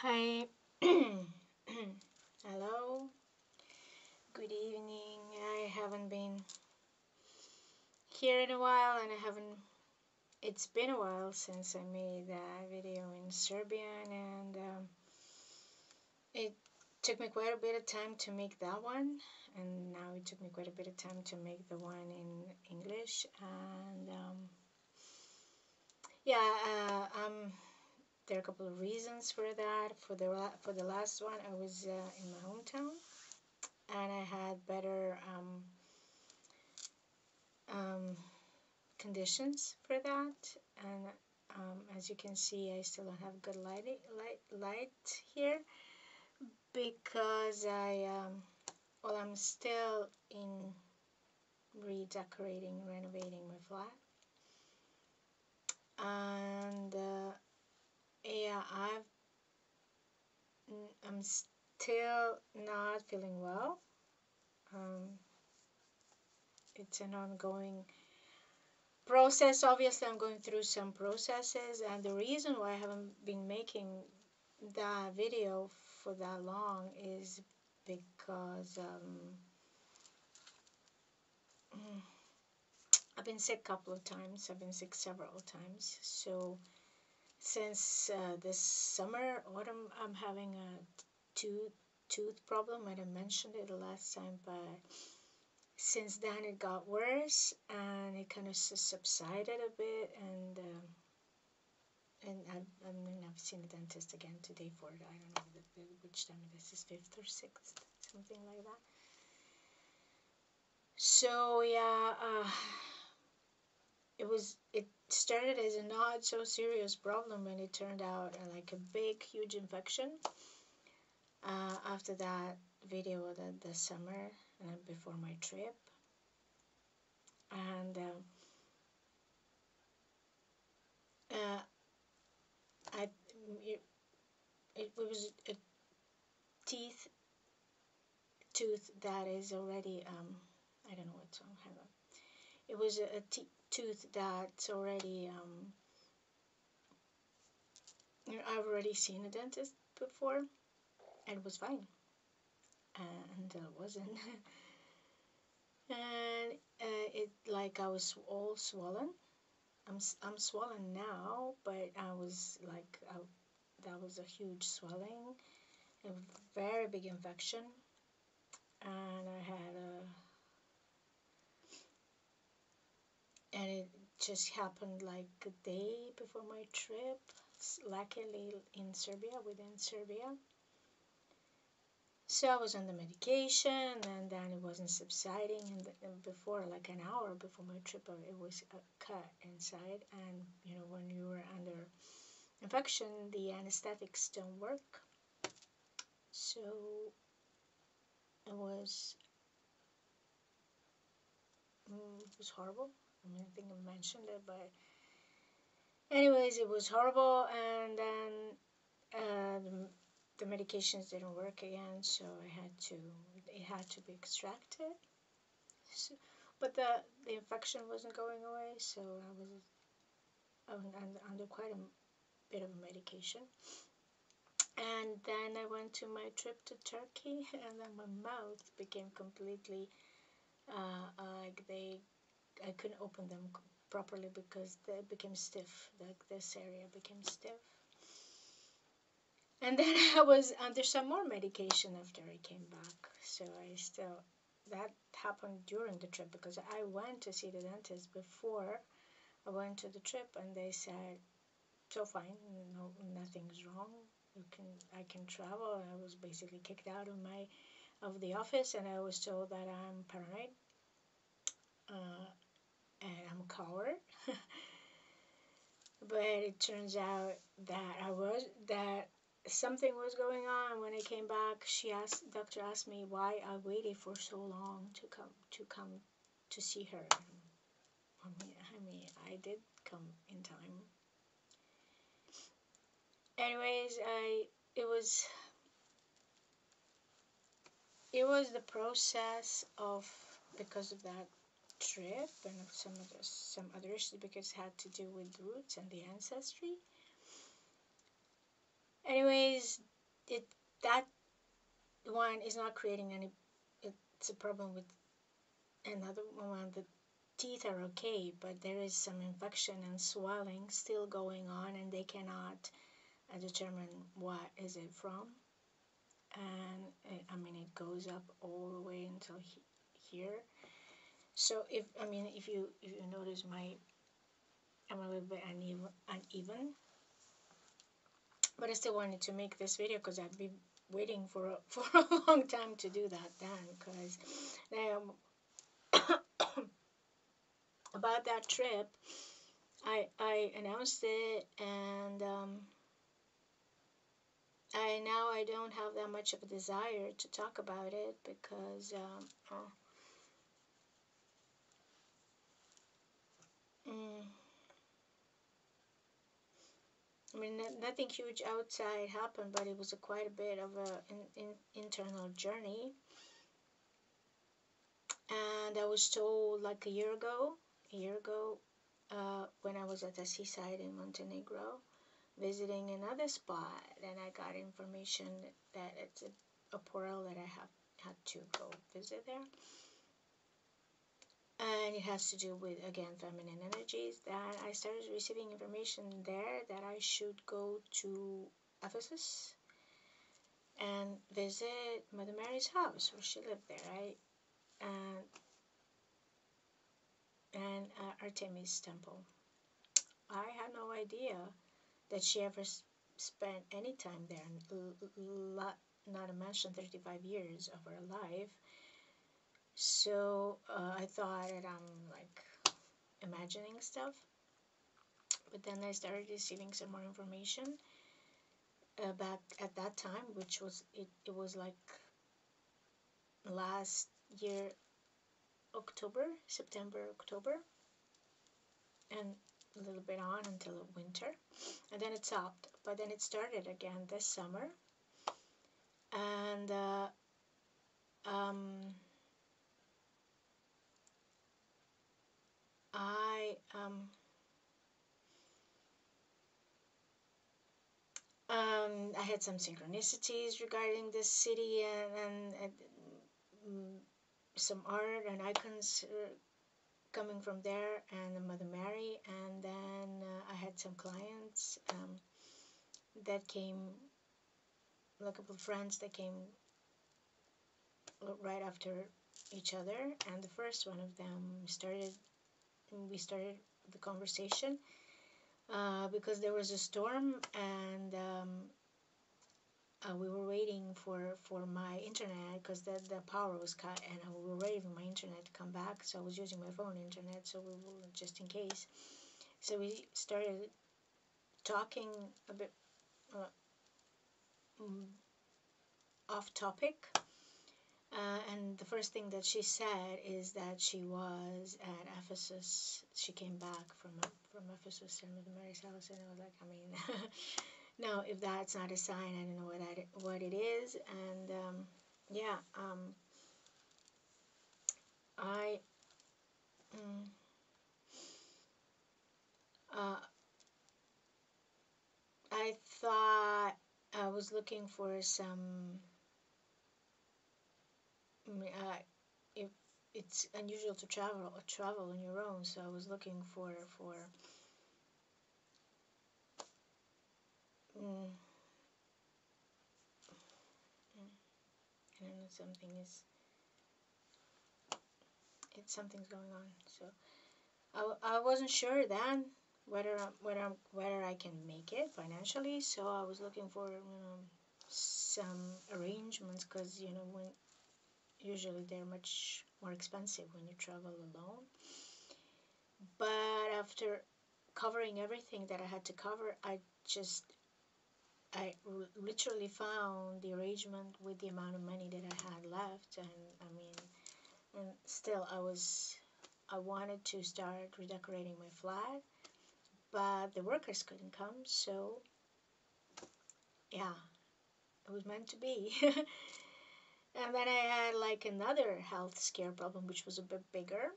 Hi. Hello. Good evening. I haven't been here in a while, and it's been a while since I made that video in Serbian, and it took me quite a bit of time to make that one, and now it took me quite a bit of time to make the one in English, and yeah, there are a couple of reasons for that. For the last one, I was in my hometown, and I had better um, conditions for that. And as you can see, I still don't have good light here because I'm still in redecorating, renovating my flat, and yeah, I'm still not feeling well. Um, it's an ongoing process. Obviously, I'm going through some processes, and the reason why I haven't been making that video for that long is because I've been sick a couple of times. I've been sick several times. So since this summer, autumn, I'm having a tooth problem. I didn't mention it the last time, but since then it got worse, and it kind of subsided a bit, and I've seen the dentist again today for it. I don't know which time it is 5th or 6th, something like that. So yeah, it started as a not so serious problem, and it turned out like a big, huge infection. After that video the summer before my trip, and uh, I it was a teeth tooth that is already I don't know what's wrong. Hang on. It was a tooth that's already I've already seen a dentist before, and it was fine, until it wasn't. And it like I was all swollen. I'm swollen now, but I was like that was a huge swelling, a very big infection, and I had and it just happened like a day before my trip. Luckily in Serbia, within Serbia. So I was on the medication, and then it wasn't subsiding, and before, like an hour before my trip, it was cut inside, and when you were under infection, the anesthetics don't work. So it was horrible. I mean, I think I mentioned it, but anyways, it was horrible, and then the medications didn't work again, so it had to be extracted. So, but the infection wasn't going away, so I was under quite a bit of medication. And then I went to my trip to Turkey, and then my mouth became completely like I couldn't open them properly because they became stiff. Like this area became stiff. And then I was under some more medication after I came back. So that happened during the trip, because I went to see the dentist before I went to the trip, and they said, so fine, no, nothing's wrong. I can travel. I was basically kicked out of the office, and I was told that I'm paranoid, and I'm a coward. But it turns out that something was going on. When I came back, doctor asked me why I waited for so long to come to see her. I mean, I did come in time. Anyways, it was the process of, because of that trip and some other issues, because it had to do with roots and the ancestry. Anyways, it that one is not creating any. It's a problem with another one. The teeth are okay, but there is some infection and swelling still going on, and they cannot determine what is it from. And I mean, it goes up all the way until here. So if you notice I'm a little bit uneven, but I still wanted to make this video because I've been waiting for for a long time to do that then, because about that trip, I announced it, and I don't have that much of a desire to talk about it because mm, I mean, nothing huge outside happened, but it was quite a bit of a internal journey. And I was told like a year ago, when I was at the seaside in Montenegro, visiting another spot, and I got information that it's a portal that I have had to go visit there. And it has to do with, again, feminine energies. That I started receiving information there that I should go to Ephesus and visit Mother Mary's house where she lived there, right? And Artemis Temple. I had no idea that she ever spent any time there, not to mention 35 years of her life. So I thought that I'm like imagining stuff. But then I started receiving some more information back at that time, which was it was like last year, September, October, and a little bit on until winter, and then it stopped. But then it started again this summer, and um, I I had some synchronicities regarding this city, and some art and icons coming from there, and Mother Mary. And then I had some clients that came, a couple of friends that came right after each other. And the first one of them we started the conversation because there was a storm, and we were waiting for my internet because the power was cut, and we were waiting for my internet to come back. So I was using my phone internet, so we were just in case. So we started talking a bit off topic. And the first thing that she said is that she was at Ephesus. She came back from Ephesus and Mother Mary's house, and I was like, I mean, no, if that's not a sign, I don't know what it is. And yeah, I uh, I thought I was looking for some. If it's unusual to travel on your own, so I was looking for mm, I don't know, something's going on. So I wasn't sure then whether I can make it financially. So I was looking for some arrangements, because when usually they're much more expensive when you travel alone. But after covering everything that I had to cover, I literally found the arrangement with the amount of money that I had left. And I mean, and still I wanted to start redecorating my flat, but the workers couldn't come. So yeah, it was meant to be. And then I had like another health scare problem, which was a bit bigger.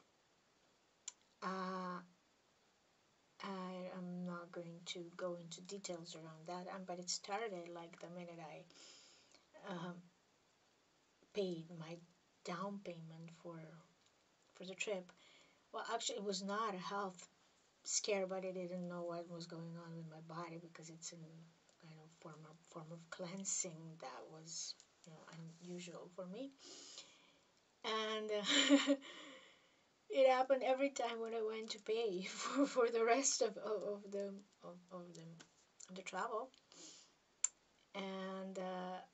I am not going to go into details around that, but it started like the minute I paid my down payment for the trip. Well, actually, it was not a health scare, but I didn't know what was going on with my body because it's in kind of form of cleansing that was unusual for me, and it happened every time when I went to pay for the rest of the travel, and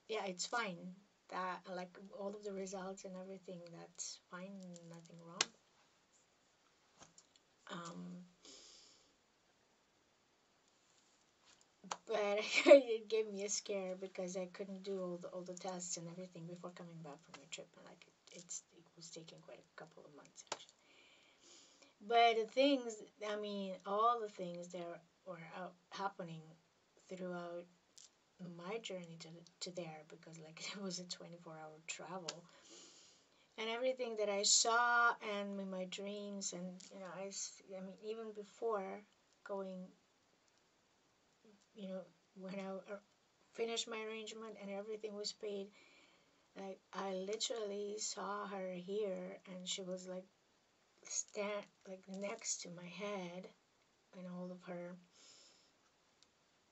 yeah, it's fine. That like all of the results and everything, that's fine, nothing wrong. Um, but it gave me a scare because I couldn't do all the tests and everything before coming back from my trip, and like it was taking quite a couple of months actually. But the things, I mean, all the things that were happening throughout my journey to there, because like it was a 24-hour travel, and everything that I saw and in my dreams, and I mean, even before going, you know, when I finished my arrangement and everything was paid, like I literally saw her here, and she was like like next to my head, and all of her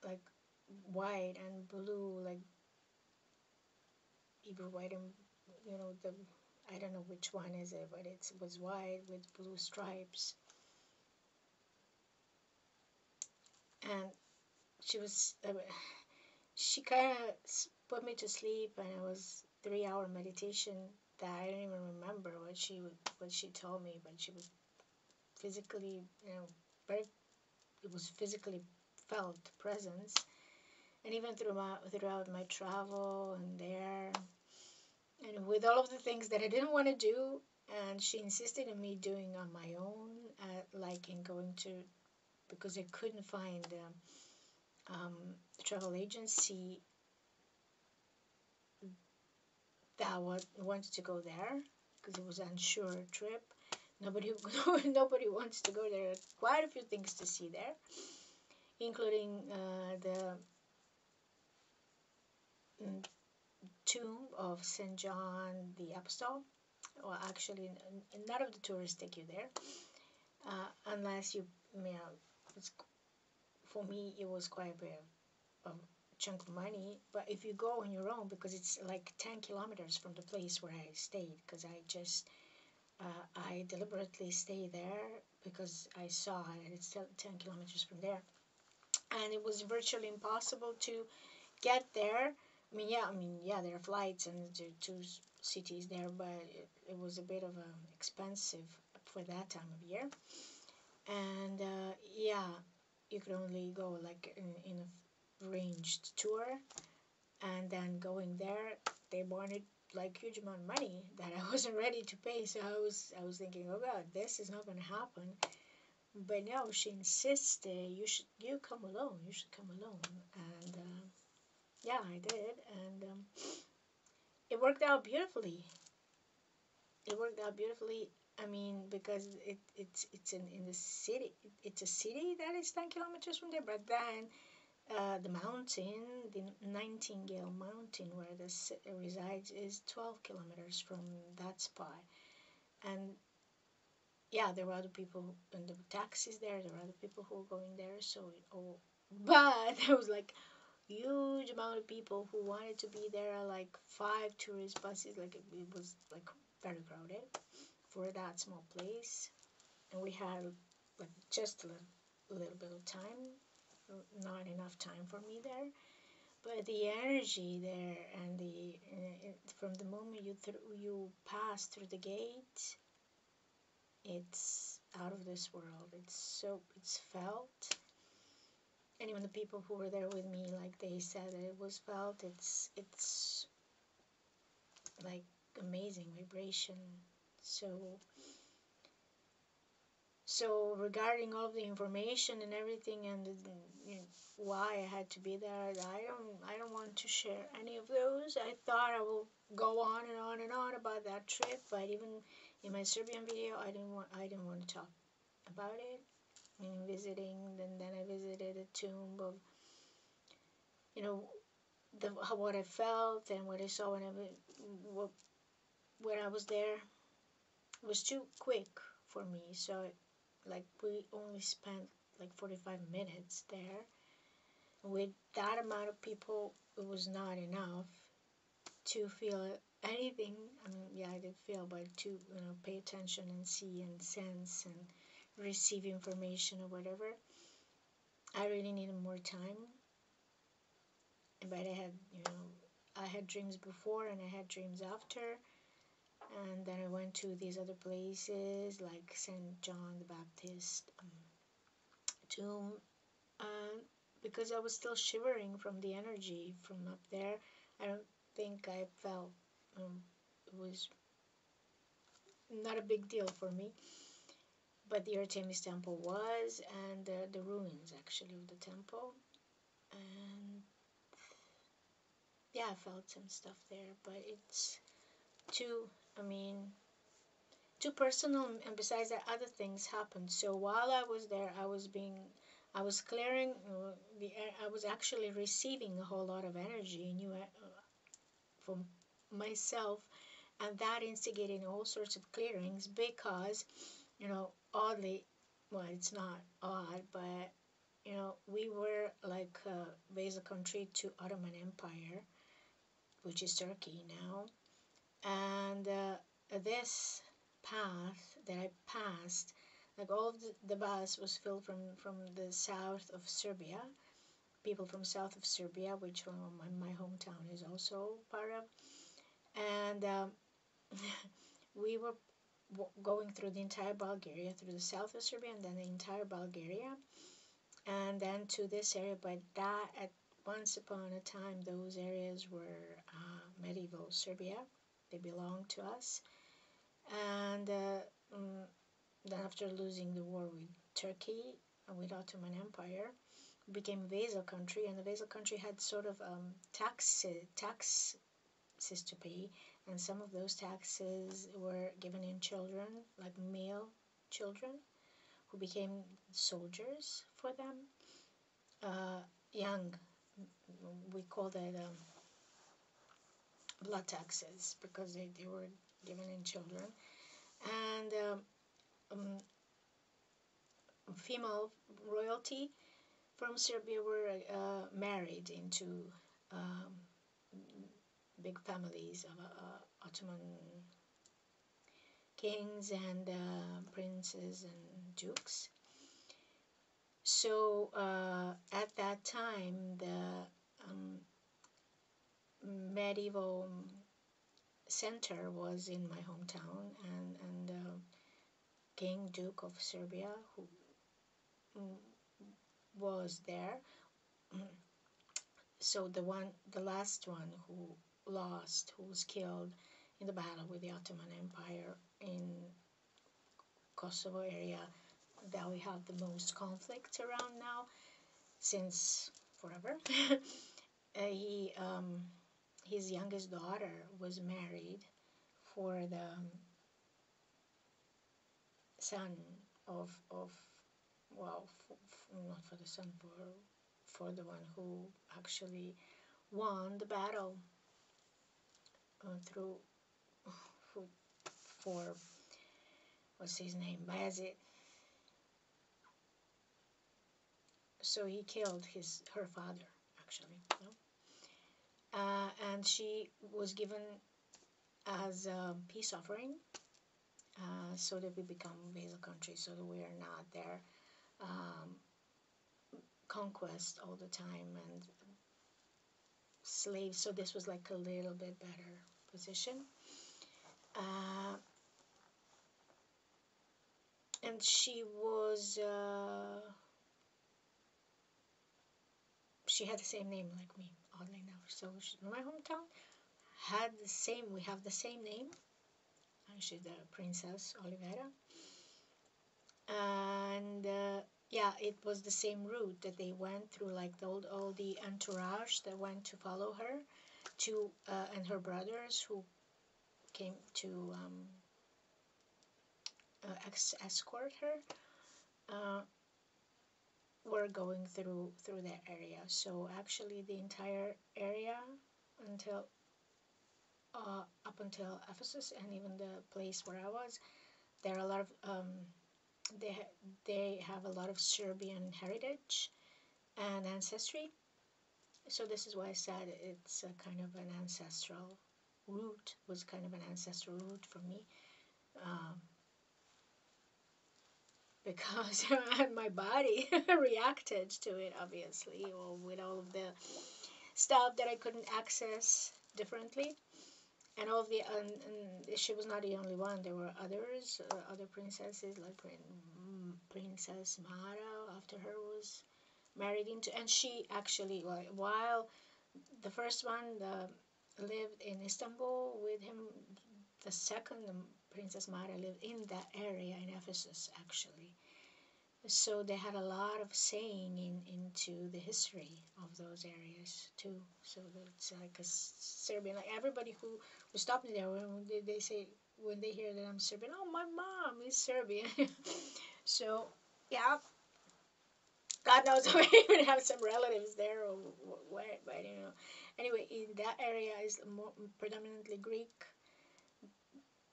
like white and blue, like either white and the I don't know which one is it, but it was white with blue stripes, and she was she kind of put me to sleep, and it was 3 hour meditation that I don't even remember what she told me, but she was physically, very, it was physically felt presence, and even throughout my travel and there, and with all of the things that I didn't want to do, and she insisted on me doing on my own, like in going to, because I couldn't find the travel agency that wanted to go there, because it was an unsure trip. Nobody nobody wants to go there. Quite a few things to see there, including the mm, tomb of Saint John the Apostle. Well, actually, none of the tourists take you there, unless it's, for me, it was quite a bit of chunk of money. But if you go on your own, because it's like 10 kilometers from the place where I stayed, because I deliberately stay there because I saw that it's still 10 kilometers from there, and it was virtually impossible to get there. I mean, yeah, there are flights and there are two cities there, but it was a bit of expensive for that time of year. And yeah, you could only go like in a ranged tour, and then going there, they wanted like huge amount of money that I wasn't ready to pay. So I was thinking, oh God, this is not going to happen. But no, she insisted, you come alone. You should come alone, and yeah, I did, and it worked out beautifully. It worked out beautifully. I mean, because it's in the city. It's a city that is 10 kilometers from there, but then the mountain, the Nightingale Mountain, where this resides, is 12 kilometers from that spot. And yeah, there were other people in the taxis there. There were other people who were going there. So it all, but there was like huge amount of people who wanted to be there. Like 5 tourist buses. Like it was like very crowded for that small place, and we had like just a little bit of time, not enough time for me there. But the energy there, and from the moment you pass through the gate, it's out of this world. It's felt, and even the people who were there with me, like they said that it was felt. It's like amazing vibration. So regarding all of the information and everything, and why I had to be there, I don't want to share any of those. I thought I will go on and on and on about that trip, but even in my Serbian video, I didn't want to talk about it. visiting. Then I visited a tomb of, you know, what I felt and what I saw when I was there. It was too quick for me, so like we only spent like 45 minutes there. With that amount of people, it was not enough to feel anything. I mean, yeah, I did feel, but to, pay attention and see and sense and receive information or whatever, I really needed more time. But I had dreams before and I had dreams after. And then I went to these other places like St. John the Baptist tomb, because I was still shivering from the energy from up there. I don't think I felt, it was not a big deal for me, but the Artemis temple was, and the ruins actually of the temple. And yeah, I felt some stuff there, but it's too, I mean, too personal. And besides that, other things happened. So while I was there, I was clearing the air. I was actually receiving a whole lot of energy, new from myself, and that instigated all sorts of clearings because, oddly, well, it's not odd, but we were like a vassal country to Ottoman Empire, which is Turkey now, and this path that I passed, like all of the bus was filled from the south of Serbia, people from south of Serbia, which my hometown is also part of, and we were going through the entire Bulgaria, through the south of Serbia, and then the entire Bulgaria, and then to this area. But that, at once upon a time, those areas were medieval Serbia. They belonged to us. And then after losing the war with Turkey and with Ottoman Empire, we became a vassal country, and the vassal country had sort of taxes to pay, and some of those taxes were given in children, like male children, who became soldiers for them. Young, we call that blood taxes, because they were given in children. And female royalty from Serbia were married into um, big families of Ottoman kings and princes and dukes. So at that time, the medieval center was in my hometown, and King Duke of Serbia, who was there. So the last one who was killed in the battle with the Ottoman Empire in Kosovo area, that we have the most conflict around now since forever. His youngest daughter was married for the son of well, not for the son, for the one who actually won the battle through for what's his name, Bayezid. So he killed her father, actually, and she was given as a peace offering, so that we become a vassal country, so that we are not their conquest all the time and slaves. So this was like a little bit better position. And she had the same name like me, oddly enough. So my hometown we have the same name. And she's the Princess Olivera. And yeah, it was the same route that they went through, like all the entourage that went to follow her, and her brothers who came to escort her. were going through that area. So actually, the entire area until up until Ephesus, and even the place where I was, there are a lot of they have a lot of Serbian heritage and ancestry. So this is why I said it's a kind of an ancestral route, was kind of an ancestral route for me, um, because my body reacted to it, obviously, or with all of the stuff that I couldn't access differently. And all of the and she was not the only one. There were others, other princesses like Princess Mara. After her was married into, and she actually, while the first one lived in Istanbul with him, the second, Princess Mara, lived in that area in Ephesus actually. So they had a lot of saying into the history of those areas too. So it's like a Serbian, like everybody who stopped me there, when they say, when they hear that I'm Serbian, oh, my mom is Serbian. So yeah, God knows, I even have some relatives there or where, but you know. Anyway, in that area is more predominantly Greek,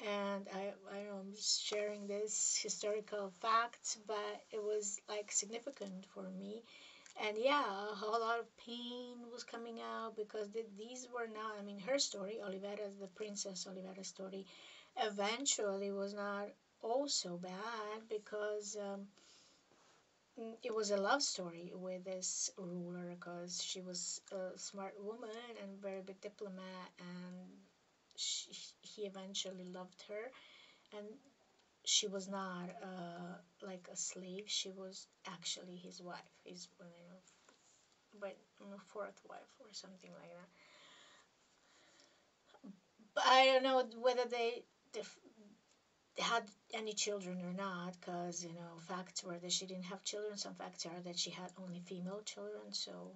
and I know I'm just sharing this historical facts, but it was like significant for me. And yeah, a whole lot of pain was coming out because these were not, I mean, her story, Olivera's, the Princess Olivera's story, eventually was not also bad because it was a love story with this ruler, because she was a smart woman and very big diplomat, and he eventually loved her, and she was not like a slave. She was actually his wife, his, you know, but fourth wife or something like that. But I don't know whether they had any children or not, because you know, facts were that she didn't have children. Some facts are that she had only female children, so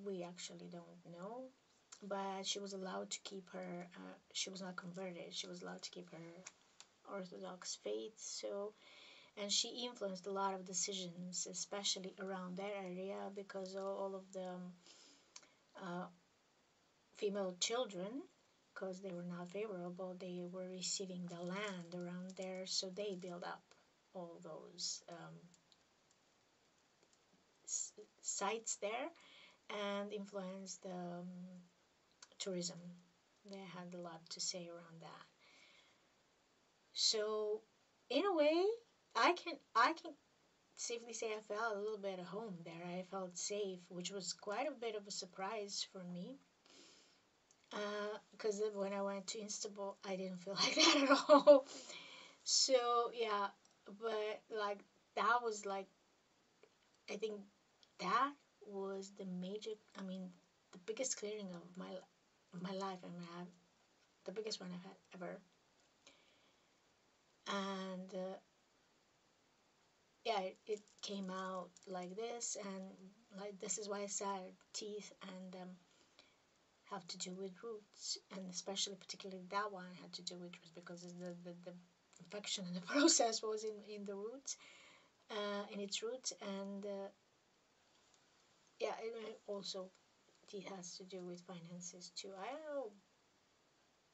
we actually don't know. But she was allowed to keep her. She was not converted. She was allowed to keep her Orthodox faith. So, and she influenced a lot of decisions, especially around that area, because all of the uh, female children, because they were not favorable, they were receiving the land around there, so they built up all those sites there and influenced the tourism. They had a lot to say around that. So, in a way, I can safely say I felt a little bit at home there. I felt safe, which was quite a bit of a surprise for me. Because when I went to Istanbul, I didn't feel like that at all. So yeah, but like that was like, I think that was the major. I mean, the biggest clearing of my life. I mean, the biggest one I've had ever. And yeah, it came out like this, and like this is why I said teeth and have to do with roots, and especially particularly that one had to do with roots, because the infection and the process was in the roots, in its roots, and yeah, it also it has to do with finances too. I don't know,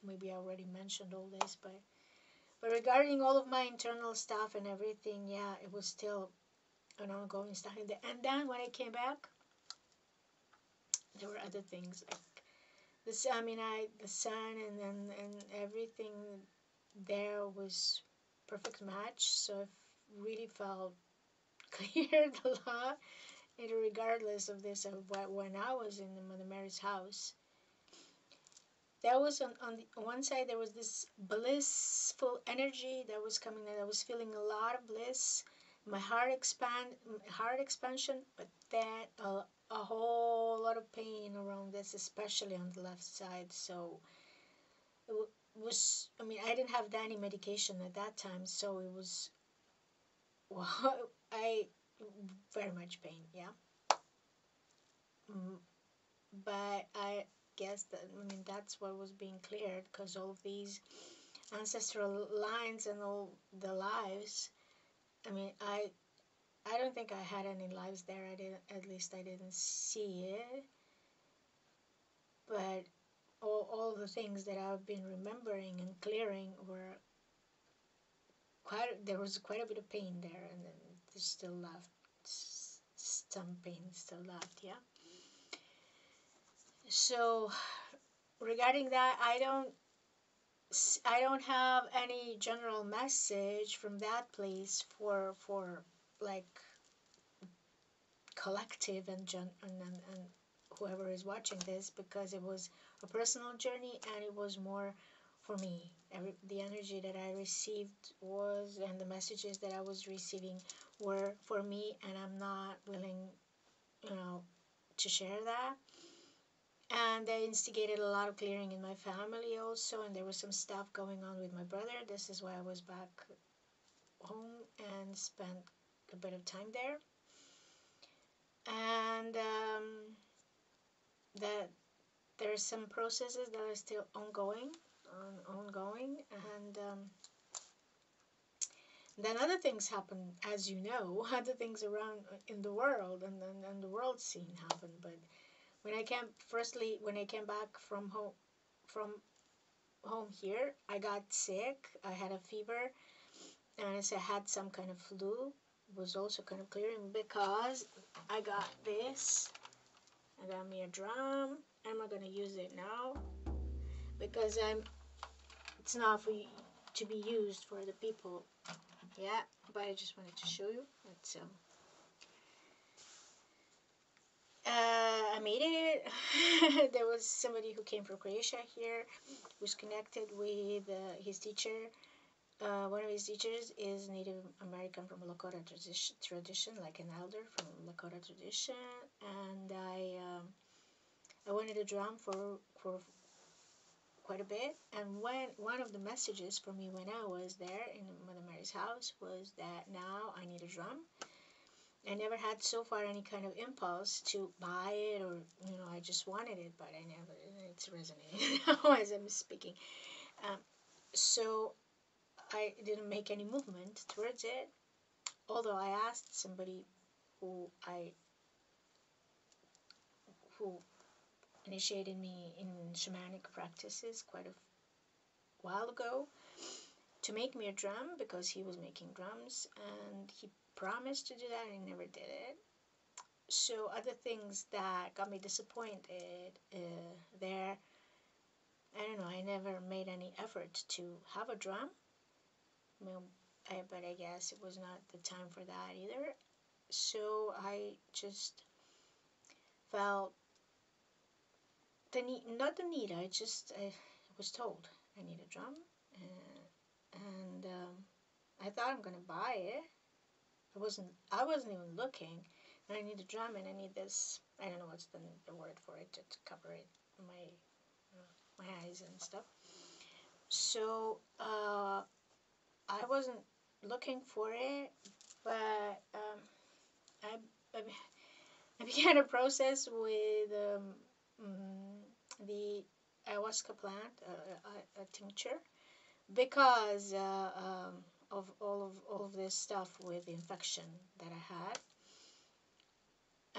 maybe I already mentioned all this, but regarding all of my internal stuff and everything, yeah, it was still an ongoing stuff. And then when I came back, there were other things like this. I mean, the sun and everything there was perfect match. So I really felt cleared a lot. And regardless of this, of when I was in Mother Mary's house, there was on the one side there was this blissful energy that was coming, and I was feeling a lot of bliss, my heart expansion, but then a whole lot of pain around this, especially on the left side. So it was, I mean, I didn't have any medication at that time, so it was, well, I very much pain, yeah. Mm, but I guess that, I mean, that's what was being cleared, because all of these ancestral lines and all the lives, I mean, I don't think I had any lives there. I didn't. At least I didn't see it. But all the things that I've been remembering and clearing were there was quite a bit of pain there, and then there's still left some pain still left. Yeah. So regarding that, I don't have any general message from that place for like collective and whoever is watching this, because it was a personal journey and it was more for me. The energy that I received was, and the messages that I was receiving were for me, and I'm not willing, to share that. And they instigated a lot of clearing in my family also, and there was some stuff going on with my brother. This is why I was back home and spent a bit of time there. And that there's some processes that are still ongoing, and then other things happen, as you know, other things around in the world, and the world scene happen. But when I came back from home here, I got sick. I had a fever, and I had some kind of flu. It was also kind of clearing because I got this. I got me a drum. I'm not gonna use it now because it's not to be used for the people. Yeah, but I just wanted to show you. It's I made it. There was somebody who came from Croatia here, who's connected with his teacher. One of his teachers is Native American from Lakota tradition, like an elder from Lakota tradition, and I wanted a drum for quite a bit. And when one of the messages for me when I was there in Mother Mary's house was that now I need a drum. I never had so far any kind of impulse to buy it, or I just wanted it, but I never. It's resonating now as I'm speaking. So I didn't make any movement towards it, although I asked somebody who who initiated me in shamanic practices quite a while ago to make me a drum, because he was making drums and he promised to do that and he never did it. So other things that got me disappointed there, I don't know, I never made any effort to have a drum. But I guess it was not the time for that either. So I just felt not the need. I was told I need a drum, and I thought I'm gonna buy it. I wasn't even looking. And I need a drum, and I need this. I don't know what's the word for it to cover it, my eyes and stuff. So I wasn't looking for it, but I began a process with the ayahuasca plant, a tincture, because of all of this stuff with the infection that I had.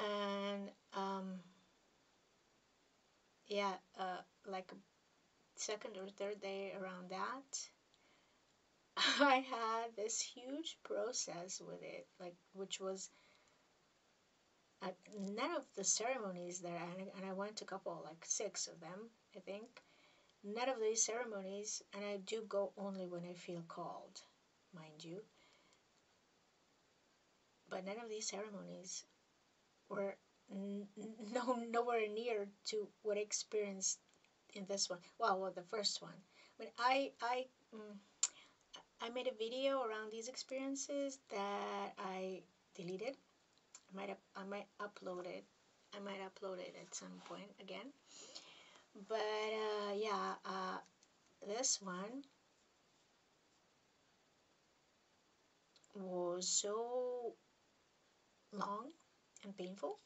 And like a second or third day around that, I had this huge process with it, which was none of the ceremonies there, and I went to a couple, like 6 of them, I think. None of these ceremonies, and I do go only when I feel called, mind you. But none of these ceremonies were nowhere near to what I experienced in this one. Well, the first one. I made a video around these experiences that I deleted. I might upload it. I might upload it at some point again. But this one was so long and painful,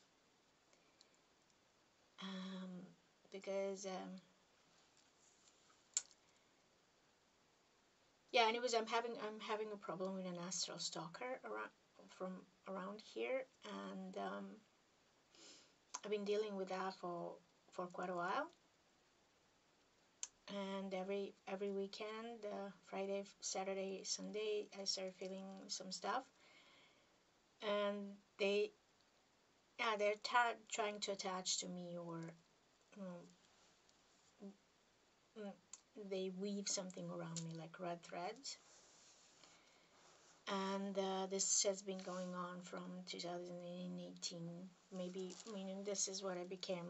because Yeah, and it was I'm having a problem with an astral stalker from around here, and I've been dealing with that for quite a while. And every weekend, Friday, Saturday, Sunday, I start feeling some stuff, and they're trying to attach to me, or mm, mm, they weave something around me like red threads. And this has been going on from 2018, maybe, meaning this is what I became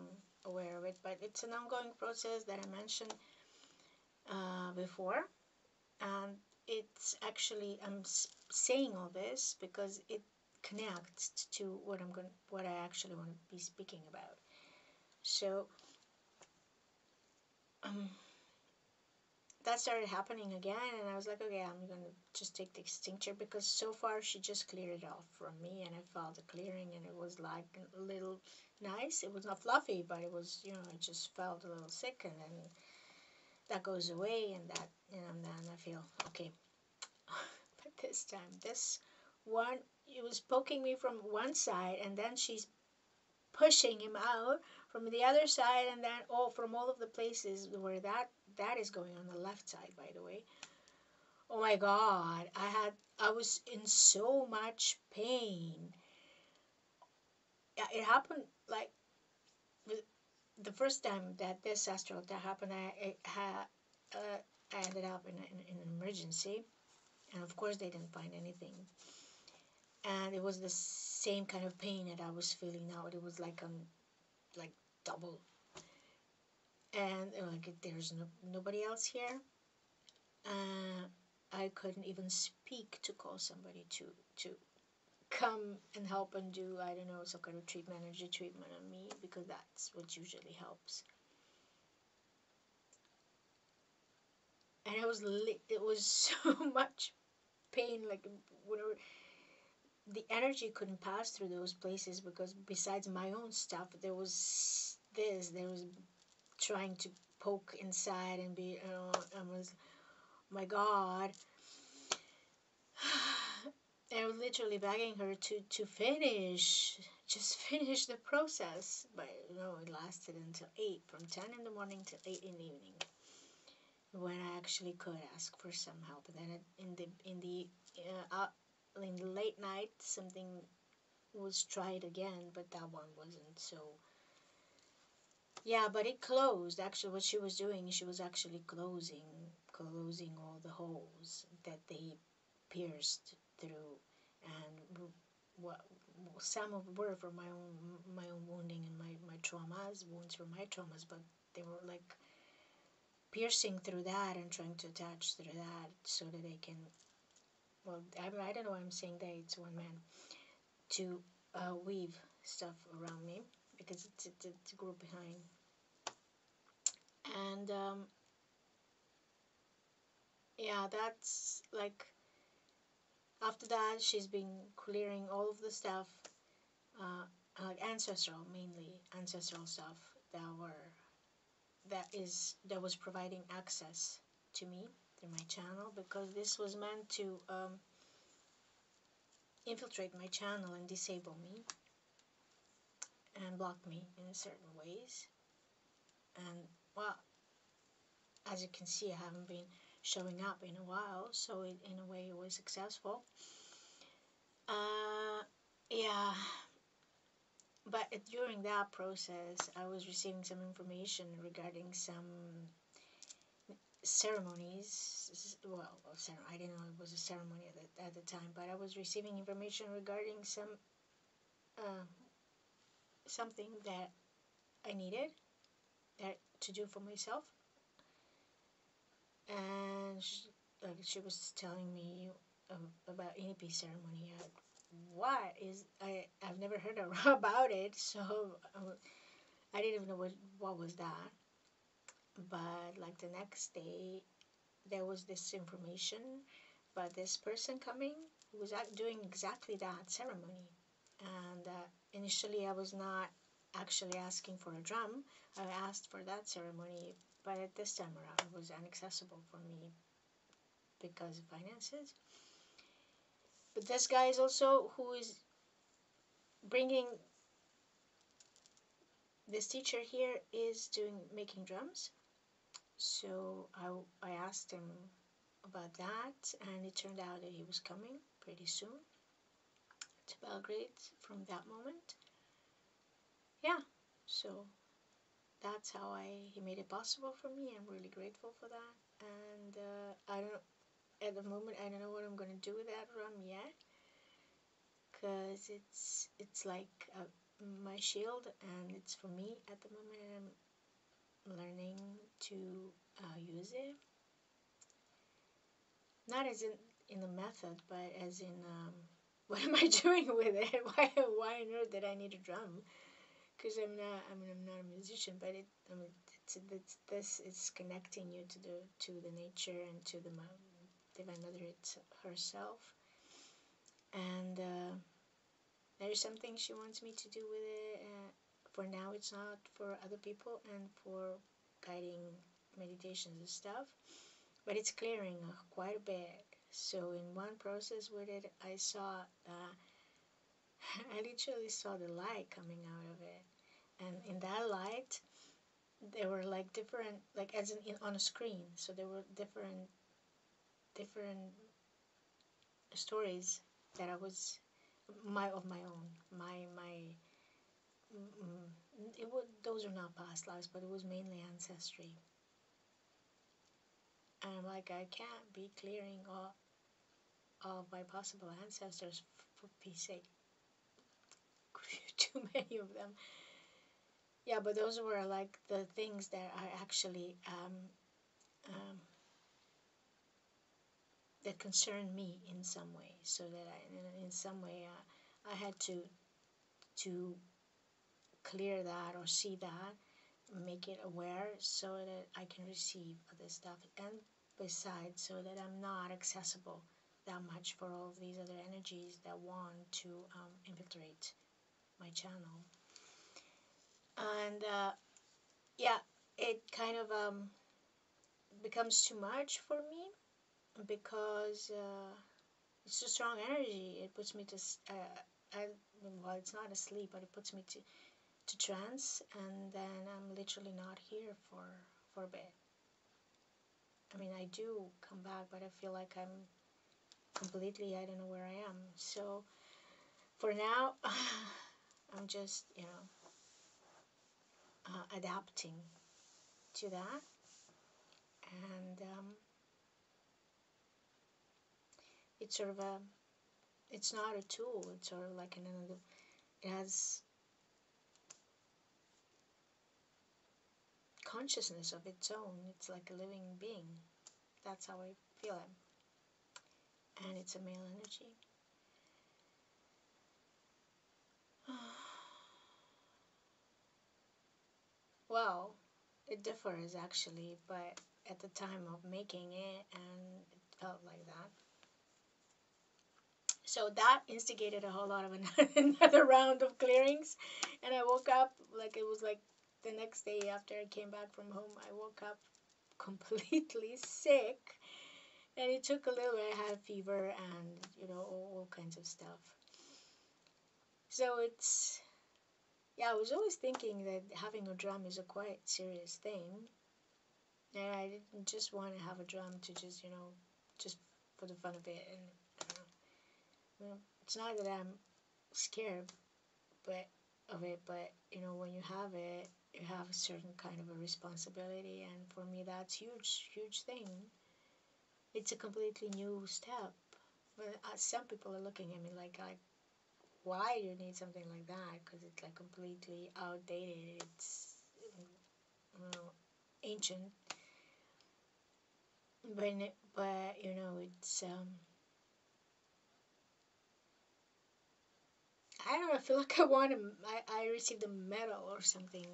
aware of it, but it's an ongoing process that I mentioned before. And it's actually, I'm saying all this because it connects to what I actually want to be speaking about. So um, that started happening again, and I was like, okay, I'm gonna just take the extincture, because so far she just cleared it off from me, and I felt the clearing, and it was like a little nice. It was not fluffy, but it was, I just felt a little sick, and then that goes away, and then I feel okay. But this time, this one, it was poking me from one side, and then she's pushing him out from the other side, and then from all of the places where that is going on the left side, by the way. Oh my god, I was in so much pain. It happened like the first time that this astral attack happened. I ended up in an emergency, and of course they didn't find anything. And it was the same kind of pain that I was feeling now. It was like double. And like, there's nobody else here. Uh, I couldn't even speak to call somebody to come and help and do, I don't know, some kind of treatment, energy treatment on me, because that's what usually helps. And it was so much pain, like whatever. The energy couldn't pass through those places, because besides my own stuff, there was trying to poke inside and be, I was, my god. I was literally begging her to just finish the process. But it lasted until 8, from 10 in the morning till 8 in the evening, when I actually could ask for some help. And then in the late night, something was tried again, but that one wasn't so. Yeah, but it closed. Actually, what she was doing, she was actually closing all the holes that they pierced through, and what some of were for my own wounding and my traumas, wounds from my traumas, but they were like piercing through that and trying to attach through that so that they can. Well, I don't know why I'm saying they. It's one man to weave stuff around me, because it's a group behind. And yeah, that's like, after that she's been clearing all of the stuff, uh, like mainly ancestral stuff that were that was providing access to me through my channel, because this was meant to infiltrate my channel and disable me and block me in certain ways. And well, as you can see, I haven't been showing up in a while, so in a way it was successful. Yeah, but during that process, I was receiving some information regarding some ceremonies. Well, I didn't know it was a ceremony at the time, but I was receiving information regarding uh, something that I needed to do for myself. And she was telling me about NP ceremony. I've never heard about it, so I didn't even know what was that. But like the next day, there was this information about this person coming who was doing exactly that ceremony. And initially, I was not actually asking for a drum. I asked for that ceremony, but at this time around, it was inaccessible for me because of finances. But this guy is also who is bringing, this teacher here is making drums. So I asked him about that, and it turned out that he was coming pretty soon to Belgrade from that moment. Yeah, so that's how he made it possible for me. I'm really grateful for that. And I don't, at the moment, I don't know what I'm going to do with that drum yet, because it's like my shield, and it's for me at the moment, and I'm learning to use it. Not as in the method, but as in what am I doing with it? Why on earth did I need a drum? Because I'm not a musician, but this is connecting you to the nature and to the Divine Mother herself, and there's something she wants me to do with it. For now, it's not for other people and for guiding meditations and stuff, but it's clearing quite a bit. So in one process with it, I saw I literally saw the light coming out of it, and in that light there were like different, like as in on a screen, so there were different stories that I was my own, those are not past lives, but it was mainly ancestry. And I'm like, I can't be clearing all of my possible ancestors for peace sake. Too many of them. Yeah, but those were like the things that are actually that concerned me in some way. So that in some way, I had to clear that or see that, make it aware, so that I can receive other stuff, and besides, so that I'm not accessible that much for all of these other energies that want to infiltrate my channel. And yeah, it kind of becomes too much for me, because it's a strong energy. It puts me to well, it's not asleep, but it puts me to trance, and then I'm literally not here for a bit. I mean, I do come back, but I feel like I'm completely, I don't know where I am. So for now, I'm just, adapting to that. And it's sort of it's not a tool, it's sort of like it has consciousness of its own. It's like a living being. That's how I feel it. And it's a male energy. Well, it differs actually, but at the time of making it, and it felt like that. So that instigated a whole lot of another round of clearings, and I woke up like it was like the next day after I came back from home. I woke up completely sick, and it took a little bit. I had a fever and all kinds of stuff. So it's, yeah, I was always thinking that having a drum is a quite serious thing, and I didn't just want to have a drum to just just for the fun of it. And it's not that I'm scared of it, but when you have it, you have a certain kind of a responsibility, and for me that's huge thing. It's a completely new step. But some people are looking at me like, why do you need something like that? Because it's like completely outdated. It's ancient. But it's I don't know. I feel like I received a medal or something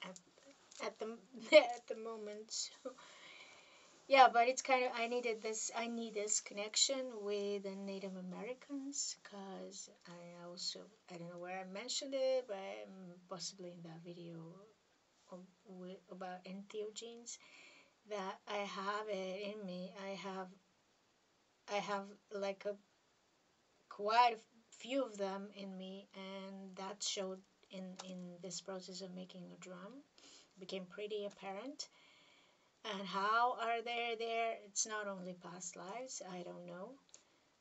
at the at the moment. So, yeah, but it's kind of I need this connection with the Native Americans, because I don't know where I mentioned it, but possibly in that video about entheogenes, that I have it in me. I have I have like a quite a few of them in me, and that showed in this process of making a drum. It became pretty apparent. And how are they there? It's not only past lives, I don't know.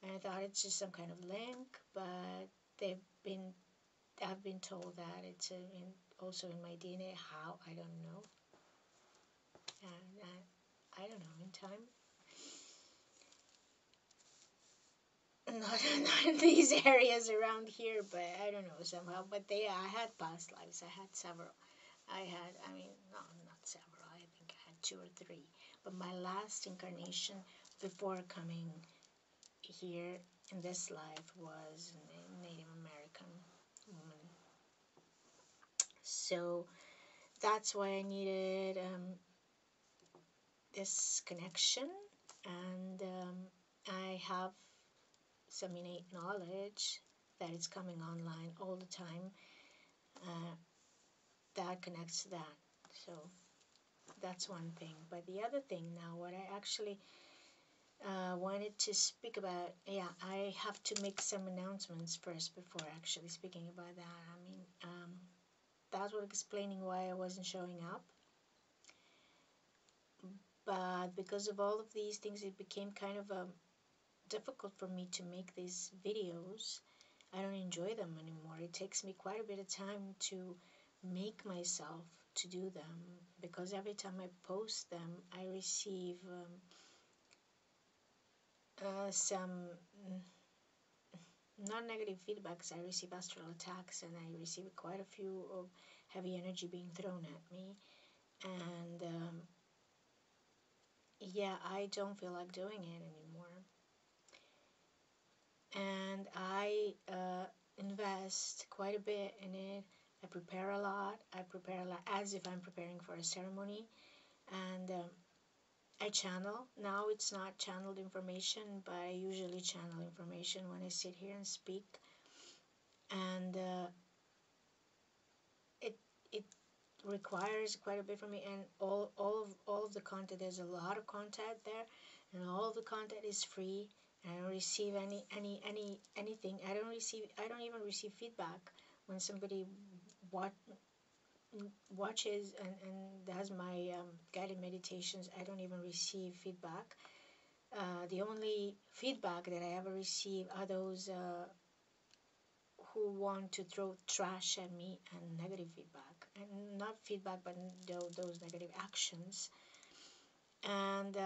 And I thought it's just some kind of link, but they've been I've been told that it's also in my DNA. How, I don't know. And I don't know, in time. Not in these areas around here, but I don't know, somehow. But I had past lives. I had several. I mean, no, not several. I think I had two or three. But my last incarnation before coming here in this life was a Native American woman. So that's why I needed this connection, and I have some innate knowledge that is coming online all the time that connects to that. So that's one thing. But the other thing now, what I actually wanted to speak about, yeah, I have to make some announcements first before actually speaking about that. I mean, that was explaining why I wasn't showing up. But because of all of these things, it became kind of difficult for me to make these videos. I don't enjoy them anymore. It takes me quite a bit of time to make myself to do them, because every time I post them, I receive some non-negative feedbacks. I receive astral attacks, and I receive quite a few of heavy energy being thrown at me. And yeah, I don't feel like doing it anymore. And I invest quite a bit in it. I prepare a lot. I prepare a lot as if I'm preparing for a ceremony. And I channel. Now it's not channeled information, but I usually channel information when I sit here and speak. And it requires quite a bit from me. And all of the content, there's a lot of content there, and all of the content is free. I don't receive anything. I don't even receive feedback when somebody watches and does my guided meditations. I don't even receive feedback. The only feedback that I ever receive are those who want to throw trash at me, and negative feedback, and not feedback, but those negative actions. And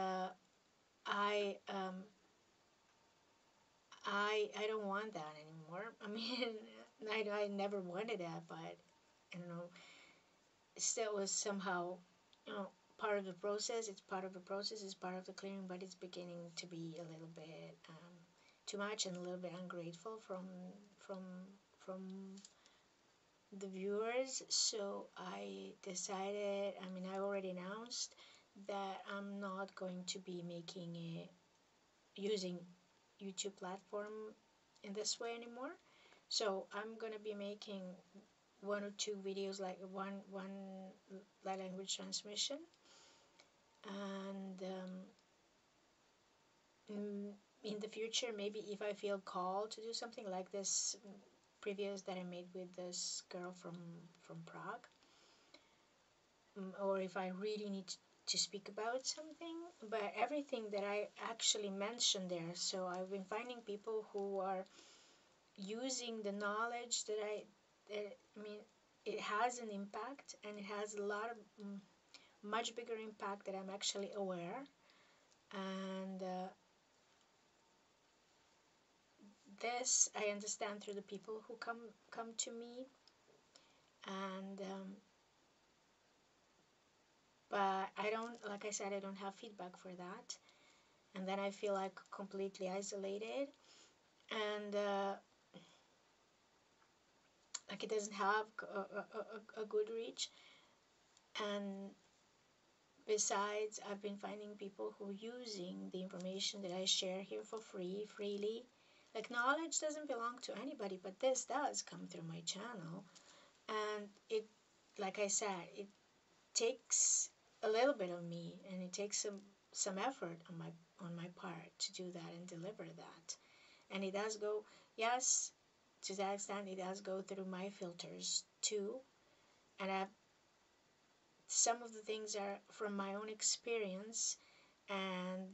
I I don't want that anymore. I mean, I never wanted that, but I don't know. Still was somehow, part of the process. It's part of the process. It's part of the clearing, but it's beginning to be a little bit too much, and a little bit ungrateful from from the viewers. So I decided. I mean, I already announced that I'm not going to be making it using YouTube platform in this way anymore. So I'm gonna be making one or two videos, like one light language transmission, and in the future, maybe if I feel called to do something like this previous that I made with this girl from Prague, or if I really need to speak about something. But everything that I actually mentioned there, so I've been finding people who are using the knowledge I mean, it has an impact, and it has a lot of much bigger impact that I'm actually aware. And this I understand through the people who come to me. And but I don't, like I said, I don't have feedback for that, and then I feel like completely isolated, and like it doesn't have a good reach. And besides, I've been finding people who are using the information that I share here for freely. Like, knowledge doesn't belong to anybody, but this does come through my channel. And it, like I said, it takes a little bit of me, and it takes some effort on my part to do that and deliver that. And it does go, yes, to that extent, it does go through my filters too. And some of the things are from my own experience, and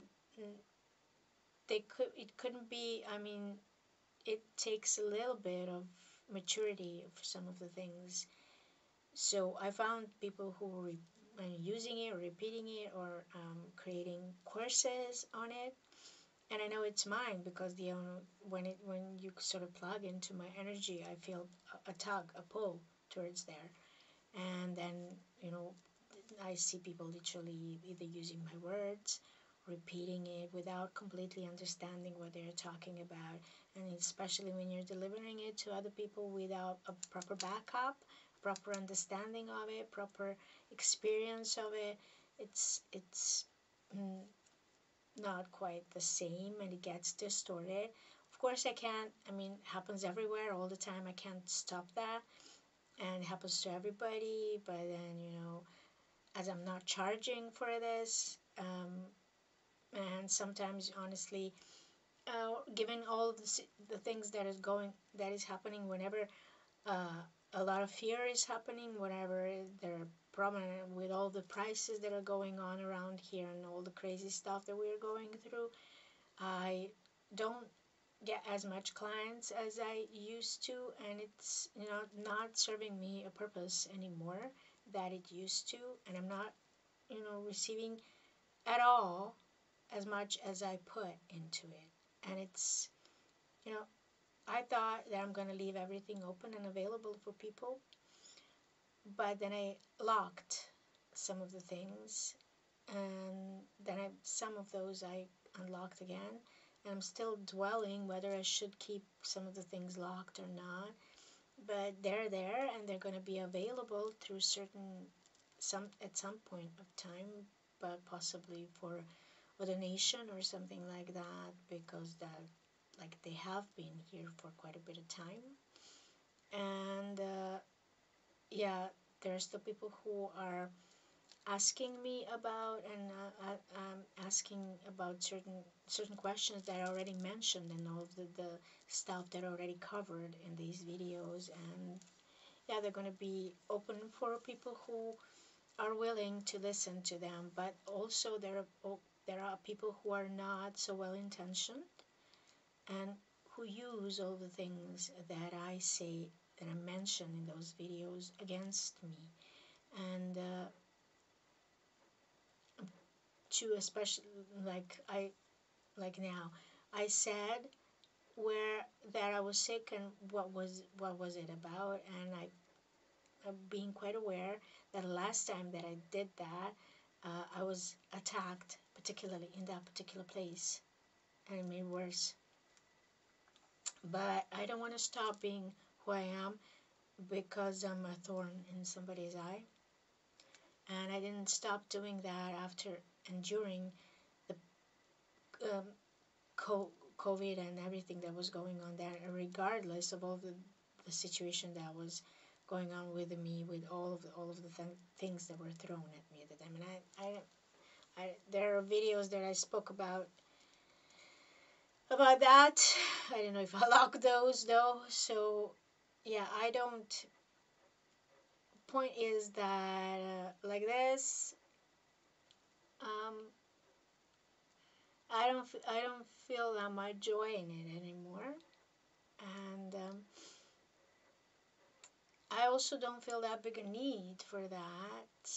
it couldn't be, I mean, it takes a little bit of maturity for some of the things. So I found people who were using it or repeating it or creating courses on it, and I know it's mine because when you sort of plug into my energy, I feel a tug, a pull towards there, and then I see people literally either using my words, repeating it without completely understanding what they're talking about, and especially when you're delivering it to other people without a proper backup, proper understanding of it, proper experience of it, it's not quite the same, and it gets distorted. Of course, I mean, it happens everywhere all the time. I can't stop that, and it happens to everybody. But then, as I'm not charging for this, and sometimes, honestly, given all the things that is happening, whenever a lot of fear is happening, whenever there are problems with all the prices that are going on around here and all the crazy stuff that we're going through, I don't get as much clients as I used to, and it's not serving me a purpose anymore that it used to, and I'm not receiving at all as much as I put into it. And it's I thought that I'm going to leave everything open and available for people, but then I locked some of the things, and then some of those I unlocked again, and I'm still dwelling whether I should keep some of the things locked or not. But they're there, and they're going to be available through at some point of time, but possibly for a donation or something like that, because that like they have been here for quite a bit of time. And yeah, there's the people who are asking me about and asking about certain questions that I already mentioned, and all of the stuff that I already covered in these videos. And yeah, they're going to be open for people who are willing to listen to them, but also there are people who are not so well intentioned and who use all the things that I say, that I mention in those videos, against me. And to especially like now, I said where that I was sick and what was it about, and I'm being quite aware that the last time that I did that, I was attacked, particularly in that particular place, and it made worse. But I don't want to stop being who I am because I'm a thorn in somebody's eye. And I didn't stop doing that after and during the COVID and everything that was going on there, regardless of all the situation that was going on with me, with all of the things that were thrown at me at the time. And there are videos that I spoke about that. I don't know if I locked those though. So yeah, I don't. Point is that like this, um, I don't feel that much joy in it anymore, and I also don't feel that big a need for that,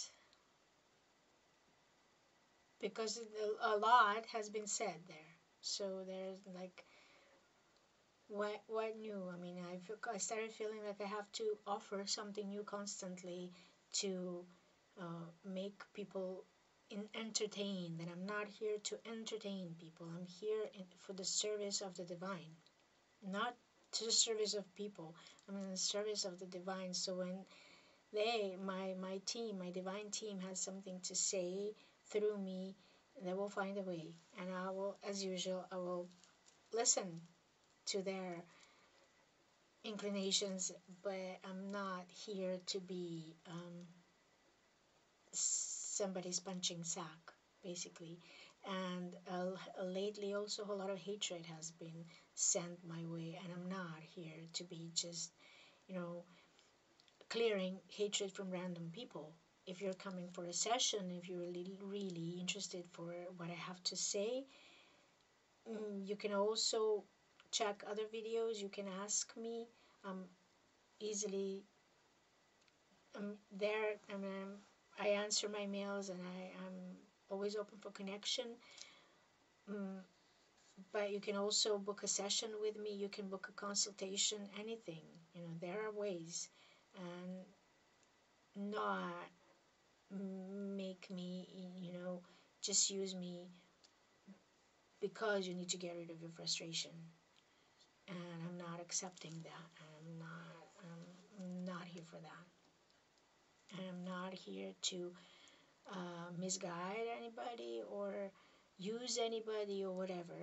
because a lot has been said there. So there's like, what new? I mean, I started feeling like I have to offer something new constantly to make people entertained. And I'm not here to entertain people. I'm here for the service of the divine, not to the service of people. I'm in the service of the divine. So when my team, my divine team, has something to say through me, they will find a way, and I will, as usual, I will listen to their inclinations. But I'm not here to be somebody's punching sack, basically. And lately also a lot of hatred has been sent my way, and I'm not here to be just, you know, clearing hatred from random people. If you're coming for a session, if you're really, really interested for what I have to say, you can also check other videos. You can ask me. I'm easily there. I answer my mails, and I'm always open for connection. Um, but you can also book a session with me. You can book a consultation, anything. There are ways, and not make me, just use me because you need to get rid of your frustration. And I'm not accepting that. I'm not here for that. And I'm not here to misguide anybody or use anybody or whatever.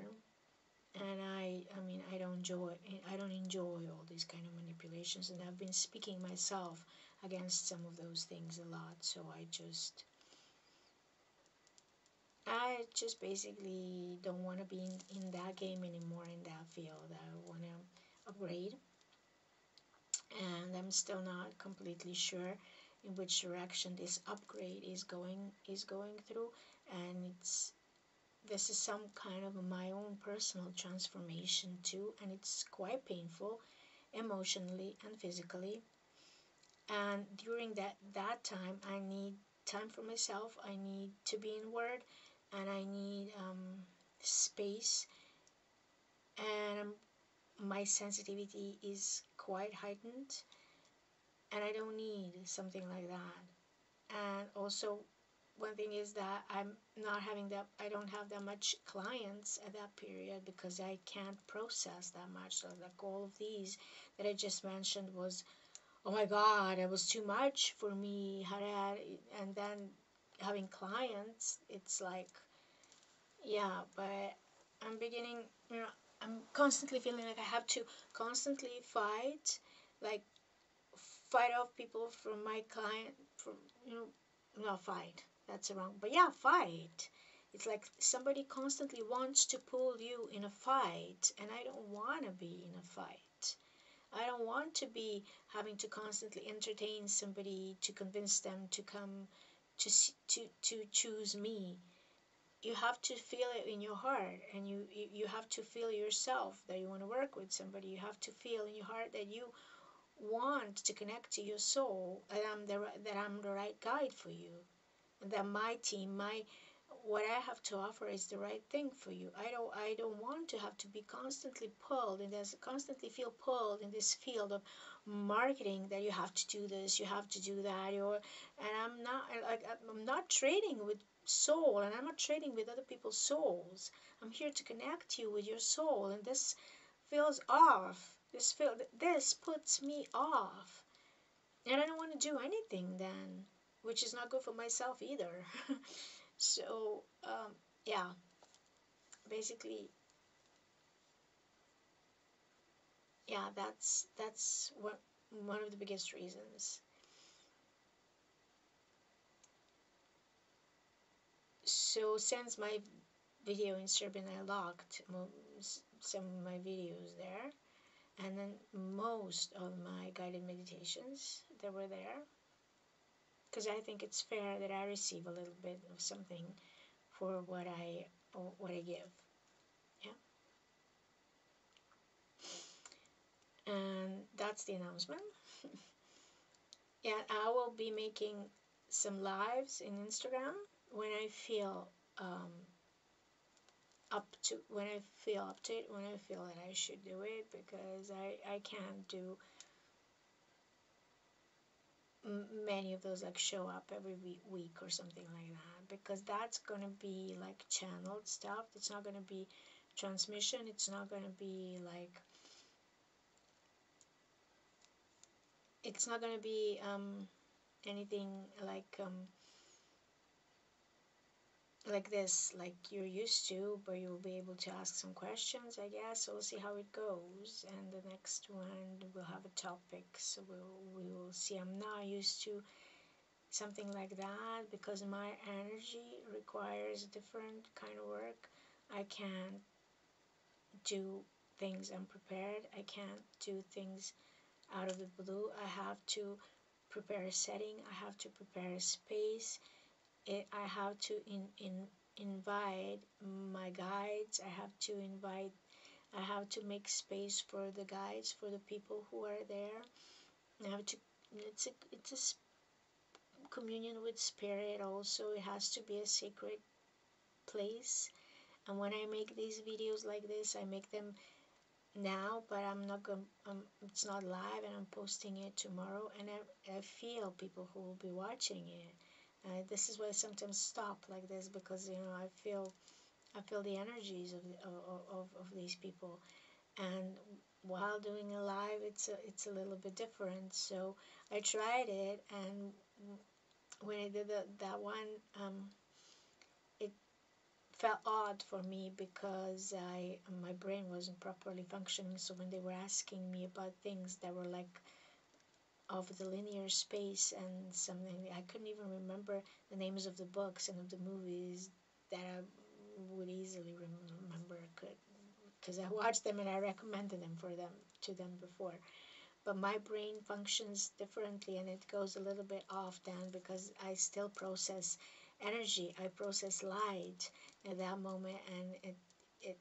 And I mean, I don't enjoy all these kind of manipulations, and I've been speaking myself against some of those things a lot. So I just basically don't want to be in that game anymore, in that field. I want to upgrade, and I'm still not completely sure in which direction this upgrade is going through. And this is some kind of my own personal transformation too, and it's quite painful emotionally and physically. And during that time, I need time for myself. I need to be inward, and I need space. And my sensitivity is quite heightened, and I don't need something like that. And also, one thing is that I don't have that much clients at that period because I can't process that much. So like all of these that I just mentioned was, oh my God, it was too much for me. And then having clients, it's like, yeah, but I'm beginning, I'm constantly feeling like I have to constantly fight, like fight off people from my client, from, not fight, that's wrong, but yeah, fight. It's like somebody constantly wants to pull you in a fight, and I don't want to be in a fight. I don't want to be having to constantly entertain somebody to convince them to come to choose me. You have to feel it in your heart, and you have to feel yourself that you want to work with somebody. You have to feel in your heart that you want to connect to your soul, that I'm the right guide for you, and that my team, my what I have to offer is the right thing for you. I don't want to have to be constantly pulled, and there's constantly feel pulled in this field of marketing, that you have to do this, you have to do that, and I'm not trading with soul, and I'm not trading with other people's souls. I'm here to connect you with your soul, and this feels off. This puts me off, and I don't want to do anything then, which is not good for myself either. So yeah, basically, yeah, that's what one of the biggest reasons. So since my video in Serbian, I locked some of my videos there, and then most of my guided meditations that were there, because I think it's fair that I receive a little bit of something for what I give. Yeah, and that's the announcement. Yeah, I will be making some lives in Instagram when I feel up to it, when I feel that I should do it, because I can't do many of those, like show up every week or something like that, because that's gonna be like channeled stuff. It's not gonna be transmission. It's not gonna be like, it's not gonna be anything like this, like you're used to, but you'll be able to ask some questions, I guess. So we'll see how it goes, and the next one we'll have a topic, so we will see. I'm not used to something like that, because my energy requires different kind of work. I can't do things unprepared. I can't do things out of the blue. I have to prepare a setting. I have to prepare a space. I have to invite my guides. I have to make space for the guides, for the people who are there. I have to, it's a communion with spirit also. It has to be a sacred place. And when I make these videos like this, I make them now, but I'm not going, it's not live, and I'm posting it tomorrow, and I feel people who will be watching it. This is why I sometimes stop like this, because I feel the energies of these people. And while doing a live, it's a little bit different. So I tried it, and when I did that one, it felt odd for me, because my brain wasn't properly functioning. So when they were asking me about things that were like of the linear space and something, I couldn't even remember the names of the books and of the movies that I would easily remember, because I watched them and I recommended them to them before. But my brain functions differently, and it goes a little bit off then, because I still process energy. I process light at that moment, and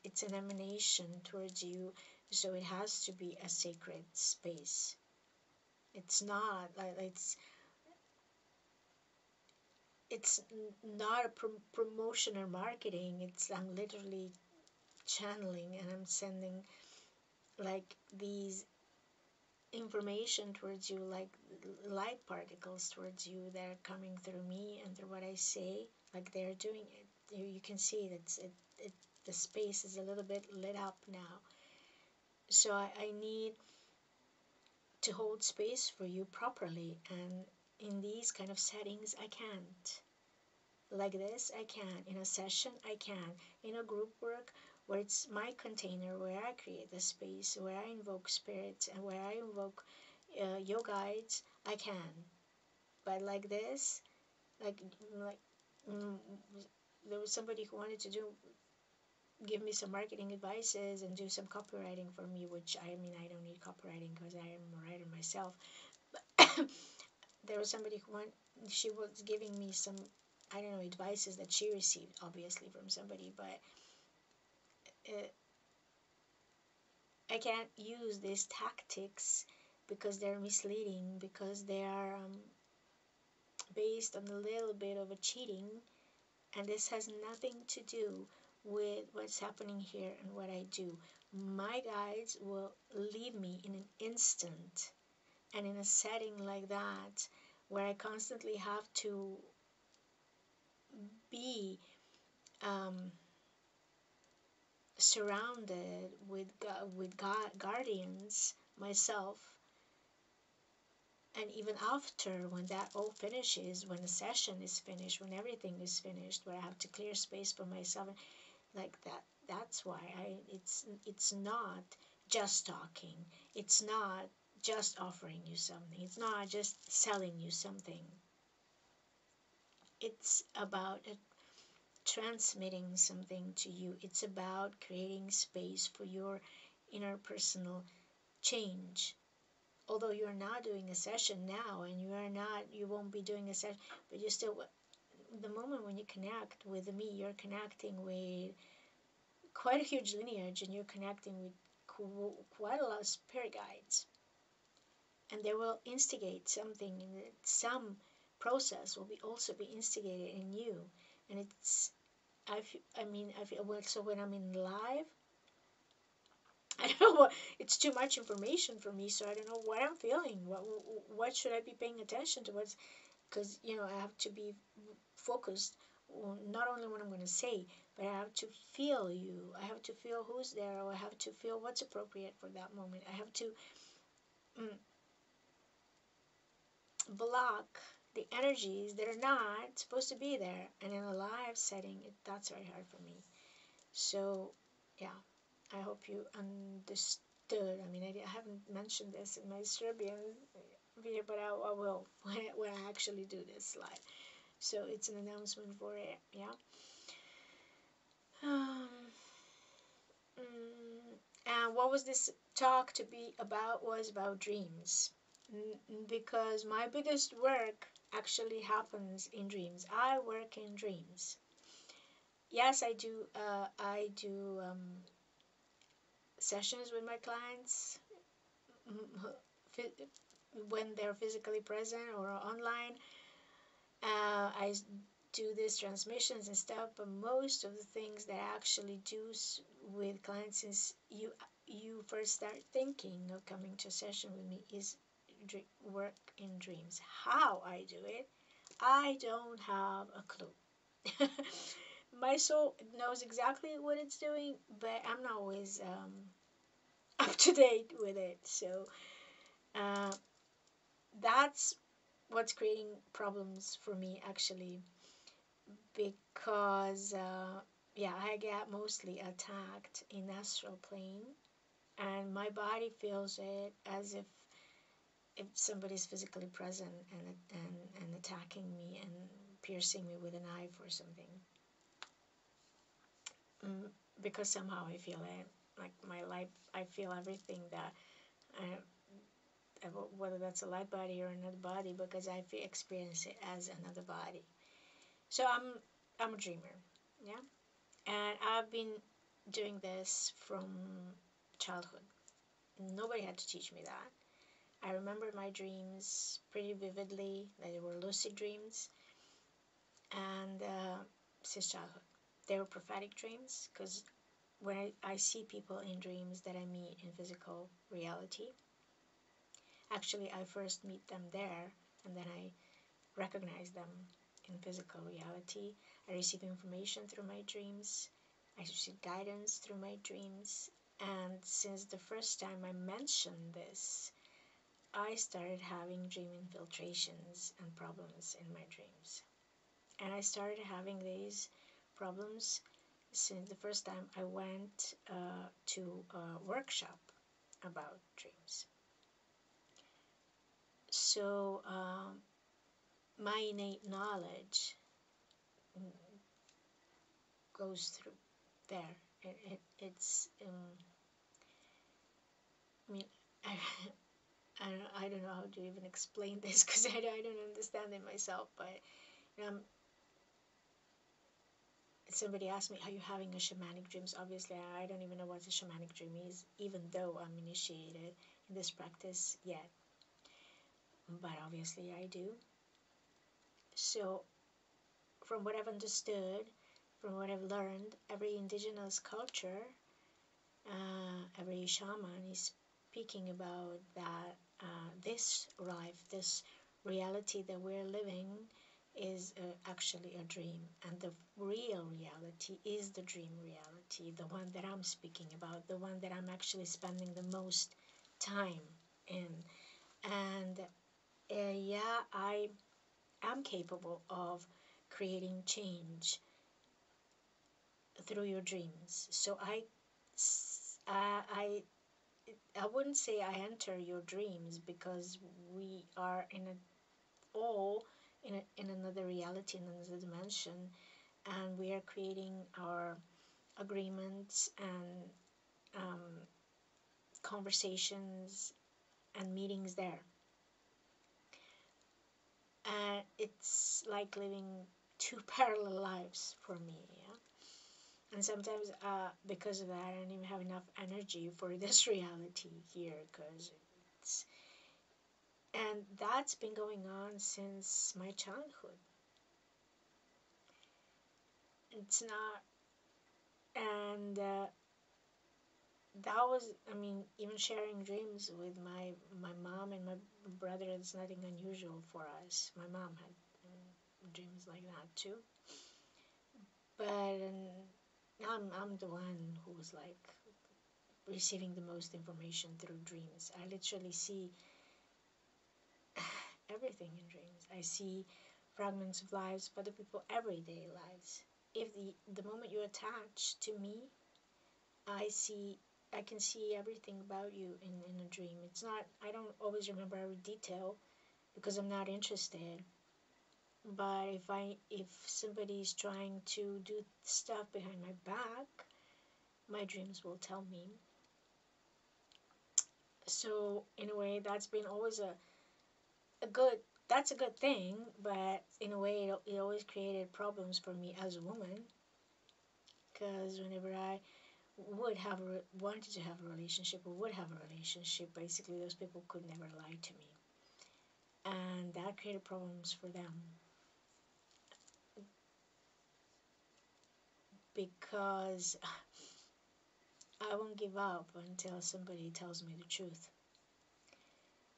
it's an emanation towards you. So it has to be a sacred space. It's not like it's not a promotion or marketing. It's I'm literally channeling, and I'm sending like these information towards you, like light particles towards you, that are coming through me and through what I say, like they're doing it. You can see the space is a little bit lit up now. So I need to hold space for you properly, and in these kind of settings I can't. Like this I can. In a session I can. In a group work, where it's my container, where I create the space, where I invoke spirits, and where I invoke your guides, I can. But like this, like like mm, there was somebody who wanted to give me some marketing advices and do some copywriting for me, which I mean I don't need copywriting because I am a writer myself. But there was somebody who she was giving me some, I don't know, advices that she received obviously from somebody, but uh, I can't use these tactics because they're misleading, because they are based on a little bit of a cheating, and this has nothing to do with what's happening here and what I do. My guides will leave me in an instant, and in a setting like that, where I constantly have to be um, surrounded with guardians myself. And even after, when that all finishes, when the session is finished, when everything is finished, where I have to clear space for myself, like that, that's why it's not just talking. It's not just offering you something. It's not just selling you something. It's about transmitting something to you. It's about creating space for your inner personal change. Although you're not doing a session now, and you won't be doing a session, but you still, the moment when you connect with me, you're connecting with quite a huge lineage, and you're connecting with quite a lot of spirit guides, and they will instigate something, and some process will be also be instigated in you. And it's I feel well, so when I'm in live, I don't know what, it's too much information for me, so I don't know what I'm feeling. What should I be paying attention to? What's, because I have to be focused on not only what I'm going to say, but I have to feel you. I have to feel who's there, or I have to feel what's appropriate for that moment. I have to mm, block the energies that are not supposed to be there. And in a live setting, that's very hard for me. So, yeah, I hope you understood. I mean, I haven't mentioned this in my Serbian video, but I will when I actually do this live. So it's an announcement for it. Yeah. Um, and what was this talk to be about? Was about dreams, because my biggest work actually happens in dreams. I work in dreams. Yes, I do. I do sessions with my clients when they're physically present or online. I do these transmissions and stuff, but most of the things that I actually do with clients, since you first start thinking of coming to a session with me, is work in dreams. How I do it, I don't have a clue. My soul knows exactly what it's doing, but I'm not always up to date with it. So uh, that's what's creating problems for me, actually, because yeah, I get mostly attacked in astral plane, and my body feels it as if somebody's physically present and attacking me and piercing me with a knife or something. mm, because somehow I feel it, like my life, I feel everything that I, whether that's a light body or another body, because I experience it as another body. So I'm a dreamer, yeah, and I've been doing this from childhood. Nobody had to teach me that. I remember my dreams pretty vividly. They were lucid dreams, and since childhood, they were prophetic dreams, because when I see people in dreams that I meet in physical reality, actually I first meet them there, and then I recognize them in physical reality. I receive information through my dreams. I receive guidance through my dreams. And since the first time I mentioned this, I started having dream infiltrations and problems in my dreams. And I started having these problems since the first time I went to a workshop about dreams. So my innate knowledge goes through there. It's I mean, I, I don't know how to even explain this, because I don't understand it myself. But somebody asked me, "Are you having a shamanic dreams?" Obviously, I don't even know what a shamanic dream is, even though I'm initiated in this practice yet. But obviously, I do. So, from what I've understood, from what I've learned, every indigenous culture, every shaman is speaking about that this life, this reality that we're living, is actually a dream, and the real reality is the dream reality, the one that I'm speaking about, the one that I'm actually spending the most time in. And yeah, I am capable of creating change through your dreams. So I I wouldn't say I enter your dreams, because we are all in another reality, in another dimension, and we are creating our agreements and conversations and meetings there. And it's like living two parallel lives for me, yeah. And sometimes, because of that, I don't even have enough energy for this reality here, because it's and that's been going on since my childhood. It's not, and that was, I mean, even sharing dreams with my mom and my brother, it's nothing unusual for us. My mom had dreams like that too. But I'm the one who's like receiving the most information through dreams. I literally see everything in dreams. I see fragments of lives of other people, everyday lives. If the moment you attach to me, I see I can see everything about you in a dream. It's not, I don't always remember every detail because I'm not interested. But if somebody's trying to do stuff behind my back, my dreams will tell me. So in a way, that's been always a good, that's a good thing, but in a way, it always created problems for me as a woman, because whenever I wanted to have a relationship or would have a relationship, basically those people could never lie to me, and that created problems for them because I won't give up until somebody tells me the truth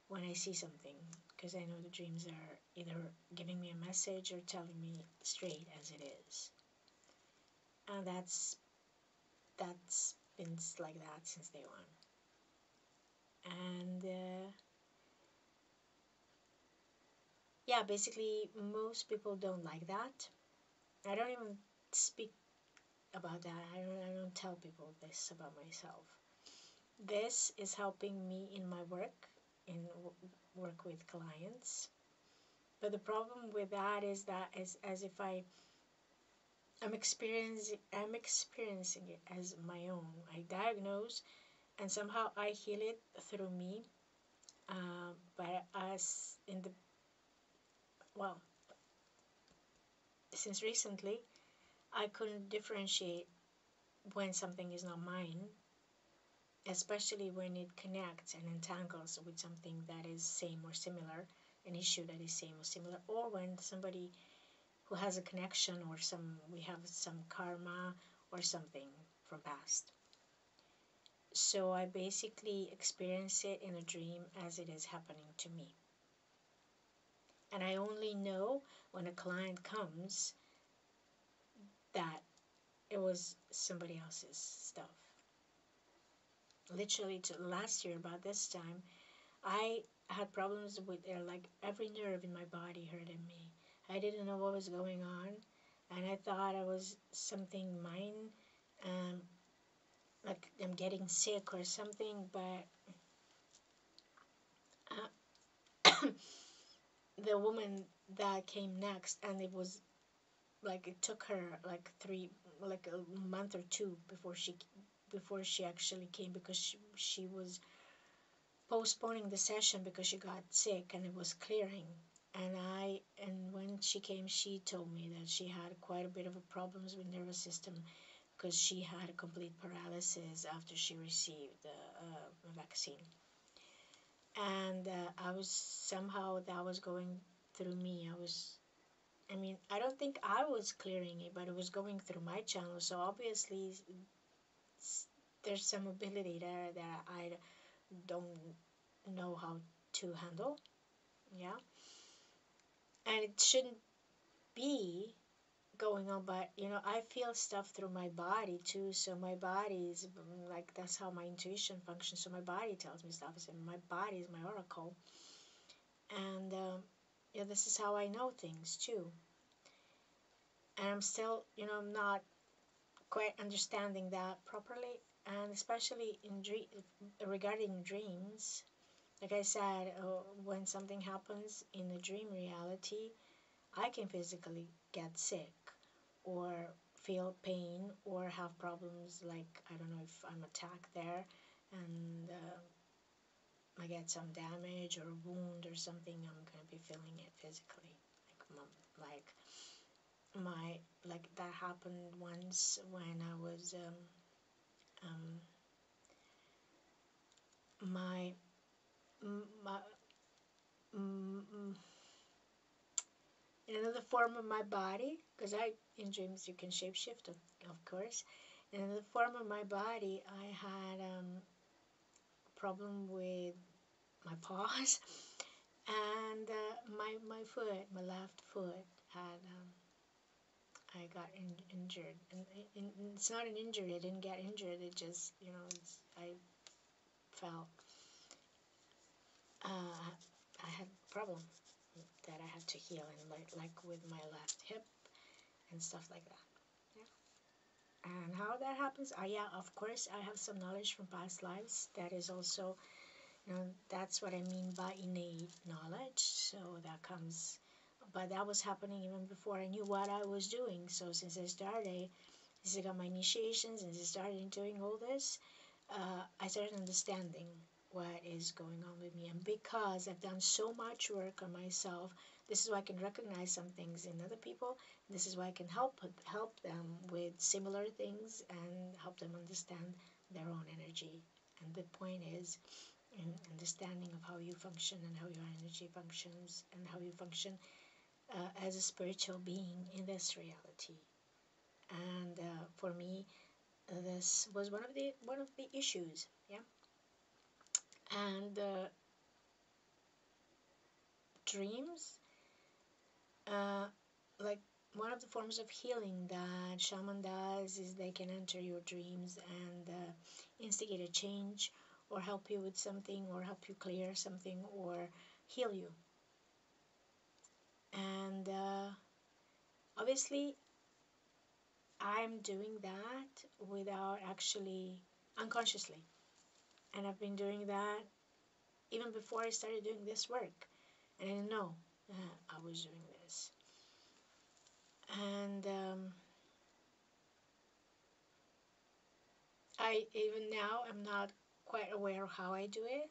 when I see something, because I know the dreams are either giving me a message or telling me straight as it is. And that's been like that since day one. And yeah, basically most people don't like that. I don't even speak about that. I don't tell people this about myself. This is helping me in my work, in work with clients. But the problem with that is that as if I'm experiencing it as my own. I diagnose and somehow I heal it through me. But as in the well, since recently, I couldn't differentiate when something is not mine, especially when it connects and entangles with something that is same or similar, an issue that is same or similar, or when somebody who has a connection or we have some karma or something from past. So I basically experience it in a dream as it is happening to me. And I only know when a client comes that it was somebody else's stuff. Literally, to last year about this time, I had problems with like every nerve in my body hurting me. I didn't know what was going on, and I thought it was something mine, um, like I'm getting sick or something. But the woman that came next, and it was like it took her like a month or two before she actually came, because she was postponing the session because she got sick and it was clearing. And when she came, she told me that she had quite a bit of a problems with nervous system because she had a complete paralysis after she received a vaccine. And I was somehow that was going through me. I don't think I was clearing it, but it was going through my channel. So obviously, there's some ability there that I don't know how to handle. Yeah. And it shouldn't be going on, but I feel stuff through my body too. So my body is like, that's how my intuition functions. So my body tells me stuff. So my body is my oracle. And yeah, this is how I know things too. And I'm still, I'm not quite understanding that properly, and especially regarding dreams. Like I said, when something happens in a dream reality, I can physically get sick or feel pain or have problems, like I don't know if I'm attacked there and I get some damage or wound or something, I'm gonna be feeling it physically. Like like that happened once when I was um my my in another form of my body, because in dreams you can shapeshift, of course. In another form of my body, I had problem with my paws, and my left foot had I got injured, and it's not an injury. I didn't get injured. It just I felt I had a problem that I had to heal, and like with my left hip and stuff like that. Yeah. And how that happens? Yeah, of course, I have some knowledge from past lives. That is also, that's what I mean by innate knowledge. So that comes, but that was happening even before I knew what I was doing. So since I got my initiation, since I started doing all this, I started understanding what is going on with me. And because I've done so much work on myself, this is why I can recognize some things in other people. This is why I can help them with similar things and help them understand their own energy. And the point is in understanding of how you function and how your energy functions and how you function as a spiritual being in this reality. And for me, this was one of the issues. Yeah. And dreams, uh, like one of the forms of healing that shaman does is they can enter your dreams and instigate a change or help you with something or help you clear something or heal you. And obviously I'm doing that without actually unconsciously, and I've been doing that even before I started doing this work, and I didn't know I was doing this. And I even now am not quite aware of how I do it,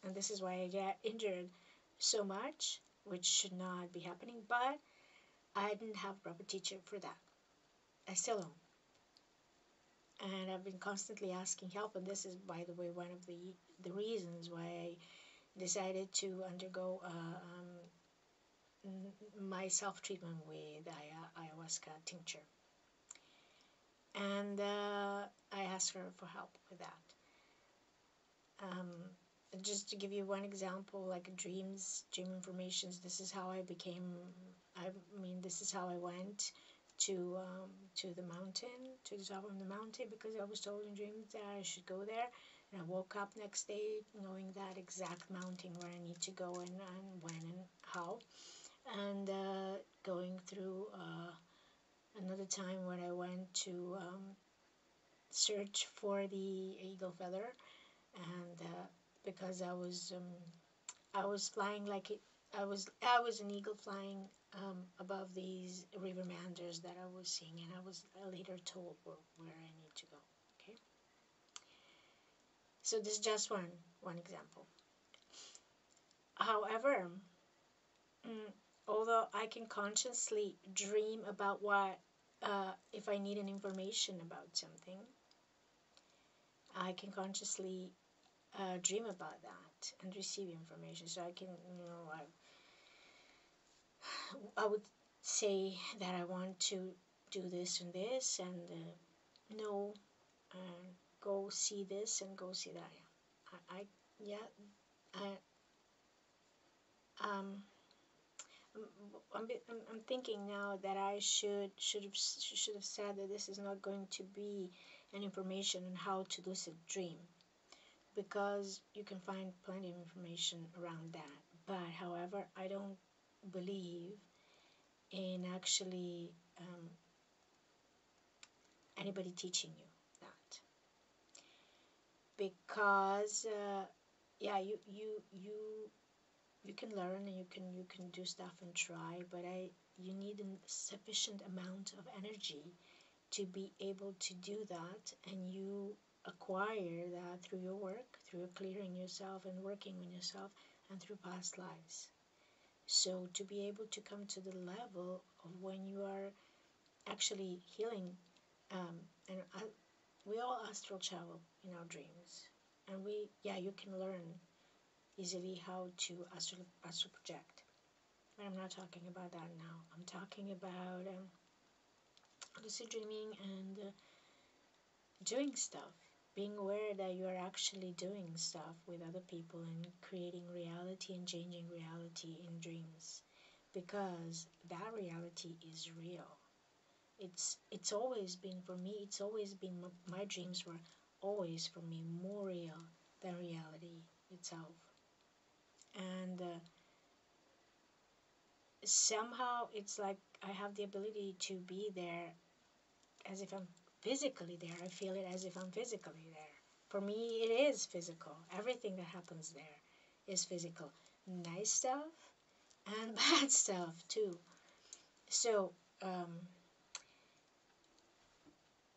and this is why I get injured so much, which should not be happening. But I didn't have a proper teacher for that. I still don't, and I've been constantly asking help. And this is, by the way, one of the reasons why I decided to undergo my self treatment with ayahuasca tincture, and I asked her for help with that. Um, just to give you one example, like dream informations. This is how I became. I mean, this is how I went to the mountain, to the top of the mountain, because I was told in dreams that I should go there. And I woke up next day knowing that exact mountain where I need to go and when and how. And going through another time when I went to search for the eagle feather, and because I was flying like it, I was an eagle flying above these river meanders that I was seeing, and I was later told where I need to go. Okay, so this is just one example. However, mm, although I can consciously dream about what if I need an information about something, I can consciously dream about that and receive information. So I can, I would say that I want to do this and this, and no, go see this and go see that. I yeah, I, um, I'm thinking now that I should have said that this is not going to be an information on how to lucid dream, because you can find plenty of information around that. But however, I don't believe in actually anybody teaching you that, because yeah, you can learn and you can do stuff and try, but you need a sufficient amount of energy to be able to do that, and you acquire that through your work, through clearing yourself and working on yourself, and through past lives. So to be able to come to the level of when you are actually healing, um, and we all astral travel in our dreams, and you can learn easily how to astral project. But I'm not talking about that now. I'm talking about lucid dreaming and doing stuff, being aware that you are actually doing stuff with other people and creating reality and changing reality in dreams, because that reality is real. It's always been for me. It's always been my dreams were always for me more real than reality itself, and somehow it's like I have the ability to be there as if I'm physically there. I feel it as if I'm physically there. For me, it is physical. Everything that happens there is physical. Nice stuff and bad stuff too. So,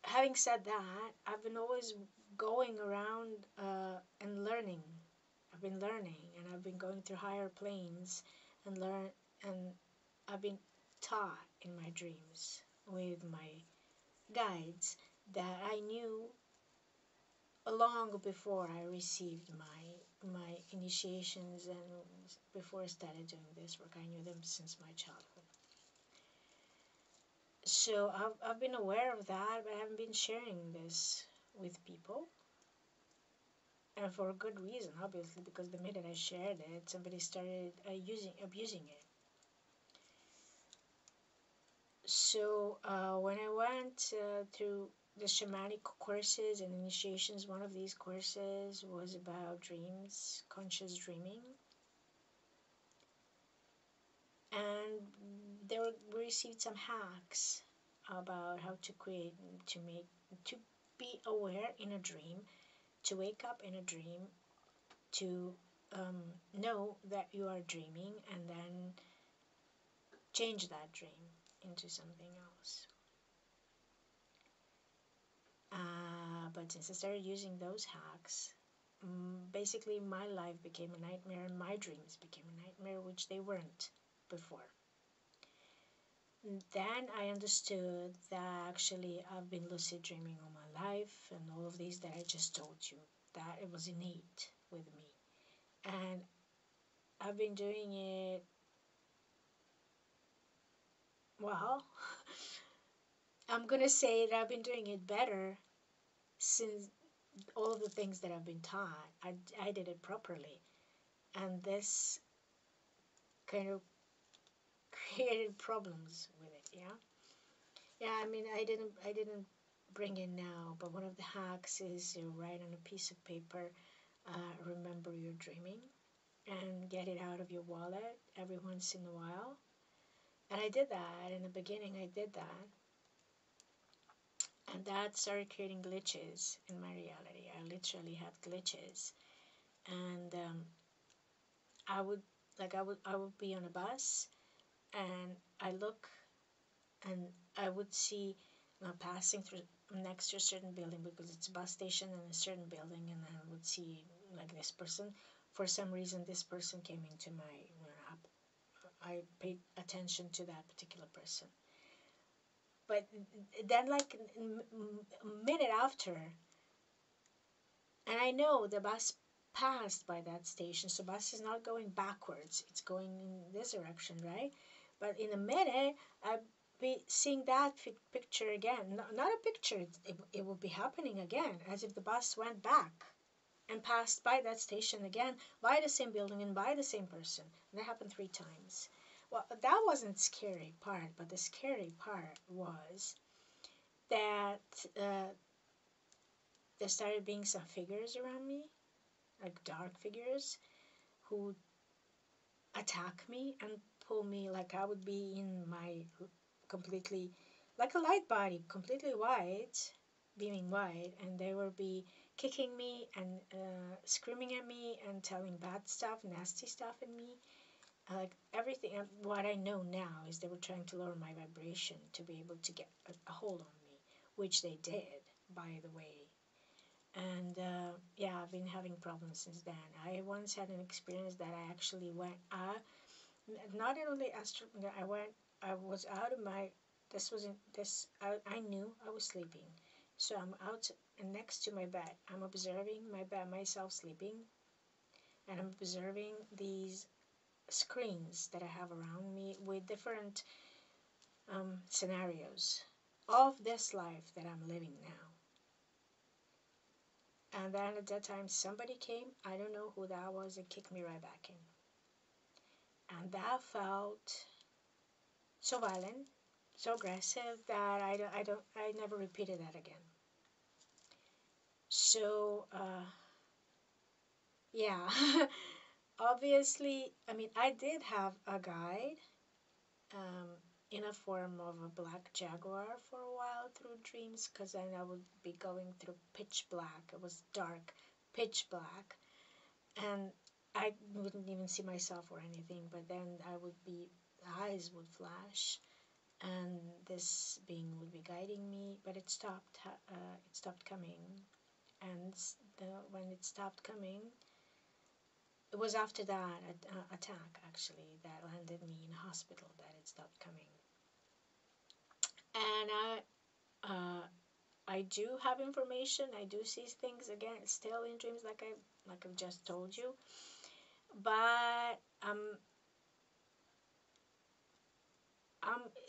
having said that, I've been always going around and learning. I've been learning, and I've been going through higher planes and and I've been taught in my dreams with my guides that I knew long before I received my initiations and before I started doing this work. I knew them since my childhood. So I've been aware of that, but I haven't been sharing this with people. And for a good reason, obviously, because the minute I shared it, somebody started abusing it. So when I went through the shamanic courses and initiations, one of these courses was about dreams, conscious dreaming. And we received some hacks about how to create, to be aware in a dream, to wake up in a dream, to know that you are dreaming, and then change that dream into something else. But since I started using those hacks, basically my life became a nightmare and my dreams became a nightmare, which they weren't before. Then I understood that actually I've been lucid dreaming all my life, and all of these that I just told you, that it was innate with me. And I've been doing it, well, I'm going to say that I've been doing it better since all of the things that I've been taught. I did it properly. And this kind of created problems with it, yeah? Yeah, I mean, I didn't bring it now, but one of the hacks is you write on a piece of paper, remember you're dreaming, and get it out of your wallet every once in a while. And I did that. In the beginning, I did that. And that started creating glitches in my reality. I literally had glitches. And I would, I would be on a bus, and I look, and I would see passing through next to a certain building, because it's a bus station in a certain building, and I would see like this person. For some reason, this person came into my app. I paid attention to that particular person. But then, like a minute after, and I know the bus passed by that station, so bus is not going backwards, it's going in this direction, right? But in a minute, I'll be seeing that picture again. Not a picture, it will be happening again, as if the bus went back and passed by that station again, by the same building and by the same person. And that happened 3 times. Well, that wasn't scary part, but the scary part was that there started being some figures around me, like dark figures, who attack me and pull me, like I would be in my completely, like a light body, completely white, beaming white, and they would be kicking me and screaming at me and telling bad stuff, nasty stuff at me. Like everything, what I know now is they were trying to lower my vibration to be able to get a hold on me, which they did, by the way. And yeah, I've been having problems since then. I once had an experience that I actually went out, not only I was out of my, this wasn't, this, I knew I was sleeping. So I'm out and next to my bed. I'm observing my bed, myself sleeping, and I'm observing these screens that I have around me with different scenarios of this life that I'm living now. And then at that time, somebody came, I don't know who that was, and kicked me right back in. And that felt so violent, so aggressive, that I never repeated that again. So, yeah, obviously, I mean, I did have a guide, in a form of a black jaguar for a while through dreams, because then I would be going through pitch black. It was dark, pitch black, and I wouldn't even see myself or anything, but then I would be, eyes would flash, and this being would be guiding me, but it stopped coming, and when it stopped coming, it was after that attack actually that landed me in hospital that it stopped coming. And I do have information. I do see things again, still in dreams, like I've just told you. But I'm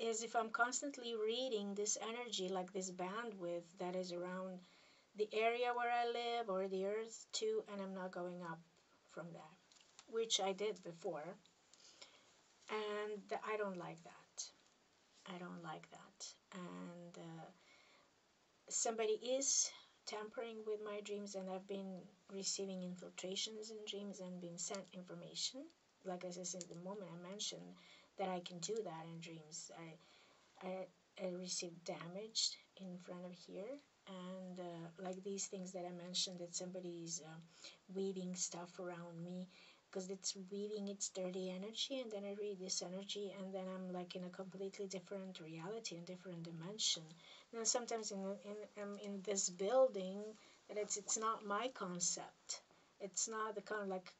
as if I'm constantly reading this energy, like this bandwidth that is around the area where I live or the earth too, and I'm not going up from that, which I did before, and I don't like that. I don't like that, and somebody is tampering with my dreams, and I've been receiving infiltrations in dreams and been sent information. Like I said, since the moment I mentioned that I can do that in dreams, I received damage in front of here, and like these things that I mentioned, that somebody's weaving stuff around me, because it's weaving its dirty energy, and then I read this energy, and then I'm like in a completely different reality and different dimension. And then sometimes in this building, that it's not my concept. It's not the kind of like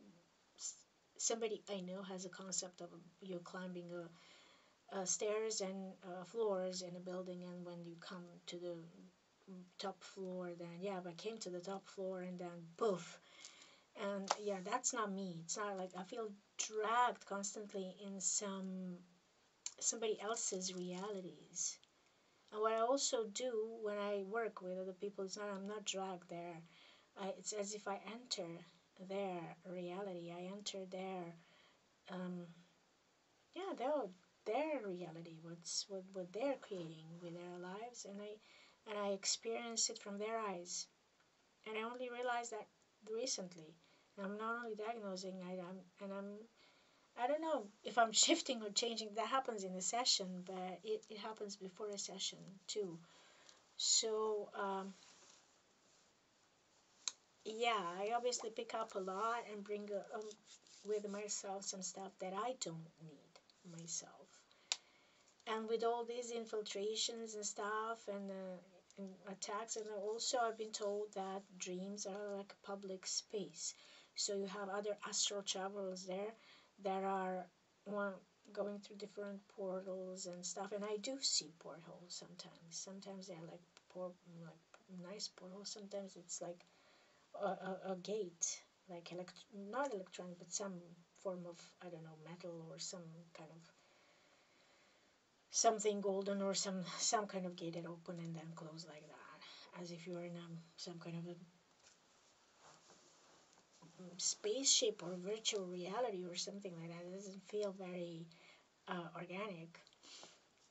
somebody I know has a concept of you climbing stairs and floors in a building, and when you come to the top floor, then yeah, but I came to the top floor, and then poof. And yeah, that's not me. It's not like I feel dragged constantly in somebody else's realities. And what I also do when I work with other people is not, I'm not dragged there. It's as if I enter their reality. I enter their yeah, their reality. What they're creating with their lives, and I experience it from their eyes. And I only realized that recently. And I'm not only diagnosing, I don't know if I'm shifting or changing. That happens in a session, but it happens before a session too. So yeah, I obviously pick up a lot and bring with myself some stuff that I don't need myself. And with all these infiltrations and stuff, and attacks, and also I've been told that dreams are like a public space. So you have other astral travelers there that are one going through different portals and stuff. And I do see portholes sometimes. Sometimes they're like nice portholes. Sometimes it's like a gate, like not electronic, but some form of, I don't know, metal or some kind of something golden, or some kind of gated open and then close like that, as if you're in some kind of a spaceship or virtual reality or something like that. It doesn't feel very organic.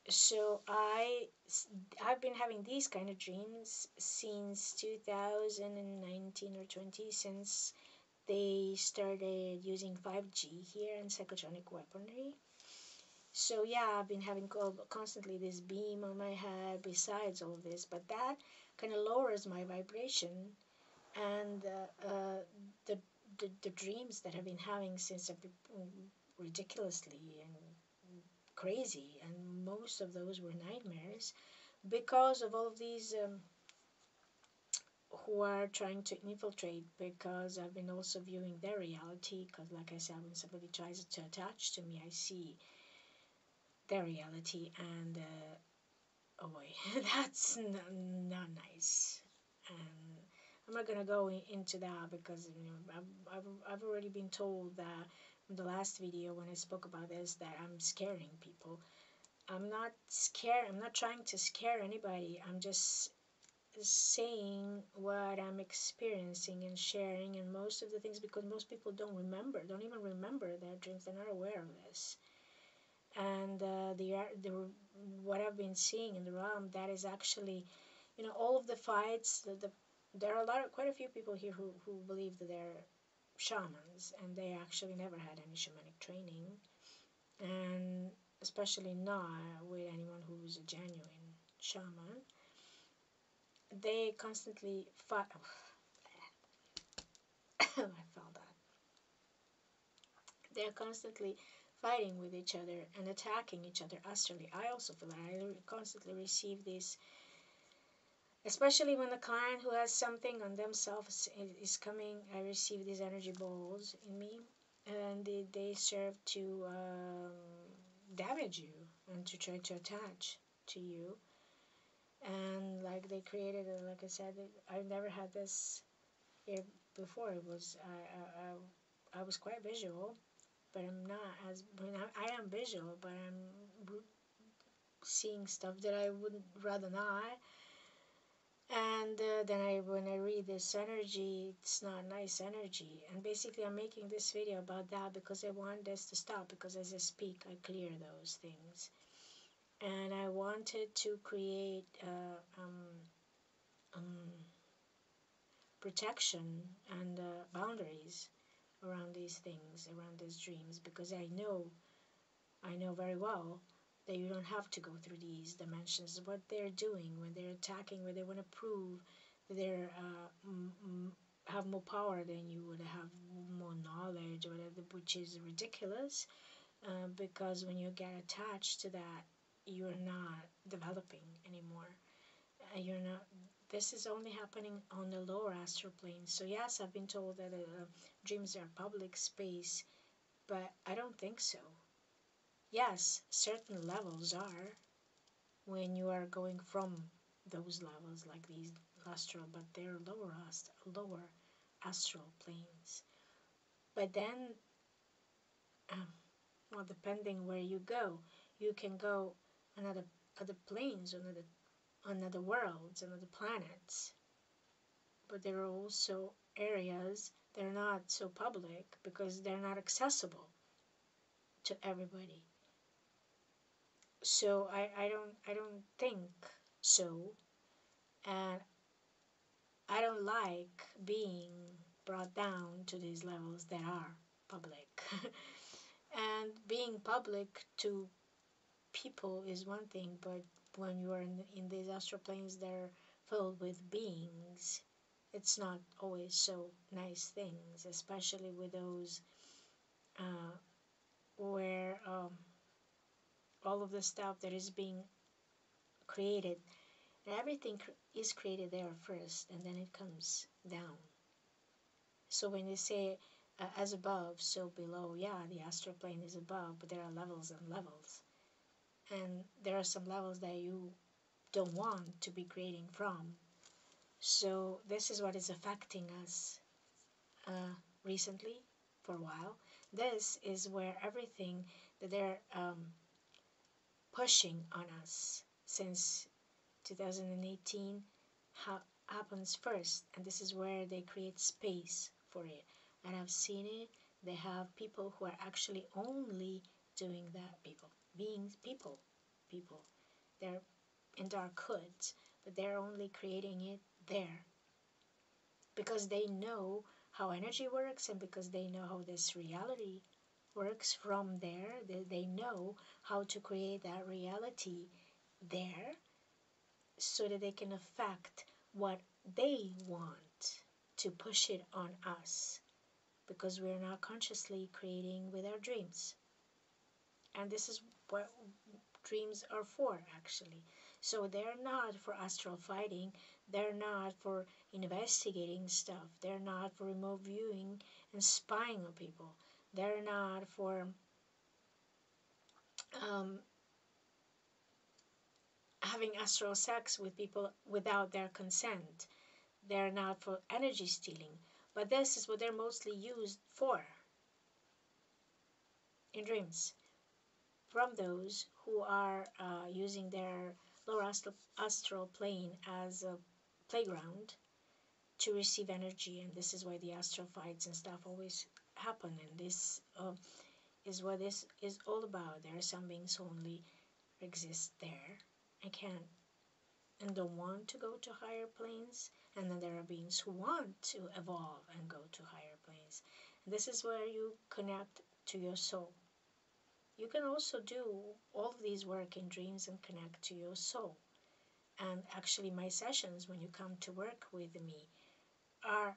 So I've been having these kind of dreams since 2019 or 20, since they started using 5G here and psychotronic weaponry. So yeah, I've been having constantly this beam on my head besides all of this, but that kind of lowers my vibration, and the, the dreams that I've been having since I've been ridiculously and crazy, and most of those were nightmares because of all of these who are trying to infiltrate, because I've been also viewing their reality, because like I said, when somebody tries to attach to me, I see their reality, and oh boy, that's not nice. And I'm not gonna go into that, because I've already been told that in the last video when I spoke about this, that I'm scaring people. I'm not scared. I'm not trying to scare anybody. I'm just saying what I'm experiencing and sharing, and most of the things, because most people don't even remember their dreams. They're not aware of this. And the what I've been seeing in the realm, that is actually, all of the fights. There are quite a few people here who believe that they're shamans, and they actually never had any shamanic training. And especially not with anyone who's a genuine shaman, they constantly fight. I felt that. They're constantly fighting with each other and attacking each other astrally. I also feel that I constantly receive this, especially when the client who has something on themselves is coming. I receive these energy balls in me, and they serve to damage you and to try to attach to you. And like they created, like I said, I've never had this here before. It was I was quite visual, but I'm not as. I mean, I am visual, but I'm seeing stuff that I would rather not. And then when I read this energy, it's not nice energy. And basically, I'm making this video about that because I want this to stop. Because as I speak, I clear those things, and I wanted to create protection and boundaries around these things, around these dreams, because I know very well that you don't have to go through these dimensions. What they're doing when they're attacking, when they want to prove that they're have more power than you would have, more knowledge, or whatever, which is ridiculous. Because when you get attached to that, you're not developing anymore. You're not. This is only happening on the lower astral plane. So yes, I've been told that dreams are public space, but I don't think so. Yes, certain levels are when you are going from those levels, like these astral, but they're lower astral planes. But then, um, well, depending where you go, you can go another other planes, another worlds, another planets. But there are also areas that are not so public because they're not accessible to everybody. So I don't think so, and I don't like being brought down to these levels that are public. And being public to people is one thing, but when you are in these astral planes that are filled with beings, it's not always so nice things, especially with those where all of the stuff that is being created, and everything is created there first, and then it comes down. So when they say as above, so below, yeah, the astral plane is above, but there are levels and levels. And there are some levels that you don't want to be creating from. So this is what is affecting us recently for a while. This is where everything that they're pushing on us since 2018 happens first, and this is where they create space for it. And I've seen it. They have people who are actually only doing that. People. They're in dark hoods, but they're only creating it there because they know how energy works, and because they know how this reality works from there. They know how to create that reality there so that they can affect what they want to push it on us, because we're not consciously creating with our dreams. And this is what dreams are for, actually. So they're not for astral fighting, they're not for investigating stuff, they're not for remote viewing and spying on people, they're not for um, having astral sex with people without their consent. They're not for energy stealing, but this is what they're mostly used for in dreams, from those who are using their lower astral plane as a playground to receive energy. And this is why the astral fights and stuff always happen. And this is what this is all about. There are some beings who only exist there and can't and don't want to go to higher planes, and then there are beings who want to evolve and go to higher planes. And this is where you connect to your soul. you can also do all of these work in dreams and connect to your soul. And actually, my sessions, when you come to work with me, are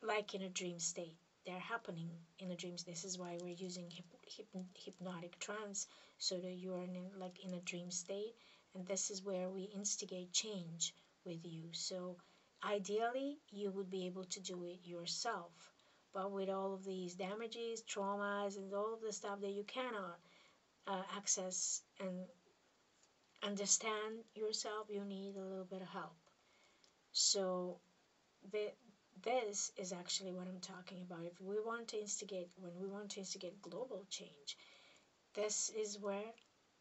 like in a dream state. They're happening in a dream. This is why we're using hypnotic trance, so that you are in a dream state. And this is where we instigate change with you. So ideally, you would be able to do it yourself. But with all of these damages, traumas, and all of the stuff that you cannot access and understand yourself, you need a little bit of help. So the, this is actually what I'm talking about. If we want to instigate, when we want to instigate global change, this is where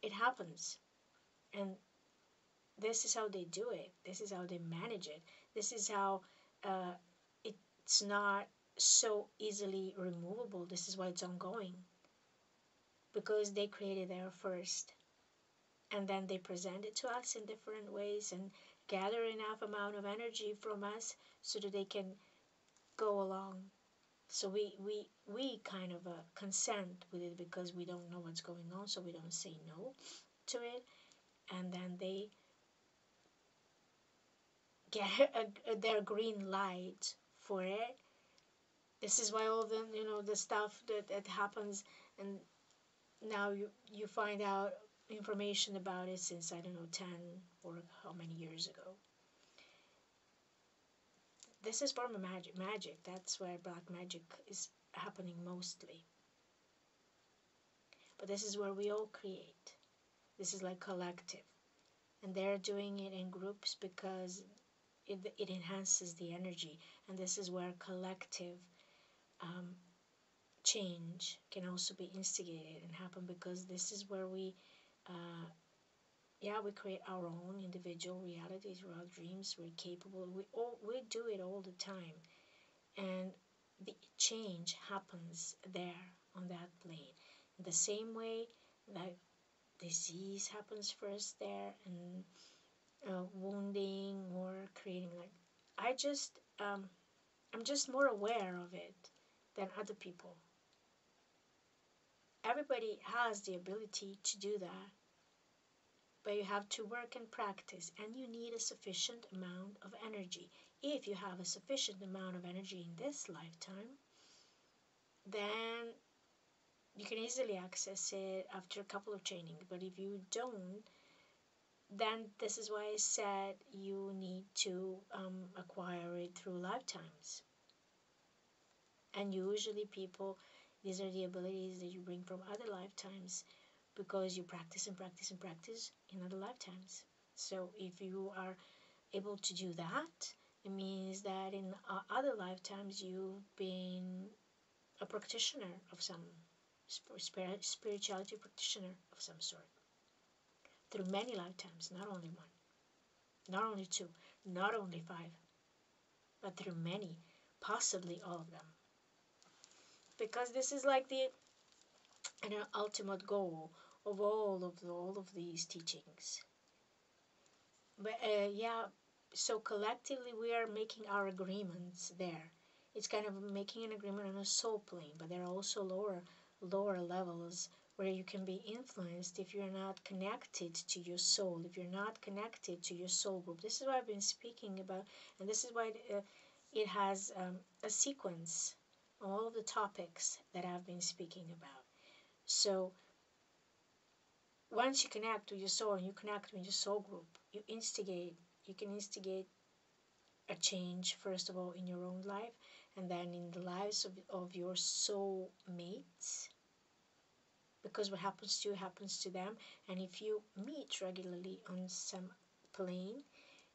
it happens. And this is how they do it. This is how they manage it. This is how it's not so easily removable. This is why it's ongoing. Because they created there first. And then they present it to us in different ways and gather enough amount of energy from us so that they can go along. So we kind of consent with it because we don't know what's going on, so we don't say no to it. And then they get their green light for it. This is why all the stuff that happens, and now you find out information about it since, I don't know, 10 or how many years ago. This is form of magic. That's where black magic is happening mostly. But this is where we all create. This is like collective. And they're doing it in groups because it enhances the energy. And this is where collective change can also be instigated and happen, because this is where we create our own individual realities, our dreams. We're capable. We do it all the time. And the change happens there on that plane. In the same way that disease happens first there, and wounding or creating, like, I'm just more aware of it than other people. Everybody has the ability to do that, but you have to work and practice, and you need a sufficient amount of energy. If you have a sufficient amount of energy in this lifetime, then you can easily access it after a couple of training. But if you don't, then this is why I said you need to acquire it through lifetimes. And usually people, these are the abilities that you bring from other lifetimes, because you practice and practice and practice in other lifetimes. So if you are able to do that, it means that in other lifetimes you've been a practitioner of some spirituality practitioner of some sort, through many lifetimes, not only one, not only two, not only five, but through many, possibly all of them. Because this is like the ultimate goal of all of these teachings. But so collectively we are making our agreements there. It's kind of making an agreement on a soul plane, but there are also lower levels where you can be influenced if you're not connected to your soul, if you're not connected to your soul group. This is what I've been speaking about, and this is why it has a sequence, all of the topics that I've been speaking about. So once you connect with your soul and you connect with your soul group, you can instigate a change, first of all, in your own life, and then in the lives of your soul mates. Because what happens to you happens to them. And if you meet regularly on some plane,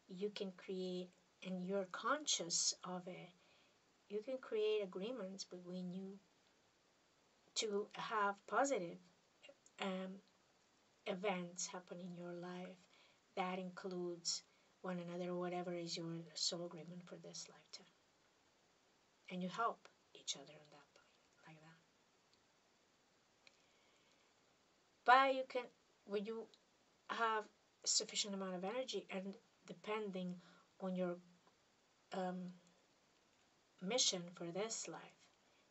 you can create, and you're conscious of it, you can create agreements between you to have positive events happen in your life that includes one another, whatever is your soul agreement for this lifetime. And you help each other on that plane, like that. But you can, when you have sufficient amount of energy, and depending on your mission for this life,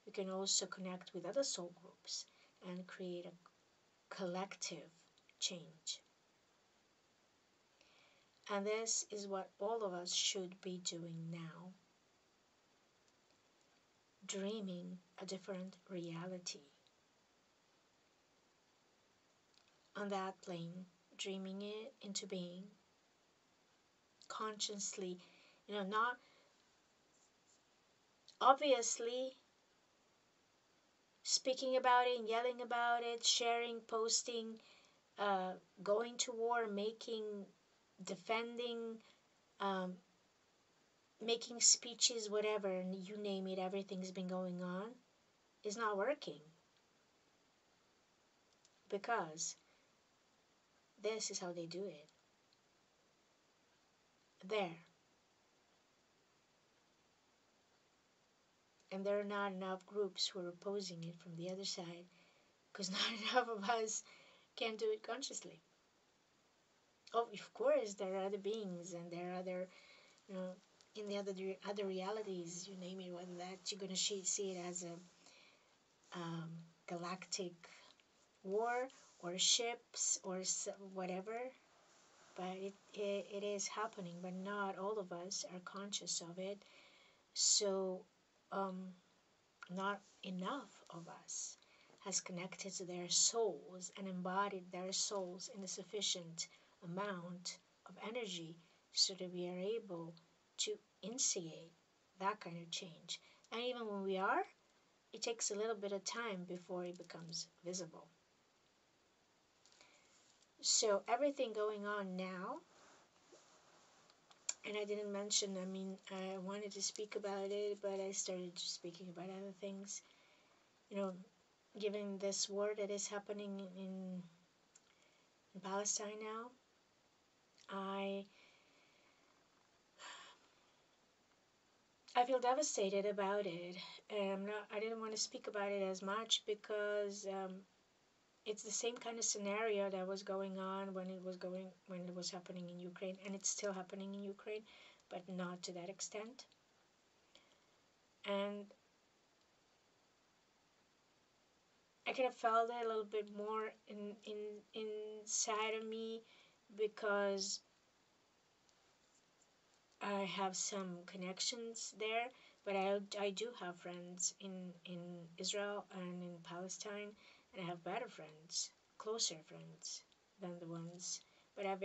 you can also connect with other soul groups and create collective change. And this is what all of us should be doing now. Dreaming a different reality. On that plane, dreaming it into being. Consciously, not obviously speaking about it, yelling about it, sharing, posting, going to war, defending, um, making speeches, whatever, and you name it, everything's been going on, is not working. Because this is how they do it. There. And there are not enough groups who are opposing it from the other side, because not enough of us can do it consciously. Oh, of course, there are other beings, and there are other, in the other realities, you name it, whether that you're going to see it as a galactic war or ships or whatever, but it is happening, but not all of us are conscious of it. So not enough of us has connected to their souls and embodied their souls in a sufficient amount of energy so that we are able to initiate that kind of change. And even when we are, it takes a little bit of time before it becomes visible. So everything going on now, and I didn't mention, I wanted to speak about it, but I started speaking about other things. Given this war that is happening in Palestine now, I feel devastated about it. I didn't want to speak about it as much because it's the same kind of scenario that was going on when it was happening in Ukraine, and it's still happening in Ukraine, but not to that extent. And I kind of felt it a little bit more inside of me because I have some connections there, but I do have friends in Israel and in Palestine, and I have better friends, closer friends than the ones. But I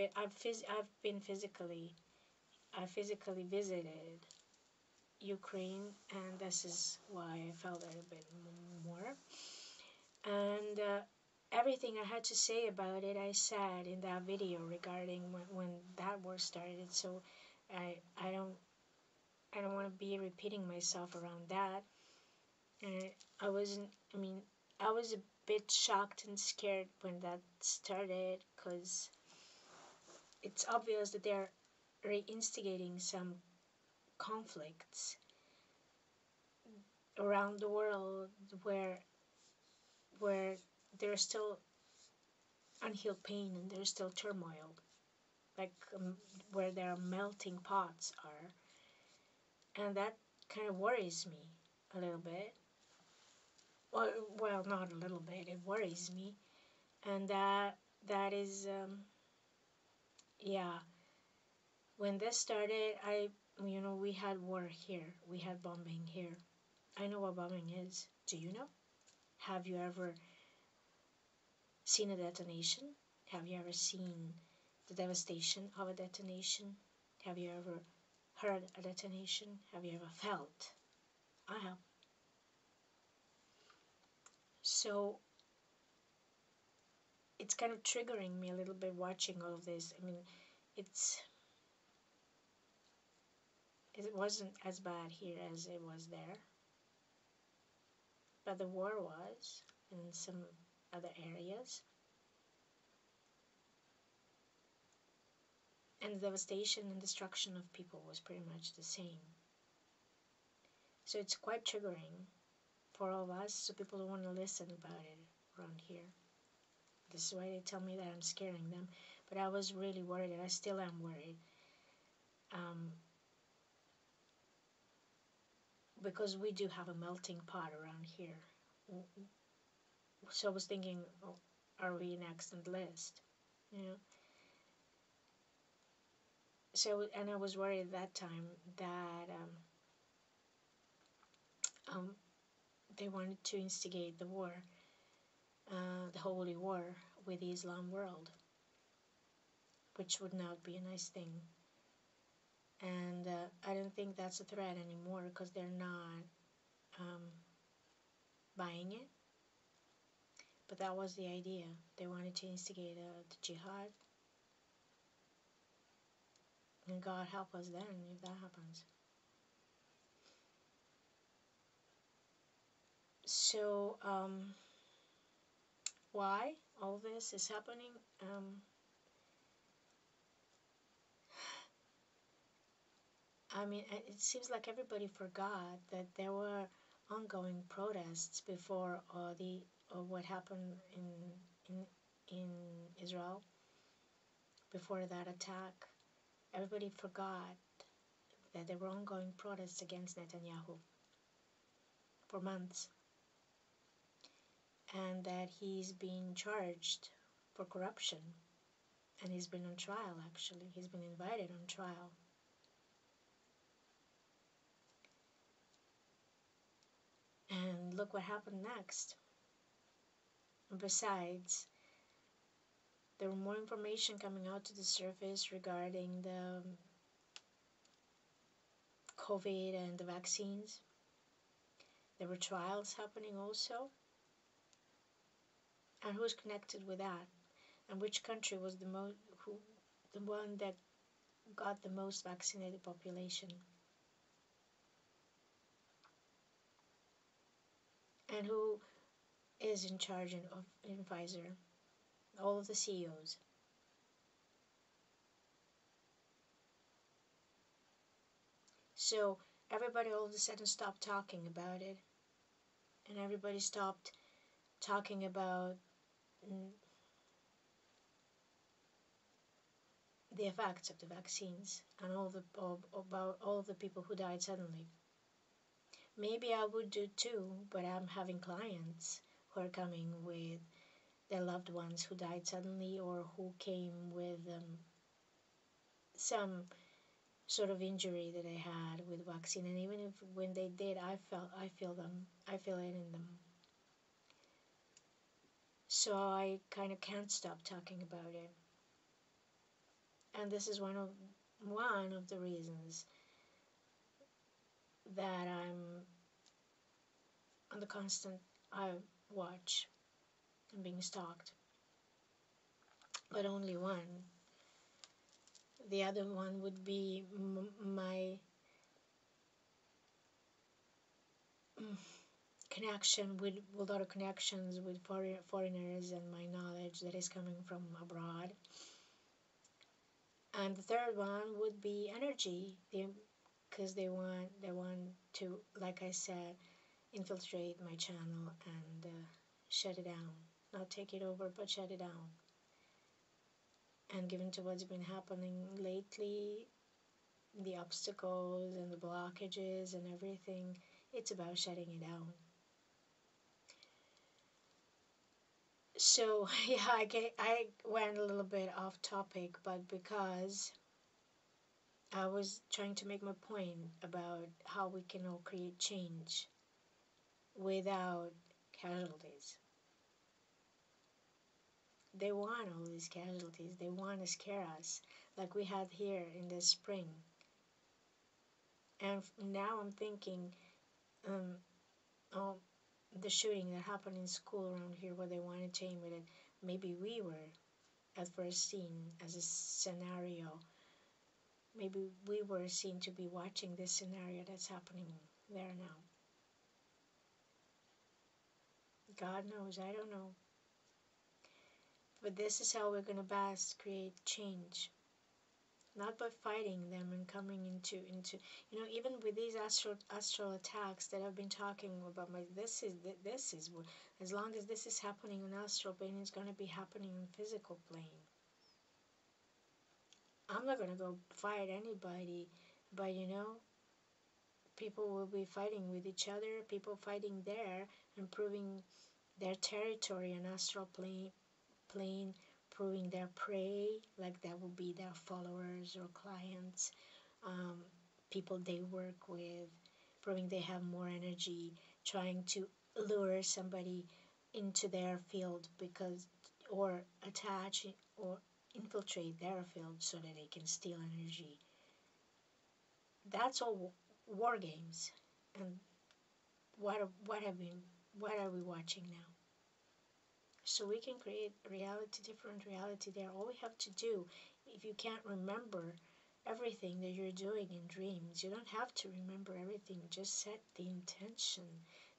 physically visited Ukraine, and this is why I felt it a bit more. And everything I had to say about it, I said in that video regarding when that war started. So I don't want to be repeating myself around that. And I was a bit shocked and scared when that started, because it's obvious that they're reinstigating some conflicts around the world where there's still unhealed pain and there's still turmoil, like where their melting pots are, and that kind of worries me a little bit. Well, not a little bit. It worries me, and that is yeah. When this started, we had war here. We had bombing here. I know what bombing is. Do you know? Have you ever seen a detonation? Have you ever seen the devastation of a detonation? Have you ever heard a detonation? Have you ever felt? I have. So it's kind of triggering me a little bit watching all of this. It wasn't as bad here as it was there, but the war was in some other areas. And the devastation and destruction of people was pretty much the same. So it's quite triggering for all of us, so people don't want to listen about it around here. This is why they tell me that I'm scaring them, but I was really worried, and I still am worried. Because we do have a melting pot around here. So I was thinking, are we next on the list? You know. So, and I was worried at that time that um, they wanted to instigate the war, the holy war with the Islam world, which would not be a nice thing. And I don't think that's a threat anymore because they're not um, buying it. But that was the idea. They wanted to instigate the jihad. And God help us then if that happens. So, why all this is happening? I mean, it seems like everybody forgot that there were ongoing protests before what happened in Israel before that attack. Everybody forgot that there were ongoing protests against Netanyahu for months, and that he's been charged for corruption, and he's been on trial. Actually, he's been invited on trial. And look what happened next. And besides, there were more information coming out to the surface regarding the COVID and the vaccines. There were trials happening also. And who's connected with that? And which country was the one that got the most vaccinated population? And who is in charge in Pfizer? All of the CEOs. So everybody all of a sudden stopped talking about it, and everybody stopped talking about the effects of the vaccines and about all of the people who died suddenly. Maybe I would do too, but I'm having clients who are coming with their loved ones who died suddenly or who came with some sort of injury that they had with vaccine, and even if when they did, I feel it in them. So I kind of can't stop talking about it, and this is one of the reasons that I'm on the constant I watch and being stalked. But only one. The other one would be my connection with a lot of connections with foreigners and my knowledge that is coming from abroad. And the third one would be energy, because they want to, like I said, infiltrate my channel and shut it down. Not take it over, but shut it down. And given to what's been happening lately, the obstacles and the blockages and everything, it's about shutting it down. So yeah, I went a little bit off topic, but because I was trying to make my point about how we can all create change without casualties. They want all these casualties. They want to scare us, like we had here in the spring. And now I'm thinking, oh, the shooting that happened in school around here, where they wanted to aim it, maybe we were at first seen as a scenario. Maybe we were seen to be watching this scenario that's happening there now. God knows, I don't know. But this is how we're going to best create change. Not by fighting them and coming into even with these astral attacks that I've been talking about, this is what, as long as this is happening on astral plane, it's going to be happening on physical plane. I'm not going to go fight anybody, but people will be fighting with each other, people fighting there, improving their territory on astral plane, proving their prey, like that would be their followers or clients, people they work with, proving they have more energy, trying to lure somebody into their field because, or attach or infiltrate their field so that they can steal energy. That's all war games. And what are we watching now? So we can create reality, different reality there. All we have to do, if you can't remember everything that you're doing in dreams, you don't have to remember everything. Just set the intention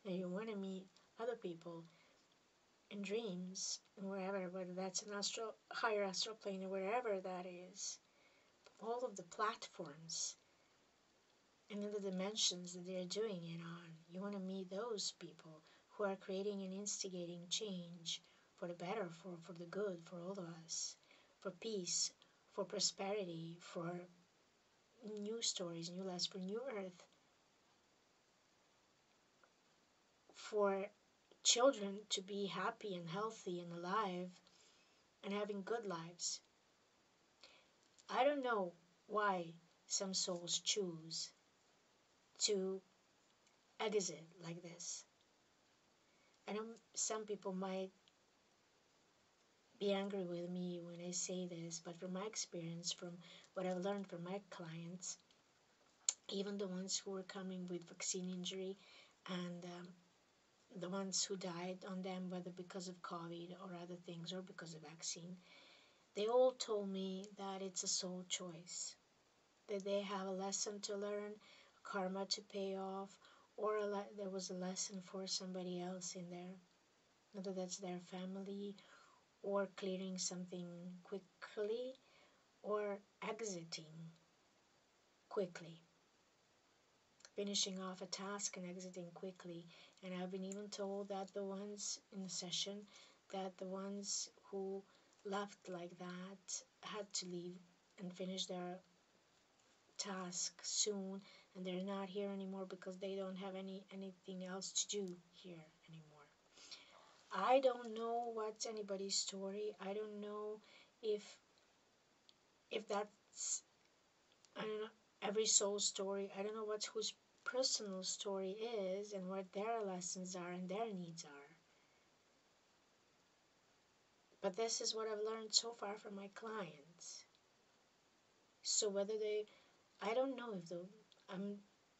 that you want to meet other people in dreams, and wherever, whether that's an astral, higher astral plane or wherever that is. All of the platforms and in the dimensions that they're doing it on. You want to meet those people who are creating and instigating change for the better, for the good, for all of us, for peace, for prosperity, for new stories, new lives, for new earth, for children to be happy and healthy and alive and having good lives. I don't know why some souls choose to exit like this. I know some people might be angry with me when I say this, but from my experience, from what I've learned from my clients, even the ones who were coming with vaccine injury and the ones who died on them, whether because of COVID or other things or because of vaccine, they all told me that it's a soul choice, that they have a lesson to learn, karma to pay off, or there was a lesson for somebody else in there, whether that's their family or clearing something quickly or exiting quickly, finishing off a task and exiting quickly. And I've been even told that the ones in the session, that the ones who left like that had to leave and finish their task soon, and they're not here anymore because they don't have anything else to do here anymore. I don't know what's anybody's story. I don't know if that's, I don't know, every soul story. I don't know what whose personal story is and what their lessons are and their needs are. But this is what I've learned so far from my clients. So whether I don't know if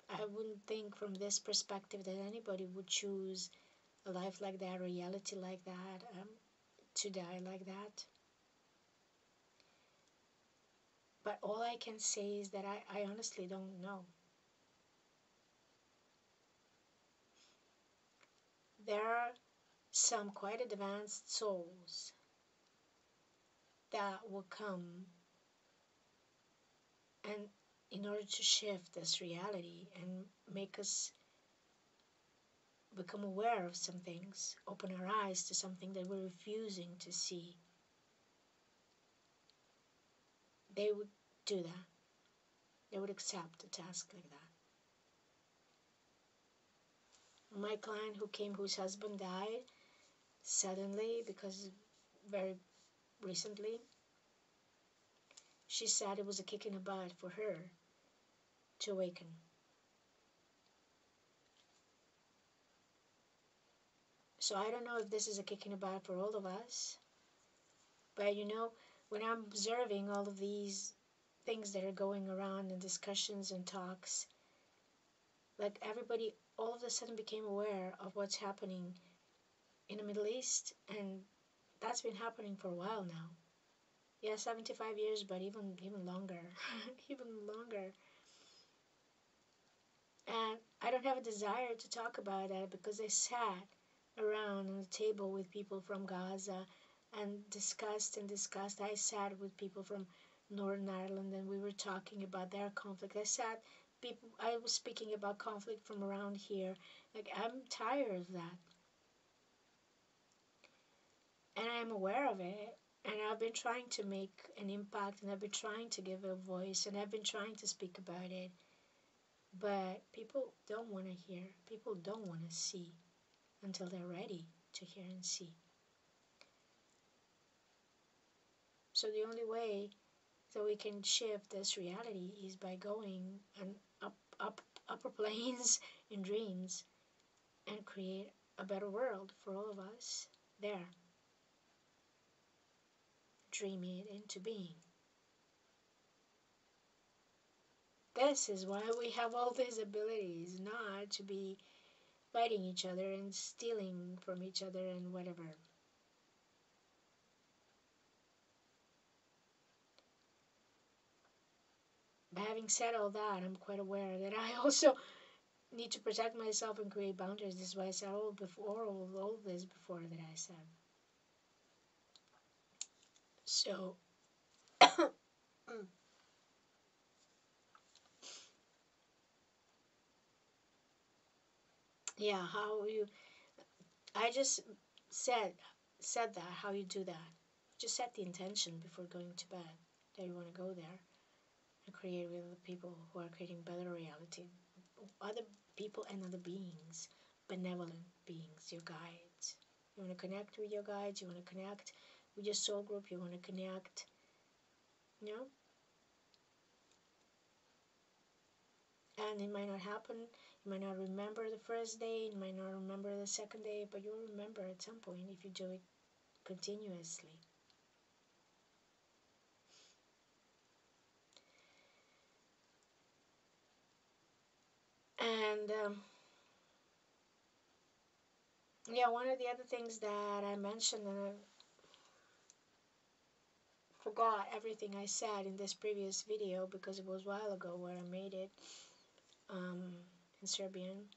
I wouldn't think from this perspective that anybody would choose a life like that, a reality like that, to die like that. But all I can say is that I honestly don't know. There are some quite advanced souls that will come and in order to shift this reality and make us become aware of some things, open our eyes to something that we're refusing to see, they would do that. They would accept a task like that. My client who came, whose husband died suddenly because very recently, she said it was a kick in the butt for her to awaken. So I don't know if this is a kick in the butt for all of us, but when I'm observing all of these things that are going around in discussions and talks, like everybody all of a sudden became aware of what's happening in the Middle East, and that's been happening for a while now. Yeah, 75 years, but even longer, even longer. And I don't have a desire to talk about that because I sat around on the table with people from Gaza and discussed and discussed. I sat with people from Northern Ireland and we were talking about their conflict. I was speaking about conflict from around here. Like, I'm tired of that. And I'm aware of it. And I've been trying to make an impact, and I've been trying to give a voice, and I've been trying to speak about it. But people don't want to hear. People don't want to see until they're ready to hear and see. So the only way that we can shift this reality is by going and up upper planes in dreams and create a better world for all of us there. Dream it into being. This is why we have all these abilities, not to be fighting each other and stealing from each other and whatever. But having said all that, I'm quite aware that I also need to protect myself and create boundaries. This is why I said all this before that I said. So, yeah, I just said that, how you do that. Just set the intention before going to bed that you want to go there and create with other people who are creating better reality. Other people and other beings, benevolent beings, your guides. You want to connect with your guides, you want to connect with your soul group, you want to connect, you know? And it might not happen, you might not remember the first day, you might not remember the second day, but you'll remember at some point if you do it continuously. And yeah, one of the other things that I mentioned, and I forgot everything I said in this previous video because it was a while ago where I made it in Serbian.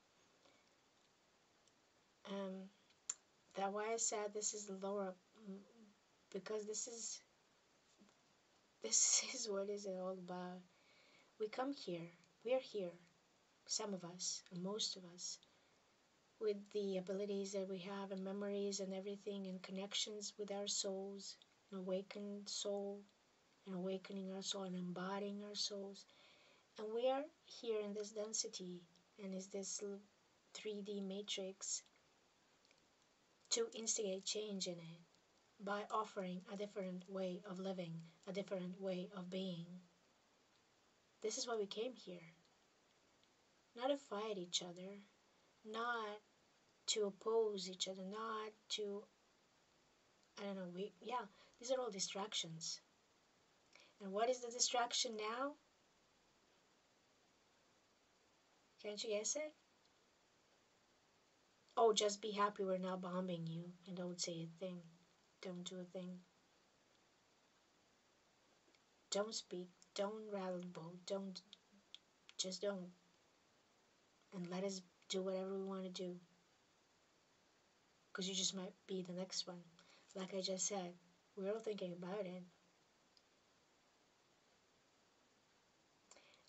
That why I said this is the lower, because this is what is it all about. We come here, we are here, some of us, most of us, with the abilities that we have and memories and everything and connections with our souls, an awakened soul, and awakening our soul and embodying our souls. And we are here in this density and is this 3D matrix to instigate change in it by offering a different way of living, a different way of being. This is why we came here. Not to fight each other, not to oppose each other, not to, I don't know, these are all distractions. And what is the distraction now? Can't you guess it? Oh, just be happy we're not bombing you and don't say a thing. Don't do a thing. Don't speak. Don't rattle the boat. Just don't. And let us do whatever we want to do. Because you just might be the next one. Like I just said, we're all thinking about it.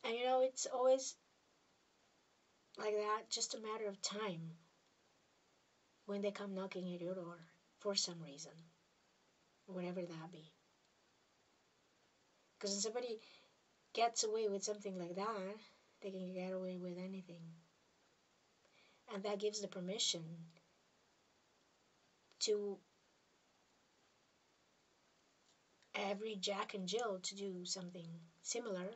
And you know, it's always like that, just a matter of time when they come knocking at your door for some reason, whatever that be. Because when somebody gets away with something like that, they can get away with anything. And that gives the permission to every Jack and Jill to do something similar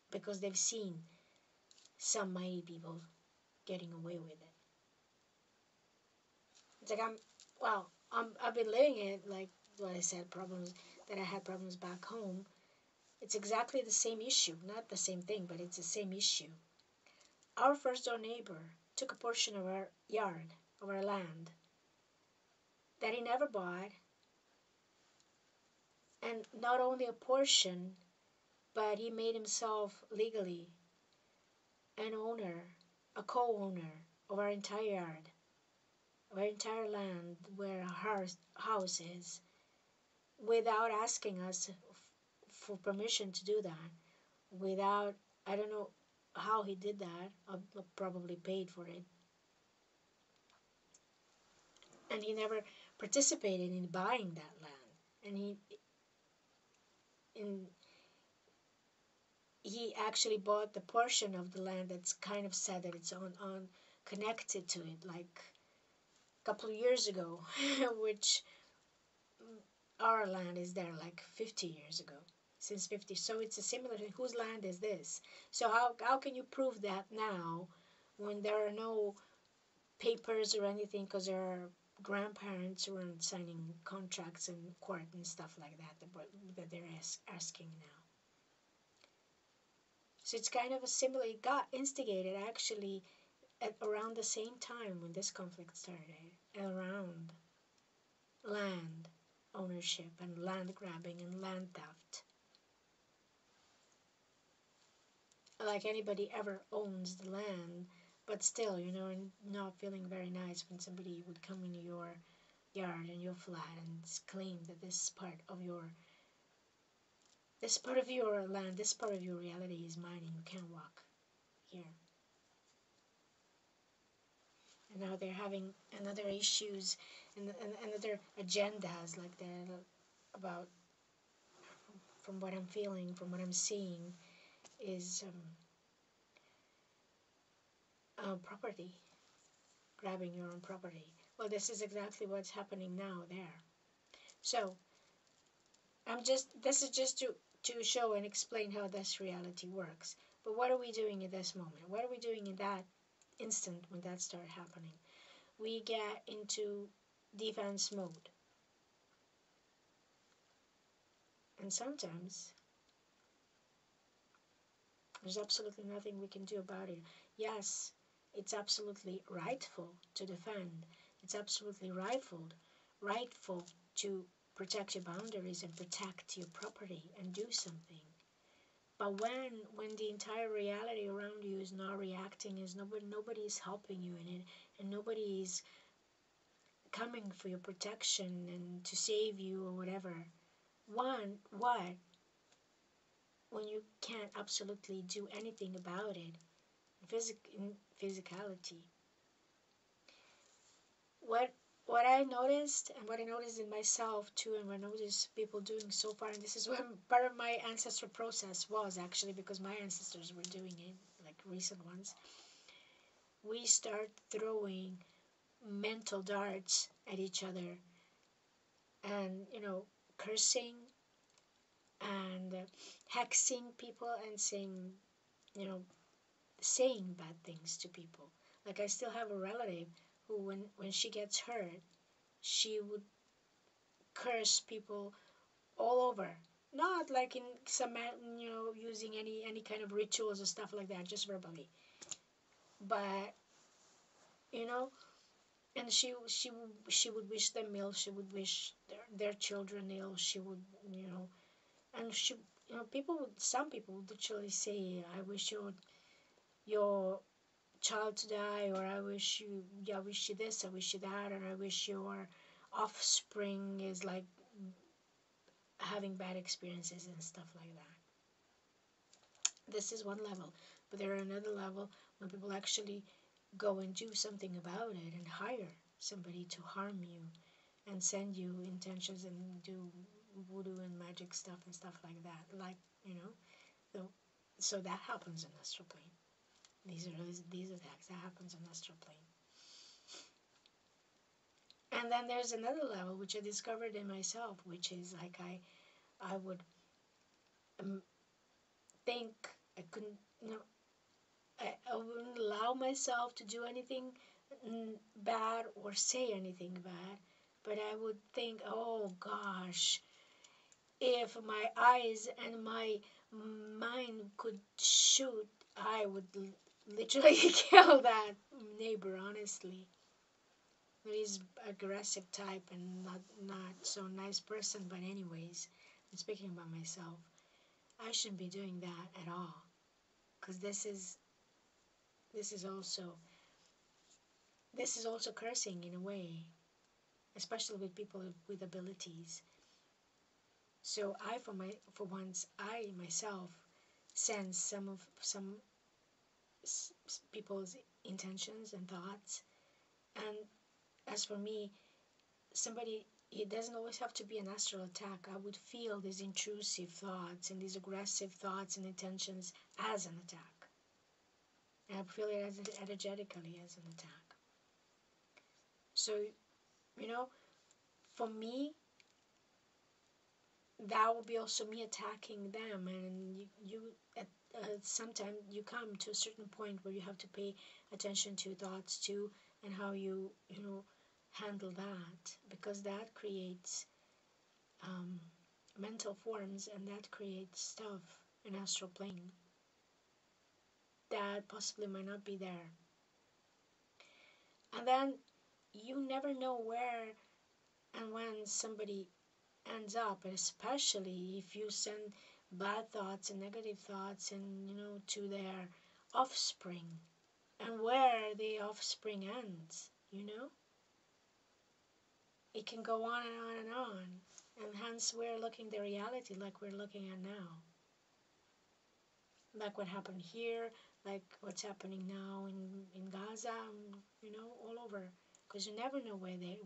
because they've seen some mighty people getting away with it. It's like I've been living it, like what I said, problems that I had problems back home. It's exactly the same issue, not the same thing, but it's the same issue. Our first door neighbor took a portion of our yard, of our land, that he never bought, and not only a portion, but he made himself legally an owner, a co-owner of our entire yard, of our entire land where our house is, without asking us for permission to do that, without, I don't know how he did that, I probably paid for it. And he never participated in buying that land. And he actually bought the portion of the land that's kind of said that it's on connected to it, like a couple of years ago, which our land is there like 50 years ago, since 50. So it's a similar thing. Whose land is this? So how can you prove that now when there are no papers or anything, because there are grandparents who are signing contracts in court and stuff like that they're asking now. So it's kind of a similar. It got instigated actually at around the same time when this conflict started, around land ownership and land grabbing and land theft. Like anybody ever owns the land, but still, and not feeling very nice when somebody would come into your yard and your flat and claim that this part of your land, this part of your reality is mine and you can't walk here. And now they're having another issues and another agendas like that about, from what I'm feeling, from what I'm seeing, is property, grabbing your own property. Well, this is exactly what's happening now there. So this is just to show and explain how this reality works. But what are we doing in this moment? What are we doing in that instant when that started happening? We get into defense mode. And sometimes there's absolutely nothing we can do about it. Yes, it's absolutely rightful to defend. It's absolutely rightful to protect your boundaries and protect your property and do something. But when the entire reality around you is not reacting, is nobody is helping you in it, and nobody is coming for your protection and to save you or whatever. What? When you can't absolutely do anything about it in physicality. What I noticed, and what I noticed in myself too, and what I noticed people doing so far, and this is what part of my ancestral process was actually, because my ancestors were doing it, like recent ones. We start throwing mental darts at each other, and cursing and hexing people and saying bad things to people. Like I still have a relative who, when she gets hurt, she would curse people all over. Not like in some, using any kind of rituals or stuff like that, just verbally. But and she would wish them ill. She would wish their children ill. She would, and some people would literally say, "I wish your child to die," or I wish you this, I wish you that, and I wish your offspring is like having bad experiences and stuff like that. This is one level, but there are another level when people actually go and do something about it and hire somebody to harm you and send you intentions and do voodoo and magic stuff and stuff like that. Like, so that happens in astral plane. These attacks that happens in astral plane. And then there's another level which I discovered in myself, which is like I would think I couldn't, I wouldn't allow myself to do anything bad or say anything bad, but I would think, oh gosh, if my eyes and my mind could shoot, I would literally kill that neighbor, honestly. He's aggressive type and not so nice person, but anyways, I'm speaking about myself. I shouldn't be doing that at all, because this is also cursing in a way, especially with people with abilities. So for once I myself sense some people's intentions and thoughts, and as for me, it doesn't always have to be an astral attack. I would feel these intrusive thoughts and these aggressive thoughts and intentions as an attack. And I feel it as energetically as an attack. So, for me, that will be also me attacking them. And you at sometimes you come to a certain point where you have to pay attention to thoughts too, and how you know handle that, because that creates um, mental forms, and that creates stuff in astral plane that possibly might not be there. And then you never know where and when somebody ends up, and especially if you send bad thoughts and negative thoughts and to their offspring, and where the offspring ends, it can go on and on and on. And hence we're looking the reality like we're looking at now, like what happened here, like what's happening now in Gaza, all over, because you never know where they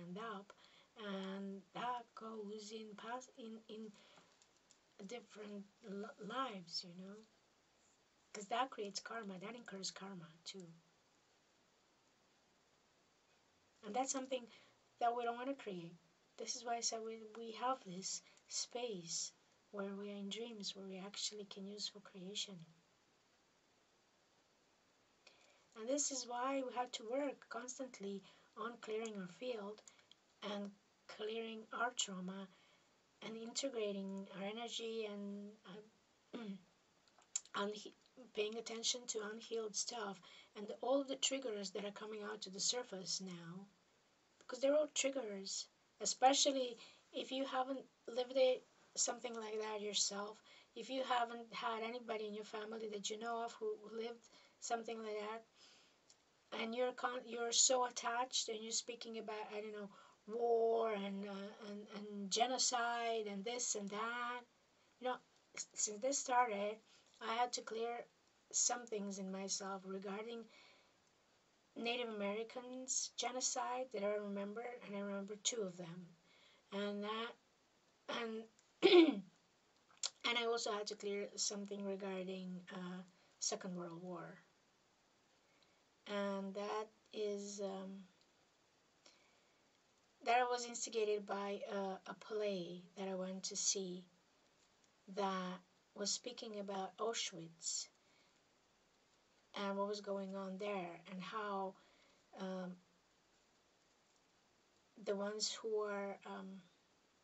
end up. And that goes in different lives, because that creates karma, that incurs karma too. And that's something that we don't want to create. This is why I said we have this space where we are in dreams, where we actually can use for creation. And this is why we have to work constantly on clearing our field and clearing our trauma and integrating our energy and paying attention to unhealed stuff and all of the triggers that are coming out to the surface now, because they're all triggers, especially if you haven't lived something like that yourself, if you haven't had anybody in your family that you know of who lived something like that, and you're so attached, and you're speaking about, I don't know, war and genocide and this and that. Since this started, I had to clear some things in myself regarding Native Americans genocide that I remember, and I remember two of them, and and and I also had to clear something regarding Second World War, and that was instigated by a play that I went to see that was speaking about Auschwitz and what was going on there, and how the ones who were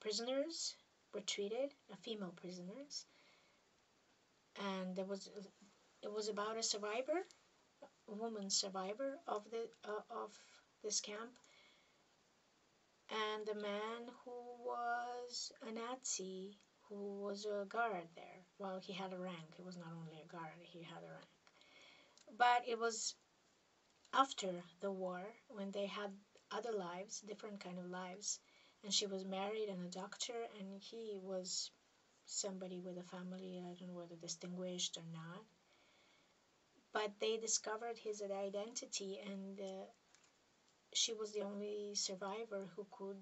prisoners were treated, female prisoners, and it was about a survivor, a woman survivor of this camp, and the man who was a Nazi, who was a guard there. Well, he had a rank. He was not only a guard, he had a rank. But it was after the war, when they had other lives, different kind of lives, and she was married and a doctor, and he was somebody with a family, I don't know whether distinguished or not. But they discovered his identity, and she was the only survivor who could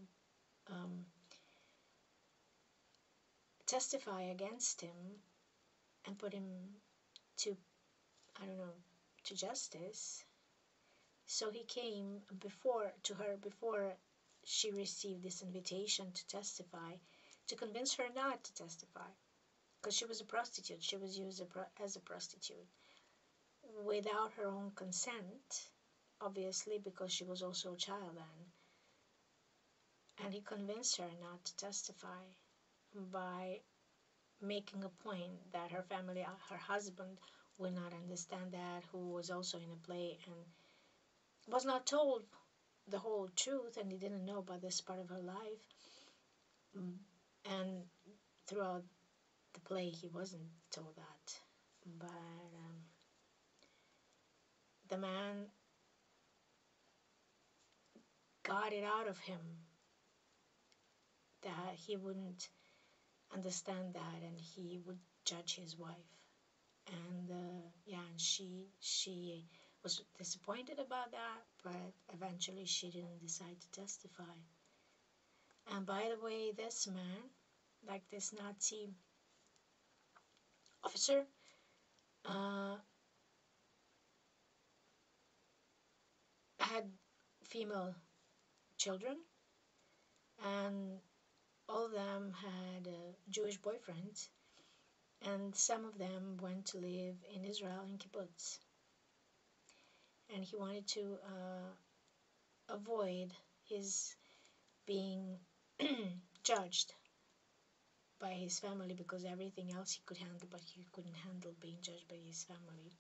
testify against him and put him to, I don't know, to justice. So he came to her before she received this invitation to testify, to convince her not to testify, because she was a prostitute. She was used as a prostitute without her own consent, obviously, because she was also a child then. And he convinced her not to testify by making a point that her family, her husband, would not understand that, who was also in a play and was not told the whole truth, and he didn't know about this part of her life. And throughout the play, he wasn't told that. But the man got it out of him that he wouldn't understand that, and he would judge his wife. And and she was disappointed about that, but eventually she didn't decide to testify. And by the way, this man, like this Nazi officer, had female children, and all of them had Jewish boyfriends, and some of them went to live in Israel in kibbutz. And he wanted to avoid his being judged by his family, because everything else he could handle, but he couldn't handle being judged by his family.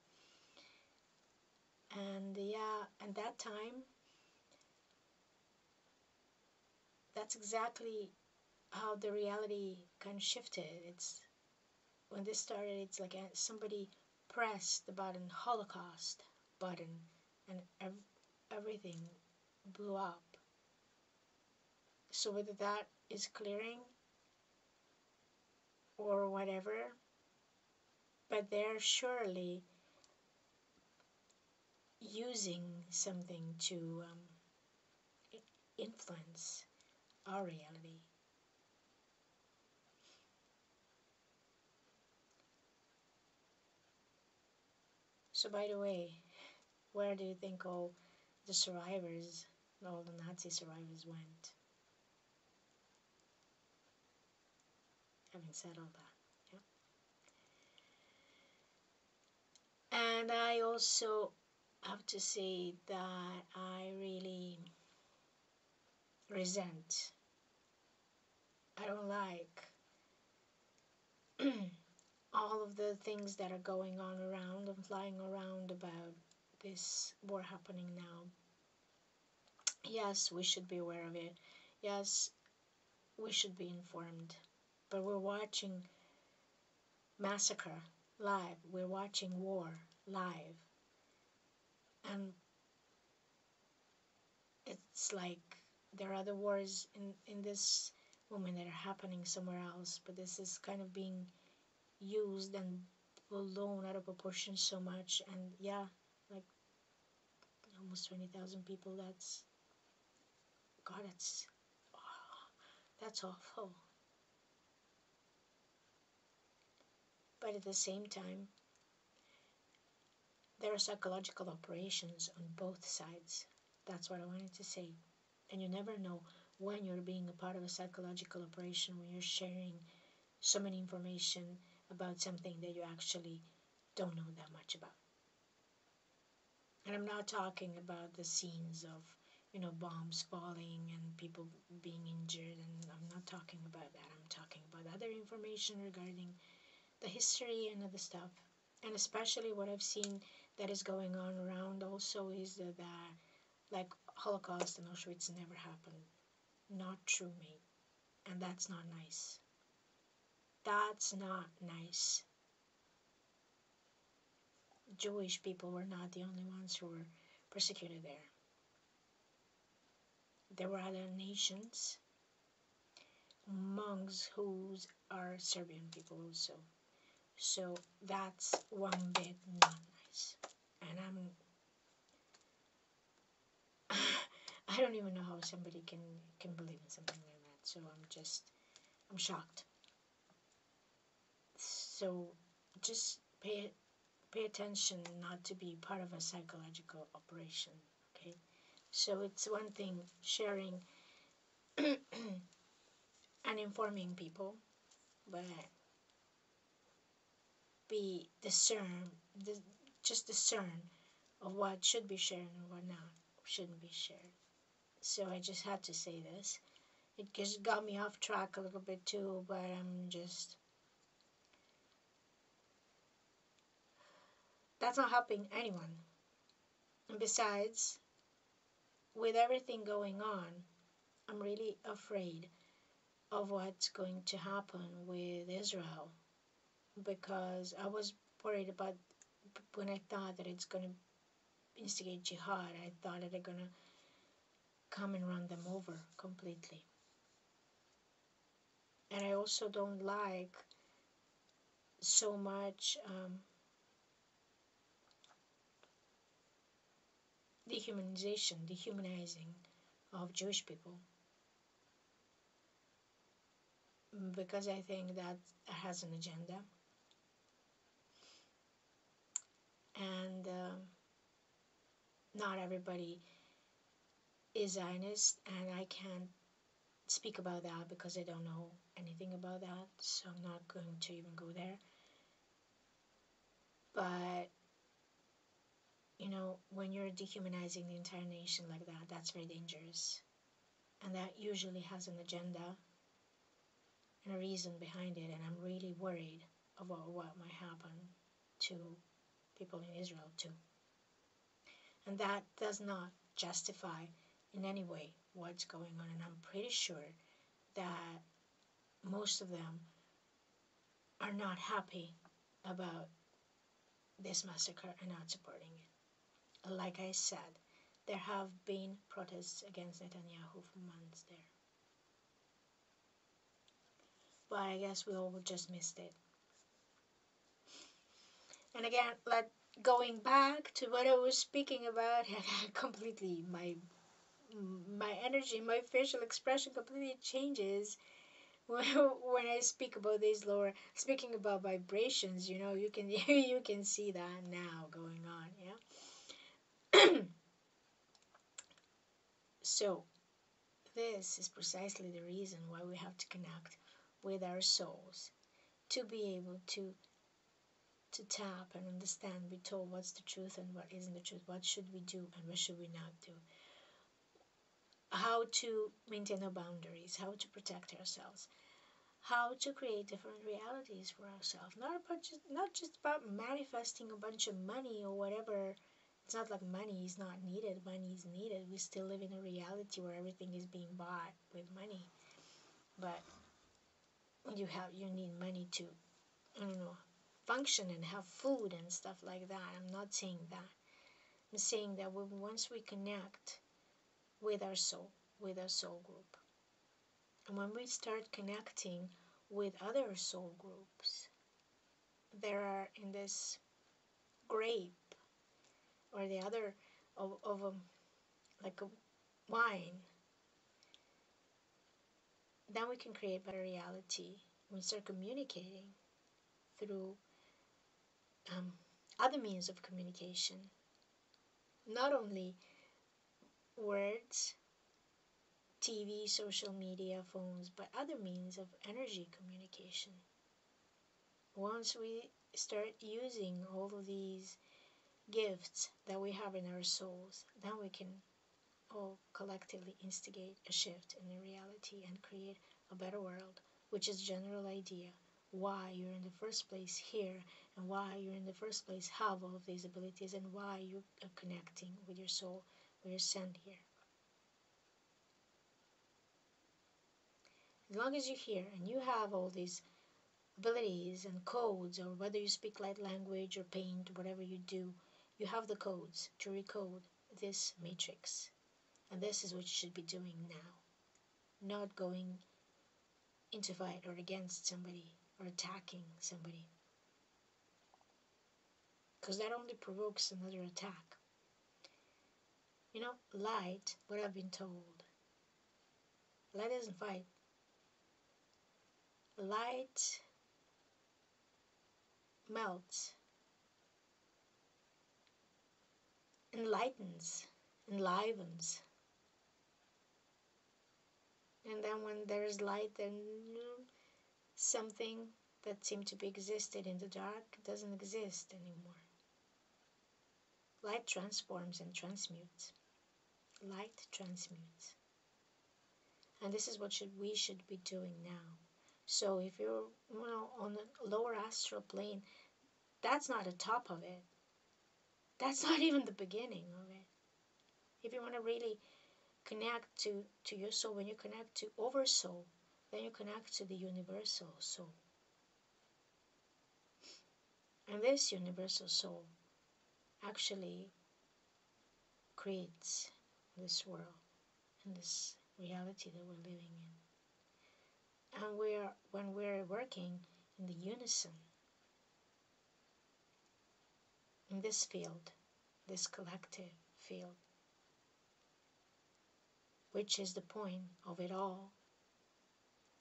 And yeah, at that time, that's exactly how the reality kind of shifted. It's when this started, it's like somebody pressed the button, Holocaust button, and everything blew up. So whether that is clearing or whatever, but they're surely using something to influence our reality. So by the way, where do you think all the survivors, all the Nazi survivors went? Having said all that, yeah. And I also have to say that I really resent, I don't like all of the things that are going on around and flying around about this war happening now. Yes, we should be aware of it. Yes, we should be informed. But we're watching massacre live. We're watching war live. And it's like there are other wars in this moment that are happening somewhere else, but this is kind of being used and blown out of proportion so much. And yeah, like almost 20,000 people, that's, God, that's awful. But at the same time, there are psychological operations on both sides. That's what I wanted to say. And you never know when you're being a part of a psychological operation, when you're sharing so many information about something that you actually don't know that much about. And I'm not talking about the scenes of, bombs falling and people being injured, and I'm not talking about that. I'm talking about other information regarding the history and other stuff. And especially what I've seen that is going on around also is that like Holocaust and Auschwitz never happened. Not true, mate. And that's not nice. That's not nice. Jewish people were not the only ones who were persecuted there. There were other nations, monks who are Serbian people also. So that's one bit not nice. And I don't even know how somebody can believe in something like that. So I'm shocked. So just pay attention not to be part of a psychological operation, okay? So it's one thing sharing and informing people, but just discern of what should be shared and what not shouldn't be shared. So I just had to say this. It just got me off track a little bit too, but that's not helping anyone. And besides, with everything going on, I'm really afraid of what's going to happen with Israel, because I was worried about when I thought that it's going to instigate jihad. I thought that they're going to come and run them over completely. And I also don't like so much dehumanizing of Jewish people, because I think that has an agenda. And not everybody is Zionist, and I can't speak about that because I don't know anything about that, so I'm not going to even go there. But, when you're dehumanizing the entire nation like that, that's very dangerous. And that usually has an agenda and a reason behind it, and I'm really worried about what might happen to people in Israel too. And that does not justify in any way what's going on, and I'm pretty sure that most of them are not happy about this massacre and not supporting it. Like I said, there have been protests against Netanyahu for months there. But I guess we all just missed it. And again, going back to what I was speaking about, completely my energy, my facial expression completely changes when I speak about these lower, speaking about vibrations. You can you can see that now going on. Yeah. So this is precisely the reason why we have to connect with our souls, to be able to tap and understand, be told what's the truth and what isn't the truth, what should we do and what should we not do, how to maintain our boundaries, how to protect ourselves, how to create different realities for ourselves. Not just about manifesting a bunch of money or whatever. It's not like money is not needed. Money is needed. We still live in a reality where everything is being bought with money. But you need money to, I don't know, function and have food and stuff like that. I'm not saying that. I'm saying that once we connect with our soul group, and when we start connecting with other soul groups, there are in this grape or the other of like a wine, then we can create better reality. We start communicating through other means of communication, not only words, TV, social media, phones, but other means of energy communication. Once we start using all of these gifts that we have in our souls, then we can all collectively instigate a shift in the reality and create a better world, which is general idea why you're in the first place here and why you're in the first place have all of these abilities and why you are connecting with your soul, with your sent here. As long as you're here and you have all these abilities and codes, or whether you speak light language or paint, whatever you do, you have the codes to recode this matrix. And this is what you should be doing now. Not going into fight or against somebody or attacking somebody. Because that only provokes another attack. Light, what I've been told, light doesn't fight. Light melts, enlightens, enlivens. And then when there's light, then something that seemed to be existed in the dark doesn't exist anymore. Light transforms and transmutes. Light transmutes. And this is what we should be doing now. So if you're on the lower astral plane, that's not the top of it. That's not even the beginning of it. If you want to really connect to your soul, when you connect to oversoul, then you connect to the universal soul. And this universal soul actually creates this world and this reality that we're living in. And when we're working in the unison, in this field, this collective field, which is the point of it all,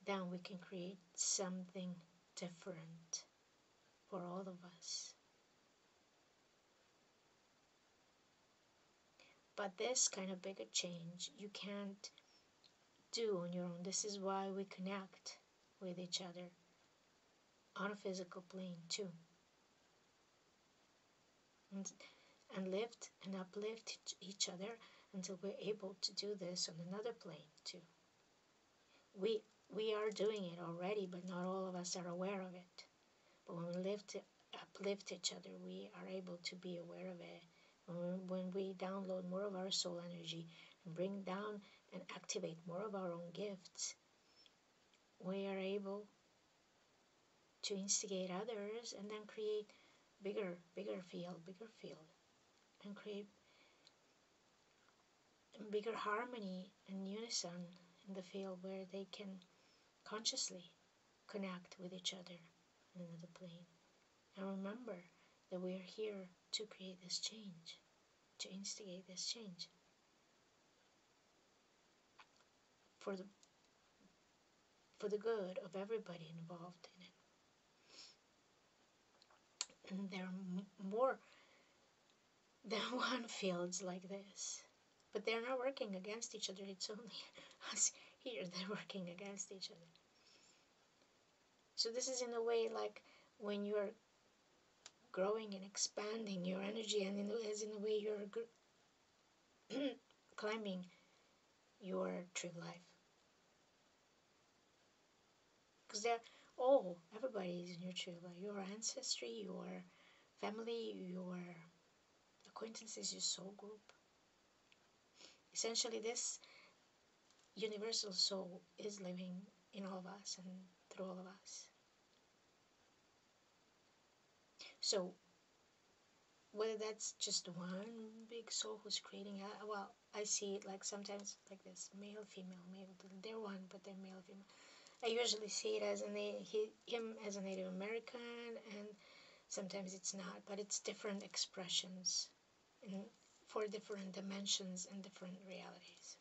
then we can create something different for all of us. But this kind of bigger change, you can't do on your own. This is why we connect with each other on a physical plane too. And lift and uplift each other until we're able to do this on another plane too. We are doing it already, but not all of us are aware of it. But when we uplift each other, we are able to be aware of it. When we download more of our soul energy and bring down and activate more of our own gifts, we are able to instigate others and then create bigger field, and create bigger harmony and unison in the field where they can consciously connect with each other in another plane. And remember that we are here to create this change, to instigate this change for the good of everybody involved in it. And there are more than one fields like this, but they're not working against each other. It's only us here that are working against each other. So this is in a way like when you are growing and expanding your energy, and in a way you're climbing your tree of life. Because everybody is in your tree of life. Your ancestry, your family, your acquaintances, your soul group. Essentially, this universal soul is living in all of us and through all of us. So, whether that's just one big soul who's creating, I see it like sometimes like this, male, female, they're one, but they're male, female. I usually see it as him as a Native American, and sometimes it's not, but it's different expressions for different dimensions and different realities,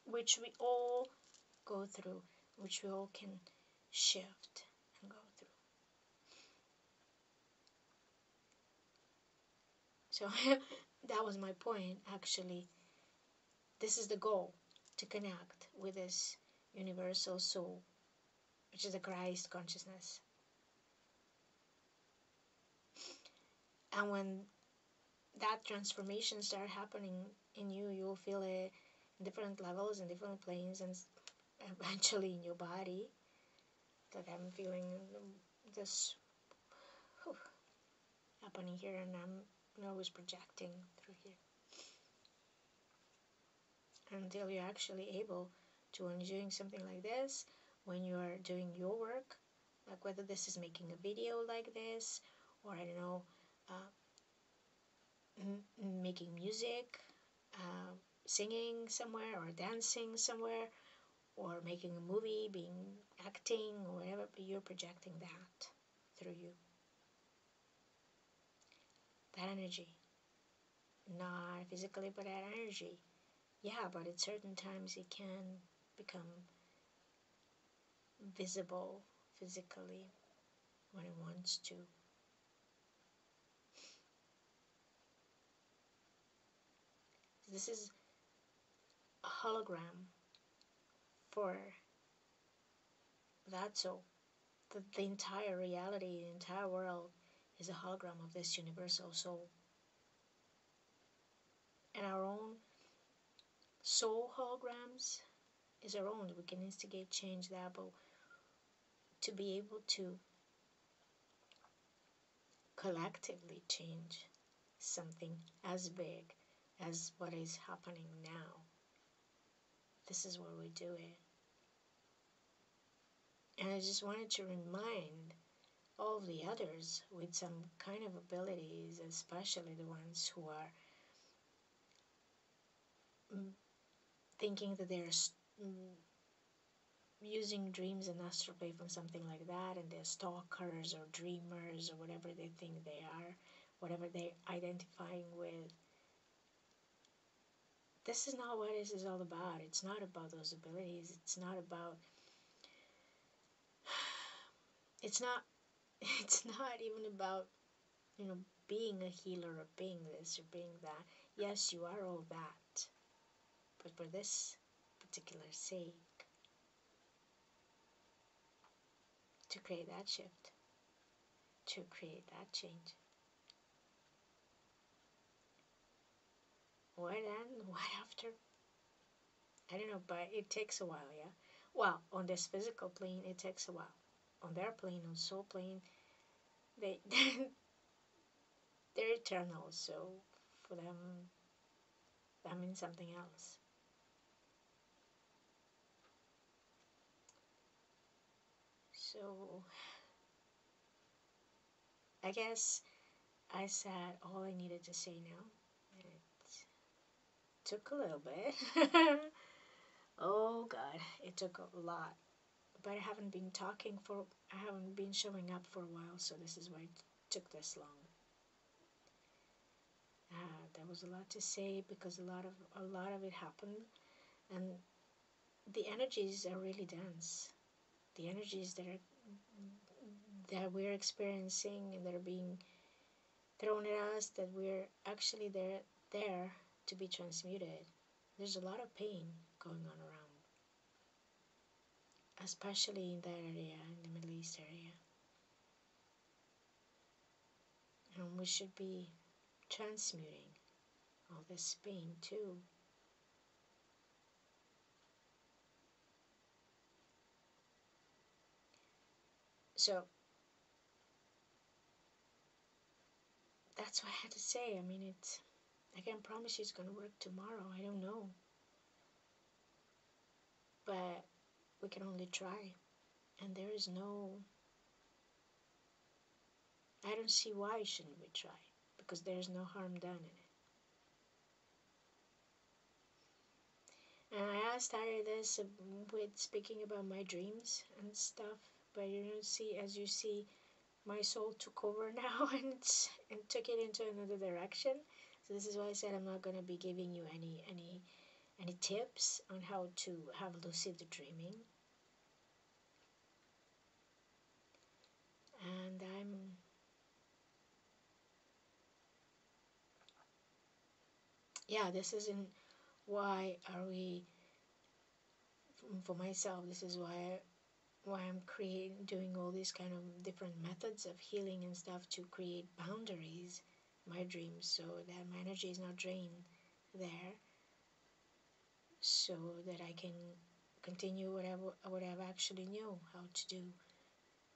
which we all go through, which we all can shift and go through. So that was my point, actually. This is the goal, to connect with this universal soul, which is the Christ consciousness. And when that transformation starts happening in you, you'll feel it in different levels, in different planes, and eventually in your body. Like I'm feeling this happening here, and I'm always projecting through here. Until you're actually able to, when you're doing something like this, when you are doing your work, like whether this is making a video like this, or I don't know, making music, singing somewhere, or dancing somewhere, or making a movie, acting, or whatever, but you're projecting that through you. That energy. Not physically, but that energy. Yeah, but at certain times it can become visible physically when it wants to. This is a hologram for that soul. The entire reality, the entire world is a hologram of this universal soul. And our own soul holograms is our own. We can instigate change that, but to be able to collectively change something as big as what is happening now, this is where we do it. And I just wanted to remind all of the others with some kind of abilities, especially the ones who are thinking that they're using dreams and astral wave and something like that, and they're stalkers or dreamers or whatever they think they are, whatever they're identifying with. This is not what this is all about. It's not about those abilities. It's not even about, being a healer or being this or being that. Yes, you are all that. But particular sake, to create that shift, to create that change. What then? What after? I don't know, but it takes a while, yeah? Well, on this physical plane, it takes a while. On their plane, on soul plane, they they're eternal, so for them, that means something else. So, I guess I said all I needed to say now. It took a little bit. Oh God, it took a lot. But I haven't been showing up for a while, so this is why it took this long. There was a lot to say because a lot of it happened, and the energies are really dense. The energies that we're experiencing and that are being thrown at us, that we're actually there to be transmuted. There's a lot of pain going on around, especially in that area, in the Middle East area. And we should be transmuting all this pain too. So that's what I had to say. I mean, I can't promise you it's going to work tomorrow. I don't know. But we can only try. And there is I don't see why shouldn't we try. Because there's no harm done in it. And I started this with speaking about my dreams and stuff. But as you see, my soul took over now and took it into another direction. So this is why I said I'm not going to be giving you any tips on how to have lucid dreaming. And this isn't why are we, for myself, this is why I'm doing all these kind of different methods of healing and stuff to create boundaries in my dreams so that my energy is not drained there, so that I can continue what I've actually know how to do,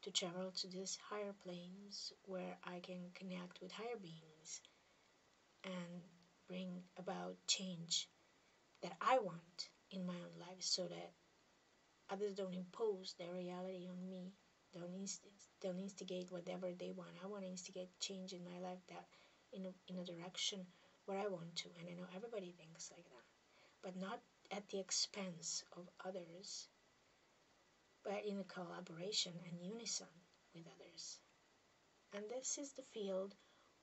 to travel to these higher planes where I can connect with higher beings and bring about change that I want in my own life, so that others don't impose their reality on me, don't instigate whatever they want. I want to instigate change in my life that in a direction where I want to, and I know everybody thinks like that, but not at the expense of others, but in a collaboration and unison with others. And this is the field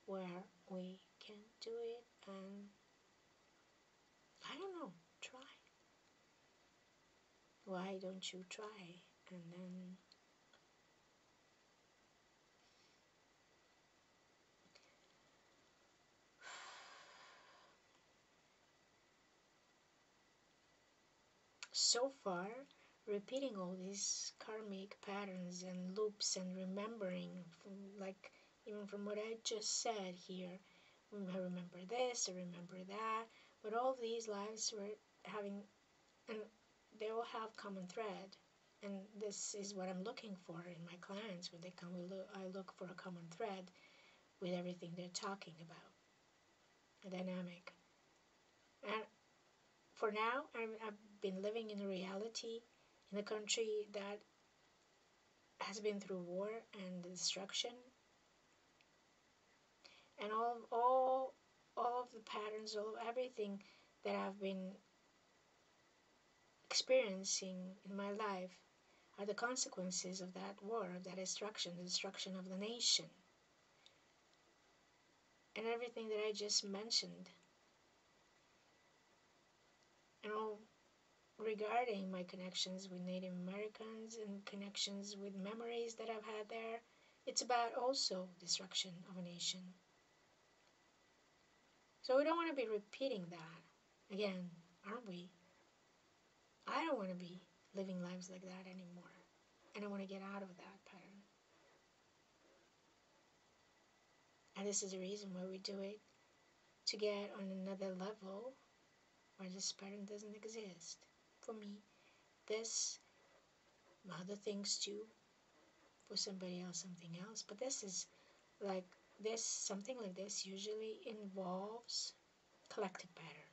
where we can do it, and I don't know, try. Why don't you try? And then so far, repeating all these karmic patterns and loops and remembering, like even from what I just said here, I remember this, I remember that, but all these lives were having, and they all have common thread. And this is what I'm looking for in my clients when they come. I look for a common thread with everything they're talking about, a dynamic. And for now, I've been living in a reality in a country that has been through war and destruction, and all of the patterns, all of everything that I've been experiencing in my life are the consequences of that war, of that destruction, the destruction of the nation, and everything that I just mentioned, and all regarding my connections with Native Americans and connections with memories that I've had there. It's about also destruction of a nation. So we don't want to be repeating that again, aren't we? I don't want to be living lives like that anymore. And I want to get out of that pattern. And this is the reason why we do it, to get on another level where this pattern doesn't exist. For me, this, other things too, for somebody else, something else. But this is like this, something like this usually involves collective pattern.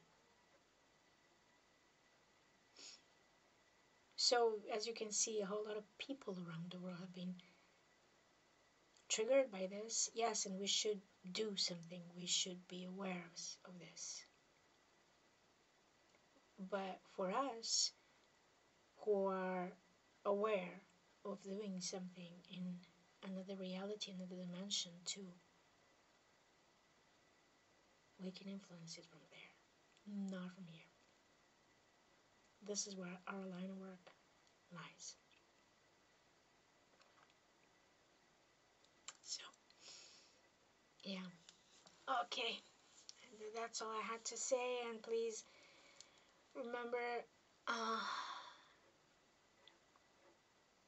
So as you can see, a whole lot of people around the world have been triggered by this. Yes, and we should do something. We should be aware of this. But for us who are aware of doing something in another reality, another dimension too, we can influence it from there, not from here. This is where our line of work lies. So, yeah. Okay. That's all I had to say, and please remember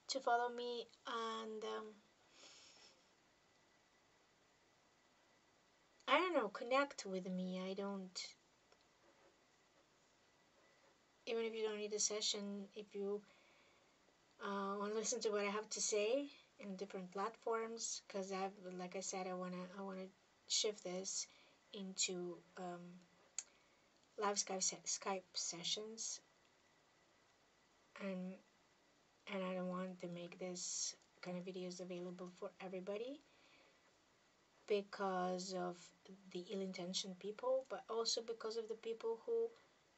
to follow me and I don't know, connect with me. I don't, even if you don't need a session, if you want to listen to what I have to say in different platforms, because I've, like I said, I wanna shift this into live Skype sessions, and I don't want to make this kind of videos available for everybody because of the ill-intentioned people, but also because of the people who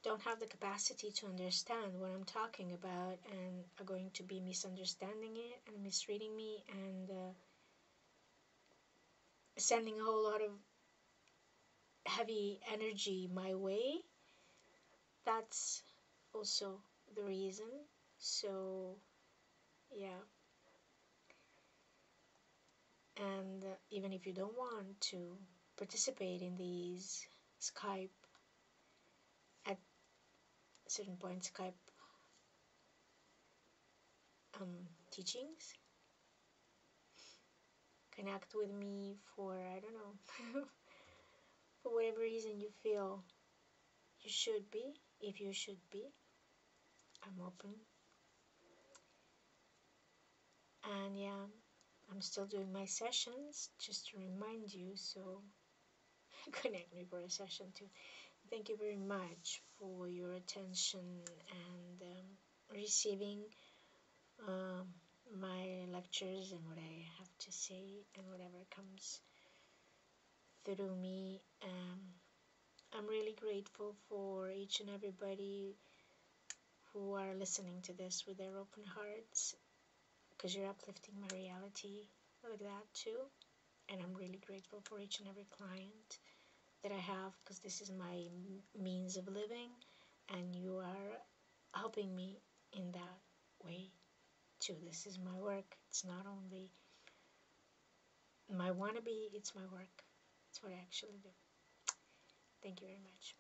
don't have the capacity to understand what I'm talking about and are going to be misunderstanding it and misreading me and sending a whole lot of heavy energy my way. That's also the reason. So, yeah. And even if you don't want to participate in these Skype, at a certain point, Skype teachings, connect with me for, I don't know, for whatever reason you feel you should be. If you should be, I'm open. And yeah, I'm still doing my sessions, just to remind you, so connect me for a session too. Thank you very much for your attention and receiving my lectures and what I have to say and whatever comes through me. I'm really grateful for each and everybody who are listening to this with their open hearts, because you're uplifting my reality like that too. And I'm really grateful for each and every client that I have, because this is my means of living, and you are helping me in that way too. This is my work. It's not only my wannabe, it's my work. It's what I actually do. Thank you very much.